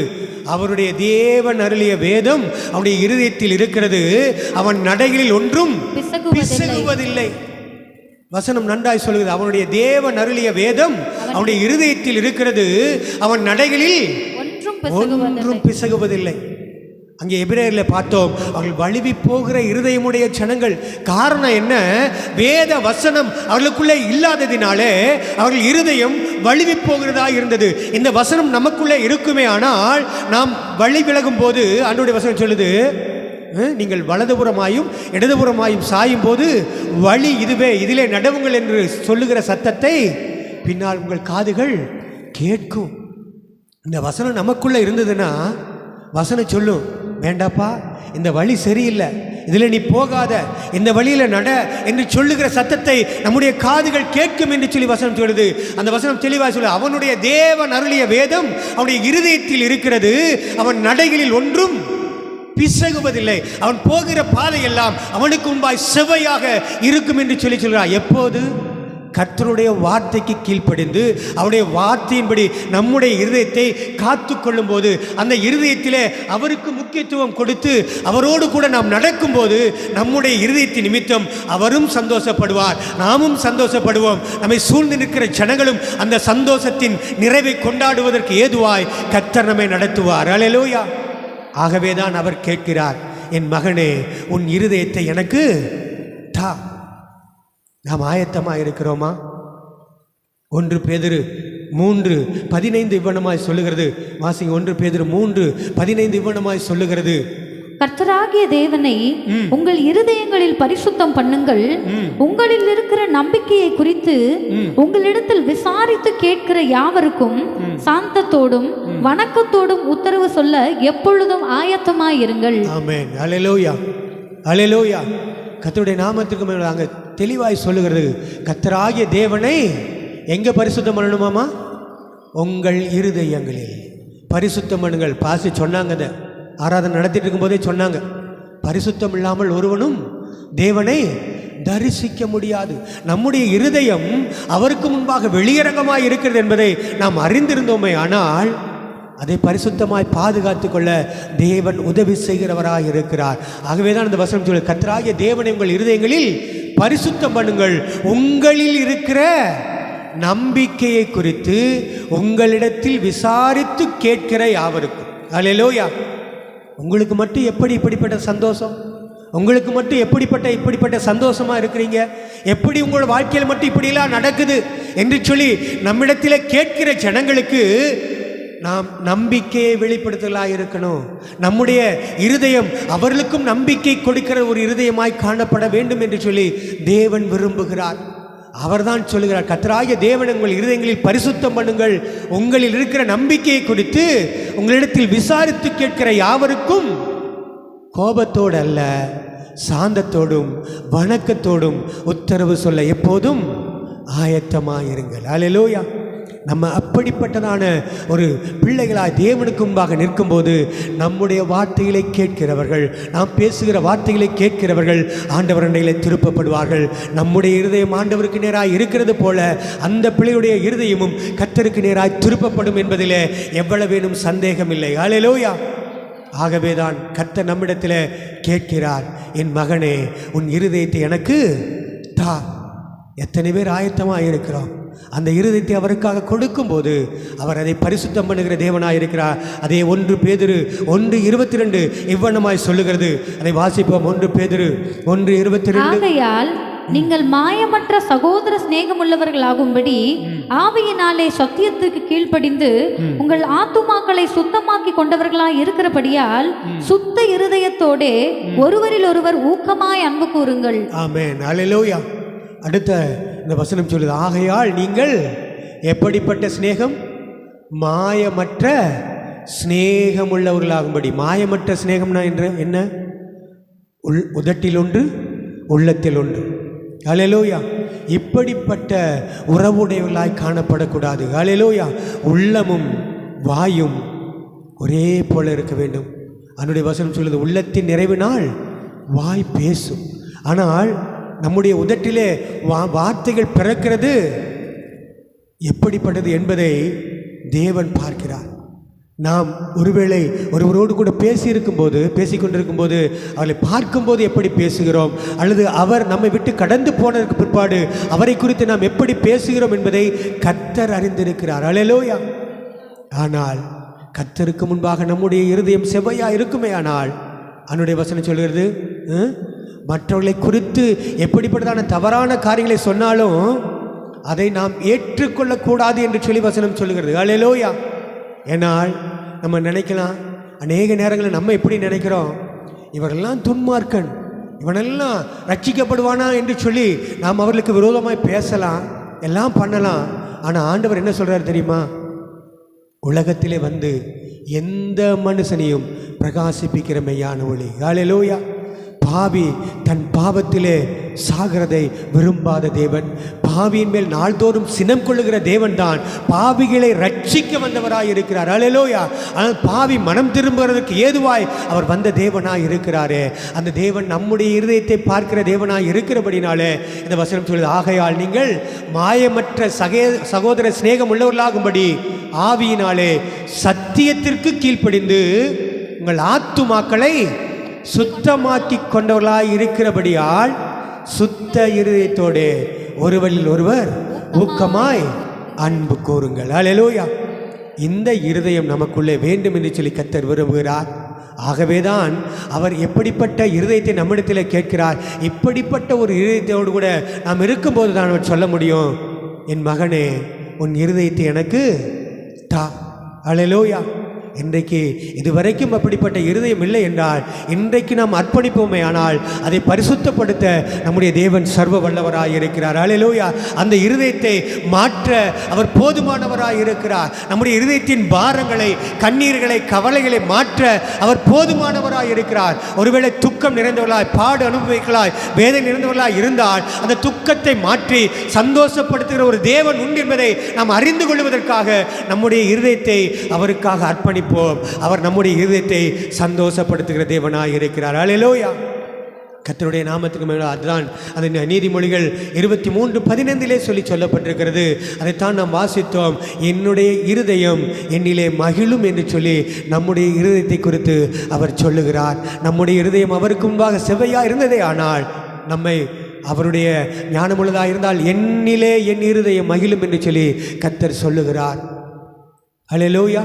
அவருடைய தேவன் அருளிய வேதம் அவனுடைய இருதயத்தில் இருக்கிறது, அவன் நடைகளில் ஒன்றும் பிசகுவதில்லை. வசனம் நன்றாய் சொல்லுகிறது, அவனுடைய தேவன் அருளிய வேதம் அவனுடைய இருதயத்தில் இருக்கிறது, அவன் நடைகளில் ஒன்றும் பிசகுவதில்லை. அங்கே எபிரேயரில் பார்த்தோம், அவர்கள் வழுவி போகிற இருதயமுடைய ஜனங்கள். காரணம் என்ன? வேத வசனம் அவர்களுக்குள்ளே இல்லாததினாலே அவர்கள் இருதயம் வழுவி போகிறதா இருந்தது. இந்த வசனம் நமக்குள்ளே இருக்குமே ஆனால், நாம் வழி விலகும் போது ஆண்டவருடைய வசனம் சொல்லுது, நீங்கள் வலதுபுறமாயும் இடதுபுறமாயும் சாயும் போது வழி இதுவே, இதிலே நடவுங்கள் என்று சொல்லுகிற சத்தத்தை பின்னால் உங்கள் காதுகள் கேட்கும். இந்த வசனம் நமக்குள்ளே இருந்ததுன்னா வசனம் சொல்லும், வேண்டாப்பா இந்த வழி சரியில்லை, இதில் நீ போகாத, இந்த வழியில் நட என்று சொல்லுகிற சத்தத்தை நம்முடைய காதுகள் கேட்கும் என்று சொல்லி வசனம் சொல்லுது. அந்த வசனம் தெளிவாக சொல்லு, அவனுடைய தேவன் அருளிய வேதம் அவனுடைய இருதயத்தில் இருக்கிறது, அவன் நடைகளில் ஒன்றும் பிசகுவதில்லை, அவன் போகிற பாதையெல்லாம் அவனுக்கு முன்பாய் செவ்வையாக இருக்கும் என்று சொல்லி சொல்கிறார். எப்போது? கர்த்தருடைய வார்த்தைக்கு கீழ்ப்படிந்து அவருடைய வார்த்தையின்படி நம்முடைய இருதயத்தை காத்து கொள்ளும் போது, அந்த இருதயத்திலே அவருக்கு முக்கியத்துவம் கொடுத்து அவரோடு கூட நாம் நடக்கும்போது நம்முடைய இருதயத்தின் நிமித்தம் அவரும் சந்தோஷப்படுவார், நாமும் சந்தோஷப்படுவோம். நம்மை சூழ்ந்து நிற்கிற ஜனங்களும் அந்த சந்தோஷத்தின் நிறைவை கொண்டாடுவதற்கு ஏதுவாய் கர்த்தர் நம்மை நடத்துவார். அல்லேலூயா. ஆகவேதான் அவர் கேட்கிறார், என் மகனே உன் இருதயத்தை எனக்கு தா. நாம் ஆயத்தமாக இருக்கிறோமா? 1 பேதுரு 3:15 இவ்வனமாய் சொல்லுகிறது. வாசிங்க, 1 பேதுரு 3:15 இவ்வனமாய் சொல்லுகிறது, கர்த்தராகிய தேவனை உங்கள் இருதயங்களில் பரிசுத்தம் பண்ணுங்கள், உங்களில் இருக்கிற நம்பிக்கையை குறித்து உங்களிடத்தில் விசாரித்து கேட்கிற யாவருக்கும் சாந்தத்தோடும் வணக்கத்தோடும் உத்தரவு சொல்ல எப்பொழுதும் ஆயத்தமாயிருங்கள். ஆமென். அல்லேலூயா, அல்லேலூயா. கர்த்தருடைய நாமத்துக்கு மேல் அங்கே தெளிவாய் சொல்லுகிறது, கர்த்தராகிய தேவனை எங்கே பரிசுத்தம் பண்ணணுமாமா? உங்கள் இருதயங்களில் பரிசுத்தம் பண்ணுங்கள். பாசி சொன்னாங்க, அதை ஆராதனை நடத்திட்டு இருக்கும்போதே சொன்னாங்க, பரிசுத்தம் இல்லாமல் ஒருவனும் தேவனை தரிசிக்க முடியாது. நம்முடைய இருதயம் அவருக்கு முன்பாக வெளியரங்கமாய் இருக்கிறது என்பதை நாம் அறிந்திருந்தோமே ஆனால், அதை பரிசுத்தமாய் பாதுகாத்து கொள்ள தேவன் உதவி செய்கிறவராய் இருக்கிறார். ஆகவே தான் இந்த வசனம் சொல்லு, கர்த்தராகிய தேவனை உங்கள் இருதயங்களில் பரிசுத்தம் பண்ணுங்கள், உங்களில் இருக்கிற நம்பிக்கையை குறித்து உங்களிடத்தில் விசாரித்து கேட்கிற யாவருக்கும். அல்லேலூயா. உங்களுக்கு மட்டும் எப்படி இப்படிப்பட்ட சந்தோஷம்? உங்களுக்கு மட்டும் இப்படிப்பட்ட சந்தோஷமா இருக்கிறீங்க? எப்படி உங்களோட வாழ்க்கையில் மட்டும் இப்படிலாம் நடக்குது என்று சொல்லி நம்மிடத்தில் கேட்கிற ஜனங்களுக்கு நாம் நம்பிக்கையை வெளிப்படுத்தலாக இருக்கணும். நம்முடைய இருதயம் அவர்களுக்கும் நம்பிக்கை கொடுக்கிற ஒரு இருதயமாய் காணப்பட வேண்டும் என்று சொல்லி தேவன் விரும்புகிறார். அவர்தான் சொல்லுகிறார், கர்த்தராகிய தேவன் உங்கள் இருதயங்களில் பரிசுத்தம் பண்ணுங்கள், உங்களில் இருக்கிற நம்பிக்கையை குறித்து உங்களிடத்தில் விசாரித்து கேட்கிற யாவருக்கும் கோபத்தோடு அல்ல, சாந்தத்தோடும் வணக்கத்தோடும் உத்தரவு சொல்ல எப்போதும் ஆயத்தமாயிருங்கள். அல்லேலூயா. நம்ம அப்படிப்பட்டதான ஒரு பிள்ளைகளாய் தேவனுக்கு முன்பாக நிற்கும்போது நம்முடைய வார்த்தைகளை கேட்கிறவர்கள், நாம் பேசுகிற வார்த்தைகளை கேட்கிறவர்கள் ஆண்டவர் அண்டையிலே திருப்பப்படுவார்கள். நம்முடைய இருதயம் ஆண்டவருக்கு நேராக இருக்கிறது போல அந்த பிள்ளையுடைய இருதயமும் கர்த்தருக்கு நேராக திருப்பப்படும் என்பதிலே எவ்வளவேனும் சந்தேகம் இல்லை. ஹல்லேலூயா. ஆகவேதான் கர்த்தர் நம்மிடத்தில் கேட்கிறார், என் மகனே உன் இருதயத்தை எனக்கு தா. எத்தனை பேர் ஆயத்தமாக இருக்கிறோம்? அந்த இருதயத்தை அவருக்காக கொடுக்கும்போது அவர் அதை பரிசுத்தம் பண்ணுகிற தேவனாக இருக்கிறார். அதே 1 பேதுரு 1:22 இவ்வண்ணமாய் சொல்லுகிறது. அதை வாசிப்போம். 1 பேதுரு 1:22. ஆகையால் நீங்கள் மாயமற்ற சகோதர சிநேகமுள்ளவர்களாகும்படி ஆவியினாலே சத்தியத்துக்கு கீழ்ப்படிந்து உங்கள் ஆத்துமாக்களை சுத்தமாக்கி கொண்டவர்களாய் இருக்கிறபடியால் சுத்த இருதயத்தோடே ஒருவரில் ஒருவர் ஊக்கமாய் அன்பு கூறுங்கள். ஆமென். அல்லேலூயா. அடுத்த இந்த வசனம் சொல்லுது, ஆகையால் நீங்கள் எப்படிப்பட்ட சிநேகம்? மாயமற்ற சிநேகம் உள்ளவர்களாகும்படி. மாயமற்ற சிநேகம்னா என்ன? உதட்டில் ஒன்று, உள்ளத்தில் ஒன்று. ஹல்லேலூயா. இப்படிப்பட்ட உறவுடையவர்களாய் காணப்படக்கூடாது. ஹல்லேலூயா. உள்ளமும் வாயும் ஒரே போல இருக்க வேண்டும். அதனுடைய வசனம் சொல்லுது, உள்ளத்தின் நிறைவினால் வாய் பேசும். ஆனால் நம்முடைய உதட்டிலே வார்த்தைகள் பிறக்கிறது எப்படிப்பட்டது என்பதை தேவன் பார்க்கிறார். நாம் ஒருவேளை ஒருவரோடு கூட பேசிக்கொண்டிருக்கும் போது அவரை பார்க்கும்போது எப்படி பேசுகிறோம், அல்லது அவர் நம்மை விட்டு கடந்து போனதற்கு பிற்பாடு அவரை குறித்து நாம் எப்படி பேசுகிறோம் என்பதை கர்த்தர் அறிந்திருக்கிறார். அல்லேலூயா. ஆனால் கர்த்தருக்கு முன்பாக நம்முடைய இருதயம் செவ்வையாக இருக்குமே. ஆனால் அவனுடைய வசனம் சொல்கிறது, மற்றவர்களை குறித்து எப்படிப்பட்டதான தவறான காரியங்களை சொன்னாலும் அதை நாம் ஏற்றுக்கொள்ளக்கூடாது என்று சொல்லி வசனம் சொல்லுகிறது. அல்லேலூயா. ஏனால் நம்ம நினைக்கலாம், அநேக நேரங்களில் நம்ம எப்படி நினைக்கிறோம், இவரெல்லாம் துன்மார்க்கன், இவனெல்லாம் ரட்சிக்கப்படுவானா என்று சொல்லி நாம் அவர்களுக்கு விரோதமாய் பேசலாம், எல்லாம் பண்ணலாம். ஆனால் ஆண்டவர் என்ன சொல்கிறார் தெரியுமா? உலகத்திலே வந்து எந்த மனுஷனையும் பிரகாசிப்பிக்கிற மெய்யான ஒளி. ஹல்லேலூயா. பாவி தன் பாவத்திலே சாகிறதை விரும்பாத தேவன், பாவியின் மேல் நாள்தோறும் சினம் கொள்ளுகிற தேவன் தான் பாவிகளை ரட்சிக்க வந்தவராய் இருக்கிறார். ஹல்லேலூயா. ஆனால் பாவி மனம் திரும்புகிறதுக்கு ஏதுவாய் அவர் வந்த தேவனாய் இருக்கிறாரே. அந்த தேவன் நம்முடைய இருதயத்தை பார்க்கிற தேவனாய் இருக்கிறபடினாலே இந்த வசனம் சொல்லுது, ஆகையால் நீங்கள் மாயமற்ற சகோதர சிநேகம் உள்ளவர்களாகும்படி ஆவியினாலே சத்தியத்திற்கு கீழ்ப்படிந்து உங்கள் ஆத்துமாக்களை சுத்தமாக்கி கொண்டவர்களாய் இருக்கிறபடியால் சுத்த இருதயத்தோடு ஒருவரில் ஒருவர் ஊக்கமாய் அன்பு கூறுங்கள். அல்லேலூயா. இந்த இருதயம் நமக்குள்ளே வேண்டும் என்று சொல்லி கர்த்தர் விரும்புகிறார். ஆகவேதான் அவர் எப்படிப்பட்ட இருதயத்தை நம்மிடத்தில் கேட்கிறார். இப்படிப்பட்ட ஒரு இருதயத்தோடு கூட நாம் இருக்கும்போது தான் அவர் சொல்ல முடியும், என் மகனே உன் இருதயத்தை எனக்கு தா. அல்லேலூயா. இன்றைக்கு இதுவரைக்கும் அப்படிப்பட்ட இருதயம் இல்லை என்றால் இன்றைக்கு நாம் அர்ப்பணிப்போமே. ஆனால் அதை பரிசுத்தப்படுத்த நம்முடைய தேவன் சர்வ வல்லவராய் இருக்கிறார். அல்லேலூயா. அந்த இருதயத்தை மாற்ற அவர் போதுமானவராய் இருக்கிறார். நம்முடைய இருதயத்தின் பாரங்களை, கண்ணீர்களை, கவலைகளை மாற்ற அவர் போதுமானவராய் இருக்கிறார். ஒருவேளை துக்கம் நிறைந்தவர்களாய், பாடு அனுபவிகளாய், வேதனை நிறைந்தவர்களாய் இருந்தால் அந்த துக்கத்தை மாற்றி சந்தோஷப்படுத்துகிற ஒரு தேவன் உண்டு என்பதை நாம் அறிந்து கொள்வதற்காக நம்முடைய இருதயத்தை அவருக்காக அர்ப்பணிப்போம். அவர் நம்முடைய இருதயத்தை சந்தோஷப்படுத்துகிற தேவனாய் இருக்கிறார். அல்லேலூயா. கர்த்தருடைய நாமத்துக்கு மேலே அதுதான் அந்த நீதிமொழிகள் 23:15 சொல்லி சொல்லப்பட்டிருக்கிறது. அதைத்தான் நாம் வாசித்தோம். என்னுடைய இருதயம் என்னிலே மகிழும் என்று சொல்லி நம்முடைய இருதயத்தை குறித்து அவர் சொல்லுகிறார். நம்முடைய இருதயம் அவருக்கு முன்பாக செவ்வையாக இருந்ததே. ஆனால் நம்மை அவருடைய ஞானமுள்ளதாக இருந்தால் என்னிலே என் இருதயம் மகிழும் என்று சொல்லி கர்த்தர் சொல்லுகிறார். அல்லேலூயா.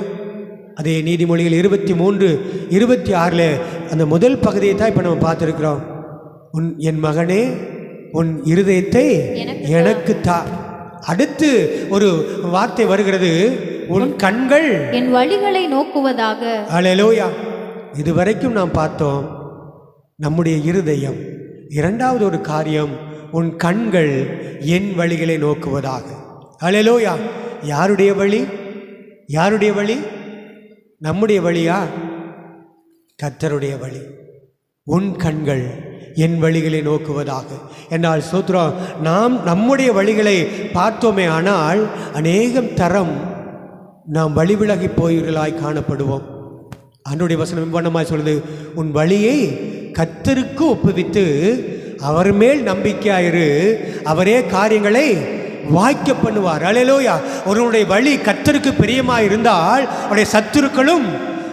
அதே நீதிமொழிகள் 23:26 அந்த முதல் பகுதியை தான் இப்போ நம்ம பார்த்துருக்கிறோம். என் மகனே உன் இருதயத்தை எனக்கு தா. அடுத்து ஒரு வார்த்தை வருகிறது, உன் கண்கள் என் வழிகளை நோக்குவதாக. அல்லேலூயா. இதுவரைக்கும் நாம் பார்த்தோம் நம்முடைய இருதயம். இரண்டாவது ஒரு காரியம், உன் கண்கள் என் வழிகளை நோக்குவதாக. அல்லேலூயா. யாருடைய வழி? யாருடைய வழி? நம்முடைய வழியா? கர்த்தருடைய வழி. உன் கண்கள் என் வழிகளை நோக்குவதாக. என்னால் சோத்ரம் நாம் நம்முடைய வழிகளை பார்த்தோமே ஆனால் அநேகம் தரம் நாம் வழிவிலகி போய்களாய் காணப்படுவோம். அன்றைய வசனம் இவ்வண்ணமாய் சொல்லுது, உன் வழியை கர்த்தருக்கு ஒப்புவித்து அவர் மேல் நம்பிக்கையாயிரு, அவரே காரியங்களை வாய்க்க பண்ணுவார். அல்லேலூயா. ஒருவனுடைய வழி கர்த்தருக்கு பிரியமாய் இருந்தால் அவருடைய சத்துருக்களும்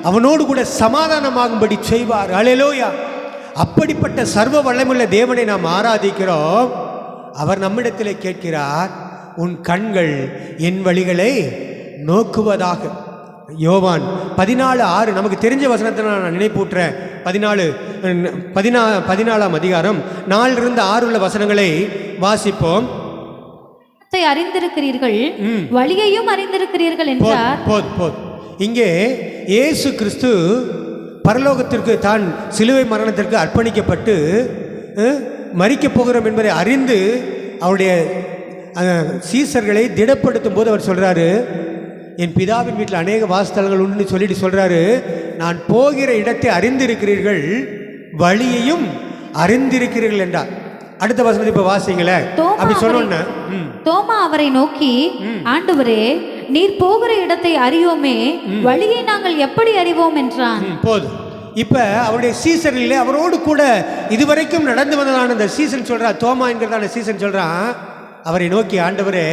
அவனோடு கூட சமாதானமாகும்படி செய்வார். அல்லேலூயா. அப்படிப்பட்ட சர்வ வல்லமையுள்ள தேவனை நாம் ஆராதிக்கிறோம். அவர் நம்மிடத்திலே கேட்கிறார், உன் கண்கள் என் வழிகளை நோக்குவதாக. யோவான் 14:6 நமக்கு தெரிஞ்ச வசனத்தை நான் நினைப்பூட்டுறேன். 14ஆம் அதிகாரம் 4-6 உள்ள வசனங்களை வாசிப்போம். அறிந்திருக்கிறீர்கள், வழியையும் அறிந்திருக்கிறீர்கள் என்றார். போத் இங்கே இயேசு கிறிஸ்து பரலோகத்திற்கு தான் சிலுவை மரணத்திற்கு அர்ப்பணிக்கப்பட்டு மரிக்கப் போகிறோம் என்பதை அறிந்து அவருடைய சீசர்களை திடப்படுத்தும் போது அவர் சொல்றாரு, என் பிதாவின் வீட்டில் அநேக வாசஸ்தலங்கள் உண்டுன்னு சொல்லிட்டு சொல்றாரு, நான் போகிற இடத்தை அறிந்திருக்கிறீர்கள், வழியையும் அறிந்திருக்கிறீர்கள் என்றார். அடுத்த வசனத்தை இப்ப வாசிங்களே. அப்படி சொன்னோன்னு தோமா அவரை நோக்கி, ஆண்டவரே, நீர் போகிற இடத்தை அறியோமே, வழியை நாங்கள் எப்படி அறிவோம் என்றான். போதும். இப்ப அவருடைய சீசனிலே அவரோடு கூட இதுவரைக்கும் நடந்து வந்ததான அந்த சீசன் சொல்றான், தோமா என்கிறதான சீசன் சொல்றான், அவரை நோக்கி, ஆண்டவரே,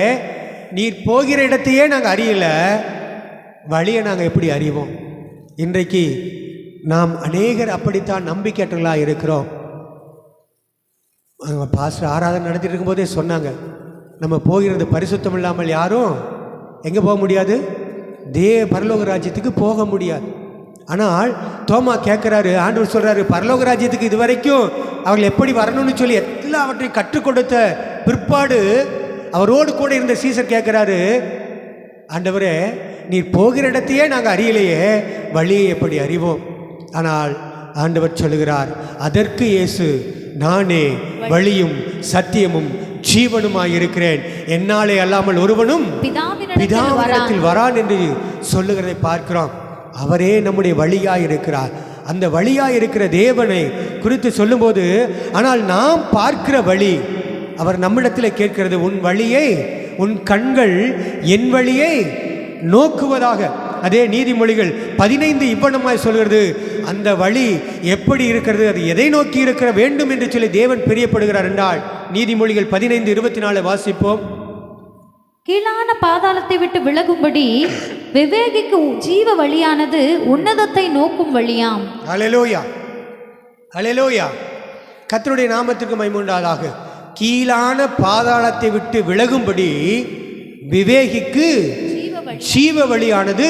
நீர் போகிற இடத்தையே நாங்கள் அறியல, வழியை நாங்கள் எப்படி அறிவோம்? இன்றைக்கு நாம் அநேகர் அப்படித்தான் நம்பிக்கையற்றவர்களாக இருக்கிறோம். பாஸ்டர் ஆராதனை நடத்திட்டு இருக்கும்போதே சொன்னாங்க, நம்ம போகிறது பரிசுத்தம் இல்லாமல் யாரும் எங்கே போக முடியாது, பரலோக ராஜ்யத்துக்கு போக முடியாது. ஆனால் தோமா கேட்குறாரு, ஆண்டவர் சொல்கிறாரு, பரலோக ராஜ்யத்துக்கு இதுவரைக்கும் அவர்கள் எப்படி வரணும்னு சொல்லி எல்லாவற்றையும் கற்றுக் கொடுத்த பிற்பாடு அவரோடு கூட இருந்த சீசர் கேட்குறாரு, ஆண்டவரே, நீர் போகிற இடத்தையே நாங்கள் அறியலையே, வழியை எப்படி அறிவோம்? ஆனால் ஆண்டவர் சொல்லுகிறார், அதற்கு இயேசு, நானே வழியும் சத்தியமும் ஜீவனுமாய் இருக்கிறேன், என்னாலே அல்லாமல் ஒருவனும் பிதாவினிடத்தில் வரான் என்று சொல்லுகிறதை பார்க்கிறோம். அவரே நம்முடைய வழியாய் இருக்கிறார். அந்த வழியாய் இருக்கிற தேவனை குறித்து சொல்லும்போது, ஆனால் நாம் பார்க்கிற வழி அவர் நம்மிடத்தில் கேட்கிறது, உன் வழியை, உன் கண்கள் என் வழியை நோக்குவதாக. அதே நீதிமொழிகள் 15 இவ்வண்ணமாய் சொல்கிறது, அந்த வழி எப்படி இருக்கிறது, அது எதை நோக்கி இருக்கிற வேண்டும் என்று சொல்லி தேவன் பிரியப்படுகிறார் என்றால் நீதிமொழிகள் 15:24 வாசிப்போம். கீழான பாதாளத்தை விட்டு விலகும்படி விவேகிக்கு ஜீவ வழியானது உன்னதத்தை நோக்கும் வழியாம். ஹல்லேலூயா, ஹல்லேலூயா. கர்த்தருடைய நாமத்திற்கு மகிமை உண்டாதாக. கீழான பாதாளத்தை விட்டு விலகும்படி விவேகிக்கு ஜீவ வழியானது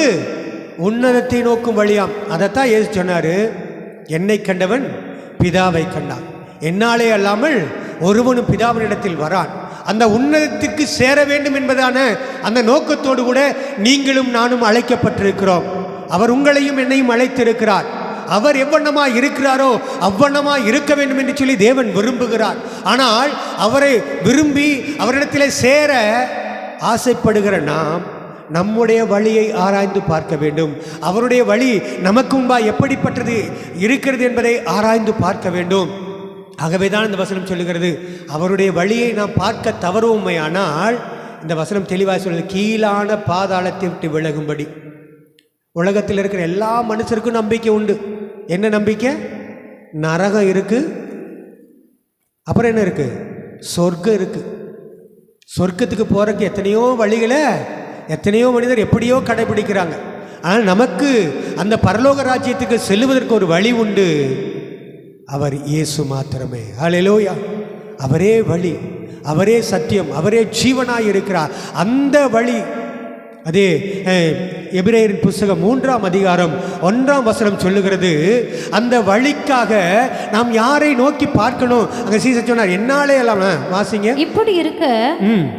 உன்னதத்தை நோக்கும் வழியாம். அதைத்தான் இயேசு சொன்னாரு, என்னை கண்டவன் பிதாவை கண்டான், என்னாலே அல்லாமல் ஒருவனும் பிதாவினிடத்தில் வரான். அந்த உன்னதத்திற்கு சேர வேண்டும் என்பதான அந்த நோக்கத்தோடு கூட நீங்களும் நானும் அழைக்கப்பட்டிருக்கிறோம். அவர் உங்களையும் என்னையும் அழைத்திருக்கிறார். அவர் எவ்வண்ணமாய் இருக்கிறாரோ அவ்வண்ணமாய் இருக்க வேண்டும் என்று சொல்லி தேவன் விரும்புகிறார். ஆனால் அவரை விரும்பி அவரிடத்திலே சேர ஆசைப்படுகிற நாம் நம்முடைய வழியை ஆராய்ந்து பார்க்க வேண்டும். அவருடைய வழி நமக்கு முன்பாக எப்படிப்பட்டது இருக்கிறது என்பதை ஆராய்ந்து பார்க்க வேண்டும். ஆகவே தான் இந்த வசனம் சொல்லுகிறது, அவருடைய வழியை நாம் பார்க்க தவறுமையானால் இந்த வசனம் தெளிவாக சொல்லுது, கீழான பாதாளத்தை விட்டு விலகும்படி. உலகத்தில் இருக்கிற எல்லா மனுஷருக்கும் நம்பிக்கை உண்டு. என்ன நம்பிக்கை? நரகம் இருக்கு, அப்புறம் என்ன இருக்கு? சொர்க்கம் இருக்கு. சொர்க்கத்துக்கு போறதுக்கு எத்தனையோ வழிகளை எத்தனையோ மனிதர் எப்படியோ கடைபிடிக்கிறாங்க. ஆனால் நமக்கு அந்த பரலோக ராஜ்யத்துக்கு செல்லுவதற்கு ஒரு வழி உண்டு, அவர் இயேசு மாத்திரமே. ஹல்லேலூயா. அவரே வழி, அவரே சத்தியம், அவரே ஜீவனாய் இருக்கிறார். அந்த வழி அதே எபிரேயரின் புஸ்தகம் 3ஆம் அதிகாரம் 1ஆம் வசனம் சொல்லுகிறது, அந்த வழிக்காக நாம் யாரை நோக்கி பார்க்கணும்? அங்க சீசர் சொன்னார், என்னாலே எல்லாம் வாசிங்க. இப்படி இருக்க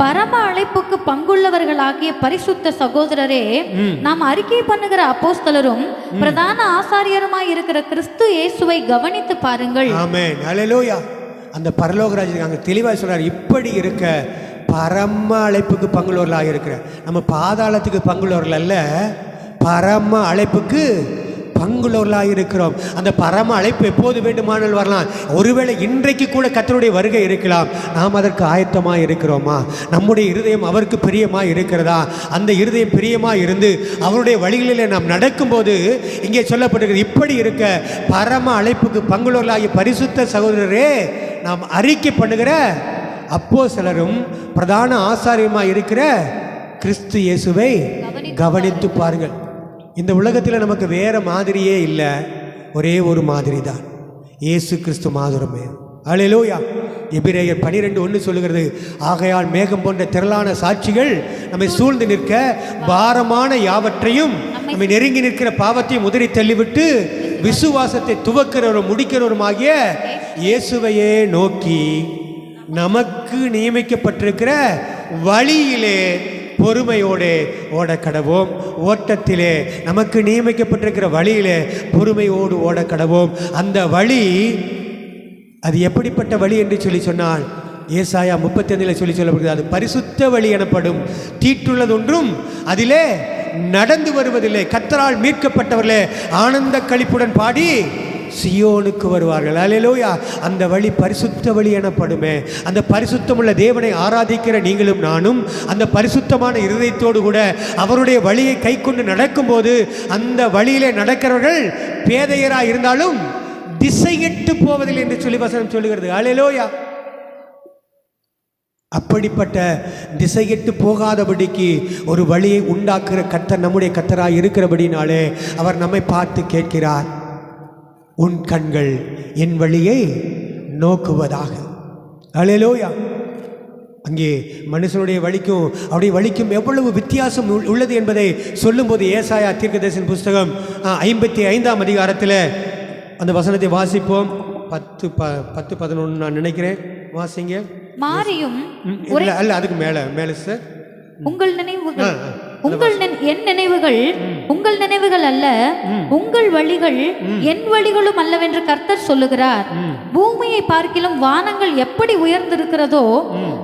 பரம அழைப்புக்கு பங்குள்ளவர்களாகிய பரிசுத்த சகோதரரே, நாம் அறிக்கை பண்ணுகிற அப்போஸ்தலரும் பிரதான ஆசாரியருமாய் இருக்கிற கிறிஸ்து இயேசுவை கவனித்து பாருங்கள். ஆமென், ஹல்லேலூயா. அந்த பரலோக ராஜ்யத்துக்கு அங்க தெளிவாக சொல்றார், இப்படி இருக்க பரம அழைப்புக்கு பங்குள்ளவர்களாக இருக்கிற, நம்ம பாதாளத்துக்கு பங்குள்ளவர்கள் அல்ல, பரம அழைப்புக்கு பங்குள்ளவர்களாக இருக்கிறோம். அந்த பரம அழைப்பு எப்போது வேண்டுமானால் வரலாம். ஒருவேளை இன்றைக்கு கூட கர்த்தருடைய வருகை இருக்கலாம். நாம் அதற்கு ஆயத்தமாக இருக்கிறோமா? நம்முடைய இருதயம் அவருக்கு பிரியமாக இருக்கிறதா? அந்த இருதயம் பிரியமாக இருந்து அவருடைய வழிகளிலே நாம் நடக்கும்போது இங்கே சொல்லப்பட்டிருக்கிறது, இப்படி இருக்க பரம அழைப்புக்கு பங்குள்ளவர்களாகிய பரிசுத்த சகோதரரே, நாம் அறிக்கை பண்ணுகிற அப்போஸ்தலரும் பிரதான ஆசாரியமாக இருக்கிற கிறிஸ்து இயேசுவை கவனித்து பாருங்கள். இந்த உலகத்தில் நமக்கு வேற மாதிரியே இல்லை, ஒரே ஒரு மாதிரி தான், இயேசு கிறிஸ்து மாத்திரமே. அல்லேலூயா. எபிரேயர் 12:1 சொல்லுகிறது, ஆகையால் மேகம் போன்ற திரளான சாட்சிகள் நம்மை சூழ்ந்து நிற்க, பாரமான யாவற்றையும் நம்மை நெருங்கி நிற்கிற பாவத்தையும் உதறி தள்ளிவிட்டு விசுவாசத்தை துவக்கிறவரும் முடிக்கிறவருமாகிய இயேசுவையே நோக்கி நமக்கு நியமிக்கப்பட்டிருக்கிற வழியிலே பொறுமையோடு ஓட கடவோம். ஓட்டத்திலே நமக்கு நியமிக்கப்பட்டிருக்கிற வழியிலே பொறுமையோடு ஓட கடவோம். அந்த வழி அது எப்படிப்பட்ட வழி என்று சொன்னால் ஏசாயா 35 சொல்லப்படுகிறது, அது பரிசுத்த வழி எனப்படும். தீட்டுள்ளதொன்றும் அதிலே நடந்து வருவதில்லை. கர்த்தரால் மீட்கப்பட்டவர்களே ஆனந்த களிப்புடன் பாடி சியோனுக்கு வருவார்கள். அல்லேலூயா. அந்த வழி பரிசுத்த வழி எனப்படுமே. அந்த பரிசுத்தமுள்ள தேவனை ஆராதிக்கிற நீங்களும் நானும் அந்த பரிசுத்தமான இருதயத்தோடு கூட அவருடைய வழியை கை கொண்டு நடக்கும்போது அந்த வழியிலே நடக்கிறவர்கள் பேதையராக இருந்தாலும் திசையெட்டு போவதில்லை என்று சொல்லி வசனம் சொல்லுகிறது. அல்லேலூயா. அப்படிப்பட்ட திசையெட்டு போகாதபடிக்கு ஒரு வழியை உண்டாக்குற கர்த்தர் நம்முடைய கர்த்தராக இருக்கிறபடினாலே அவர் நம்மை பார்த்து கேட்கிறார், உன் கண்கள் என் வழியை நோக்குவதாக. அல்லேலூயா. அங்கே மனுஷனுடைய வழிக்கும் அவருடைய வழிக்கும் எவ்வளவு வித்தியாசம் உள்ளது என்பதை சொல்லும்போது ஏசாயா தீர்க்கதரிசன புஸ்தகம் 55ஆம் அதிகாரத்தில் அந்த வசனத்தை வாசிப்போம். 10-11 நான் நினைக்கிறேன். வாசிங்க. மாரியும் அல்ல, அதுக்கு மேலே சார். உங்கள் நினைவுகள் என் நினைவுகள் உங்கள் நினைவுகள் அல்ல, உங்கள் வழிகள் என் வழிகளும் அல்லவென்று கர்த்தர் சொல்லுகிறார். பூமியை பார்க்கிலும் வானங்கள் எப்படி உயர்ந்திருக்கிறதோ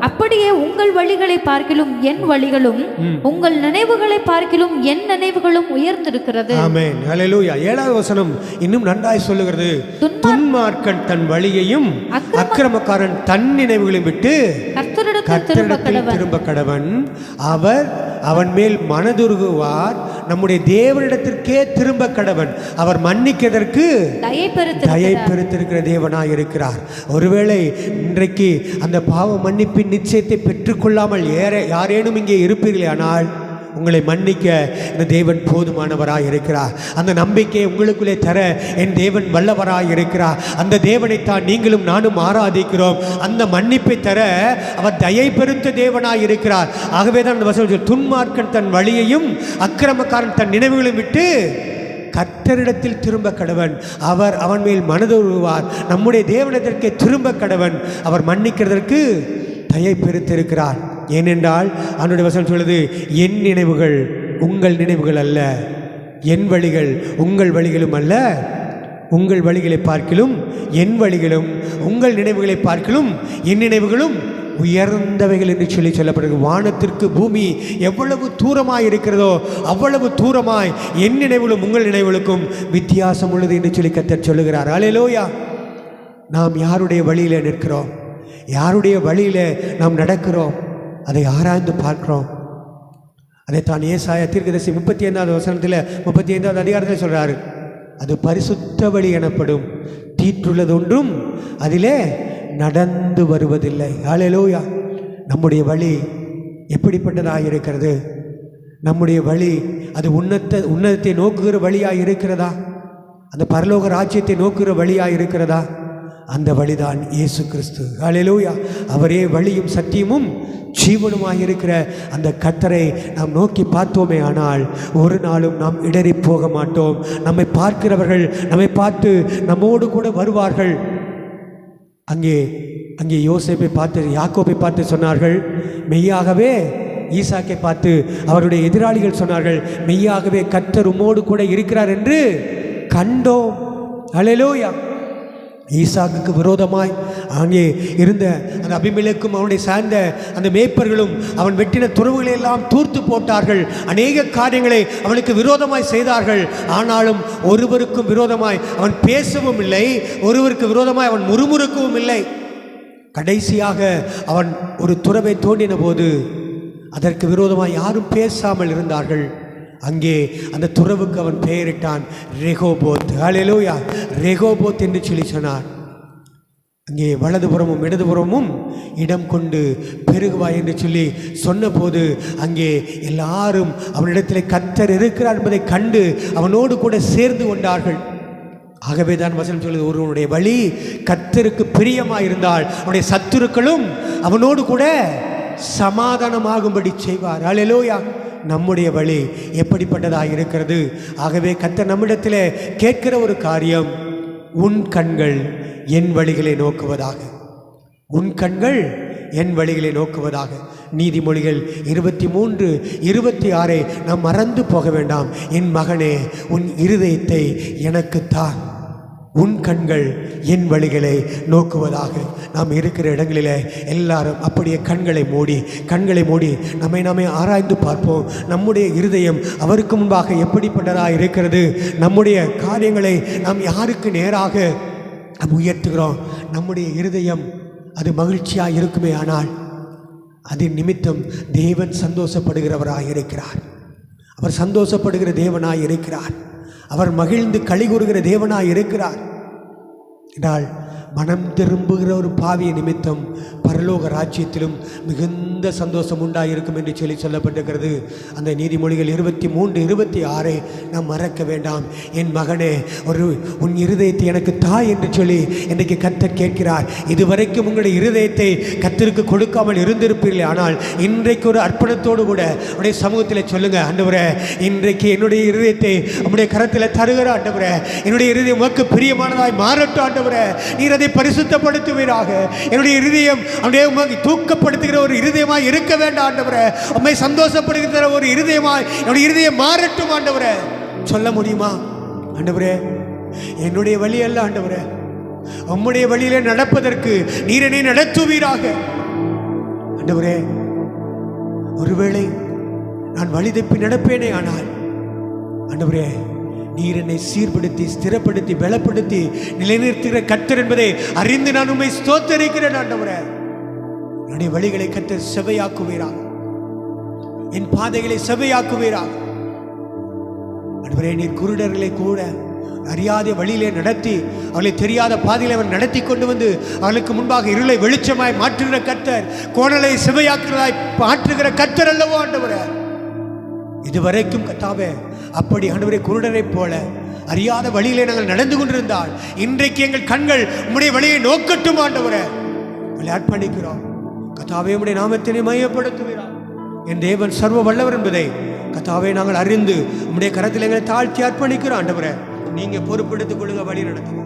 அப்படியே உங்கள் வழிகளை பார்க்கிலும் என் வழிகளும் உங்கள் நினைவுகளை பார்க்கிலும் என் நினைவுகளும் உயர்ந்திருக்கிறது. ஆமென். ஹல்லேலூயா. 7வது வசனம் இன்னும் நன்றாய் சொல்லுகிறது, துன்மார்க்கன் தன் வழியையும் அக்கிரமக்காரன் தன் நினைவுகளையும் விட்டு கர்த்தரிடத்தில் திரும்ப கடவன். அவன் மேல் மனதுருகுவார். நம்முடைய தேவனிடத்திற்கே திரும்ப கடவன். அவர் மன்னிக்கிறதற்கு தயை பெருத்திருக்கிற தேவனாய் இருக்கிறார். ஒருவேளை இன்றைக்கு அந்த பாவ மன்னிப்பின் நிச்சயத்தை பெற்றுக்கொள்ளாமல் யாரேனும் இங்கே இருப்பீர்களே, ஆனால் உங்களை மன்னிக்க இந்த தேவன் போதுமானவராய் இருக்கிறார். அந்த நம்பிக்கையை உங்களுக்குள்ளே தர என் தேவன் வல்லவராய் இருக்கிறார். அந்த தேவனைத்தான் நீங்களும் நானும் ஆராதிக்கிறோம். அந்த மன்னிப்பை தர அவர் தயை பெருத்த தேவனாய் இருக்கிறார். ஆகவே தான் அந்த வசனம், துன்மார்க்கன் தன் வழியையும் அக்கிரமக்காரன் தன் நினைவுகளையும் விட்டு கர்த்தரிடத்தில் திரும்ப கடவன். அவன் மேல் மனதுருவார். நம்முடைய தேவனிடத்திற்கே திரும்ப கடவன். அவர் மன்னிக்கிறதற்கு தயை பெருத்திருக்கிறார். ஏனென்றால் அவனுடைய வசனம் சொல்லுது, என் நினைவுகள் உங்கள் நினைவுகள் அல்ல, என் வழிகள் உங்கள் வழிகளும் அல்ல, உங்கள் வழிகளை பார்க்கிலும் என் வழிகளும் உங்கள் நினைவுகளை பார்க்கிலும் என் நினைவுகளும் உயர்ந்தவைகள் என்று சொல்லப்படுகிறது. வானத்திற்கு பூமி எவ்வளவு தூரமாய் இருக்கிறதோ அவ்வளவு தூரமாய் என் நினைவுகளும் உங்கள் நினைவுகளுக்கும் வித்தியாசம் உள்ளது என்று சொல்லி கர்த்தர் சொல்லுகிறார். அல்லேலூயா. நாம் யாருடைய வழியில் நிற்கிறோம், யாருடைய வழியில் நாம் நடக்கிறோம், அதை ஆராய்ந்து பார்க்கிறோம். அதைத்தான் ஏசாயா தீர்க்கதரிசி 35வது வசனத்தில் 35வது அதிகாரத்தில் சொல்கிறாரு, அது பரிசுத்த வழி எனப்படும். தீட்டுள்ளதொன்றும் அதிலே நடந்து வருவதில்லை. அல்லேலூயா. நம்முடைய வழி எப்படிப்பட்டதாக இருக்கிறது? நம்முடைய வழி அது உன்னதத்தை நோக்குகிற வழியாக இருக்கிறதா? அந்த பரலோக ராஜ்யத்தை நோக்குகிற வழியாக இருக்கிறதா? அந்த வழிதான் இயேசு கிறிஸ்து. அல்லேலூயா. அவரே வழியும் சத்தியமும் ஜீவனுமாக இருக்கிற அந்த கர்த்தரை நாம் நோக்கி பார்த்தோமே ஆனால் ஒரு நாளும் நாம் இடறி போக மாட்டோம். நம்மை பார்க்கிறவர்கள் நம்மை பார்த்து நம்மோடு கூட வருவார்கள். அங்கே யோசேப்பை பார்த்து யாக்கோபை பார்த்து சொன்னார்கள், மெய்யாகவே ஈசாக்கை பார்த்து அவருடைய எதிராளிகள் சொன்னார்கள், மெய்யாகவே கர்த்தர் உம்மோடு கூட இருக்கிறார் என்று கண்டோம். அல்லேலூயா. ஈசாக்குக்கு விரோதமாய் அங்கே இருந்த அந்த அபிமெலேக்கும் அவனுடைய சார்ந்த அந்த மேய்ப்பர்களும் அவன் வெட்டின துறவுகளை எல்லாம் தூர்த்து போட்டார்கள். அநேக காரியங்களை அவனுக்கு விரோதமாய் செய்தார்கள். ஆனாலும் ஒருவருக்கும் விரோதமாய் அவன் பேசவும் இல்லை, ஒருவருக்கு விரோதமாய் அவன் முறுமுறுக்கவும் இல்லை. கடைசியாக அவன் ஒரு துறவை தோண்டின போது அதற்கு விரோதமாய் யாரும் பேசாமல் இருந்தார்கள். அங்கே அந்த துறவுக்கு அவன் பெயரிட்டான் ரெகோபோத். ஹல்லேலூயா, ரெகோபோத் என்று சொல்லி சொன்னார். அங்கே வலதுபுறமும் இடதுபுறமும் இடம் கொண்டு பெருகுவாய் என்று சொல்லி சொன்னபோது அங்கே எல்லாரும் அவனிடத்தில் கர்த்தர் இருக்கிறார் என்பதை கண்டு அவனோடு கூட சேர்ந்து கொண்டார்கள். ஆகவே தான் வசனம் சொல்லுது, ஒருவனுடைய வழி கர்த்தருக்கு பிரியமாயிருந்தால் அவனுடைய சத்துருக்களும் அவனோடு கூட சமாதானமாகும்படி செய்வார். ஹல்லேலூயா. நம்முடைய வழி எப்படிப்பட்டதாக இருக்கிறது? ஆகவே கர்த்தர் நம்மிடத்தில் கேட்கிற ஒரு காரியம், உன் கண்கள் என் வழிகளை நோக்குவதாக, உன் கண்கள் என் வழிகளை நோக்குவதாக. நீதிமொழிகள் 23:26 நாம் மறந்து போக வேண்டாம். என் மகனே, உன் இருதயத்தை எனக்கு தான், உன் கண்கள் என் வழிகளை நோக்குவதாக. நாம் இருக்கிற இடங்களில் எல்லாரும் அப்படியே கண்களை மூடி நம்மை ஆராய்ந்து பார்ப்போம். நம்முடைய இருதயம் அவருக்கு முன்பாக எப்படிப்பட்டதாக இருக்கிறது? நம்முடைய காரியங்களை நாம் யாருக்கு நேராக நாம் உயர்த்துகிறோம்? நம்முடைய இருதயம் அது மகிழ்ச்சியாக இருக்குமே ஆனால் அது நிமித்தம் தேவன் சந்தோஷப்படுகிறவராக இருக்கிறார். அவர் சந்தோஷப்படுகிற தேவனாய் இருக்கிறார். அவர் மகிழ்ந்து களிகூறுகிற தேவனாய் இருக்கிறார். என்றால் மனம் திரும்புகிற ஒரு பாவிய நிமித்தம் பரலோக ராஜ்யத்திலும் மிகுந்த சந்தோஷம் உண்டாயிருக்கும் என்று சொல்லி சொல்லப்பட்டிருக்கிறது. அந்த நீதிமொழிகள் 23:26 நாம் மறக்க வேண்டாம். என் மகனே, உன் இருதயத்தை எனக்கு தாய் என்று சொல்லி இன்றைக்கு கர்த்தர் கேட்கிறார். இதுவரைக்கும் உங்களுடைய இருதயத்தை கர்த்தருக்கு கொடுக்காமல் இருந்திருப்பீர்கள். ஆனால் இன்றைக்கு ஒரு அர்ப்பணத்தோடு கூட உடைய சமூகத்தில் சொல்லுங்க, ஆண்டவரே, இன்றைக்கு என்னுடைய இருதயத்தை உம்முடைய கரத்தில் தருகிற ஆண்டவரே, என்னுடைய இருதயம் உமக்கு பிரியமானதாய் மாறட்டும் ஆண்டவரே, நீர் அதை பரிசுத்தப்படுத்துவீராக. என்னுடைய இருதயம் அப்படியே உமக்கு தூக்கப்படுத்துகிற ஒரு இருதயமாய் இருக்க வேண்டாம் ஆண்டவரே, உம்மை சந்தோஷப்படுகிற ஒரு இருதயமாய் என்னுடைய இருதயம் மாறட்டும் ஆண்டவரே. சொல்ல முடியுமா? ஆண்டவரே, என்னுடைய வழி அல்ல ஆண்டவரே, உம்முடைய வழியிலே நடப்பதற்கு நீர் என்னை நடத்துவீராக. ஆண்டவரே, ஒருவேளை நான் வழி தப்பி நடப்பேனே ஆனால் ஆண்டவரே, நீர் என்னை சீர்படுத்தி ஸ்திரப்படுத்தி பலப்படுத்தி நிலைநிறுத்துகிற கர்த்தர் என்பதை அறிந்து நான் உம்மை ஸ்தோத்தரிக்கிறேன் ஆண்டவரே. என்னுடைய வழிகளை கர்த்தர் செவையாக்குவீராக, என் பாதைகளை செவையாக்குவீராக. ஆண்டவரே, நீர் குருடர்களை கூட அறியாத வழியிலே நடத்தி அவர்களை தெரியாத பாதையில் அவர் நடத்தி கொண்டு வந்து அவர்களுக்கு முன்பாக இருளை வெளிச்சமாய் மாற்றுகிற கர்த்தர், கோணலை செவையாக்குறதாய் மாற்றுகிற கர்த்தர் அல்லவோ ஆண்டவரே. இதுவரைக்கும் கர்த்தாவே அப்படி ஆண்டவரே குருடரை போல அறியாத வழியிலே நாங்கள் நடந்து கொண்டிருந்தால் இன்றைக்கு எங்கள் கண்கள் உம்முடைய வழியை நோக்கட்டும் ஆண்டவரே. அர்ப்பணிக்கிறோம் கர்த்தாவே, உம்முடைய நாமத்தினை மையப்படுத்துகிறார். என் தேவன் சர்வ வல்லவர் என்பதை கர்த்தாவே நாங்கள் அறிந்து உம்முடைய கரத்தில் எங்களை தாழ்த்தி அர்ப்பணிக்கிறோம் ஆண்டவரே. நீங்க பொறுப்பெடுத்துக் கொள்ளுங்க, வழி நடத்துங்க.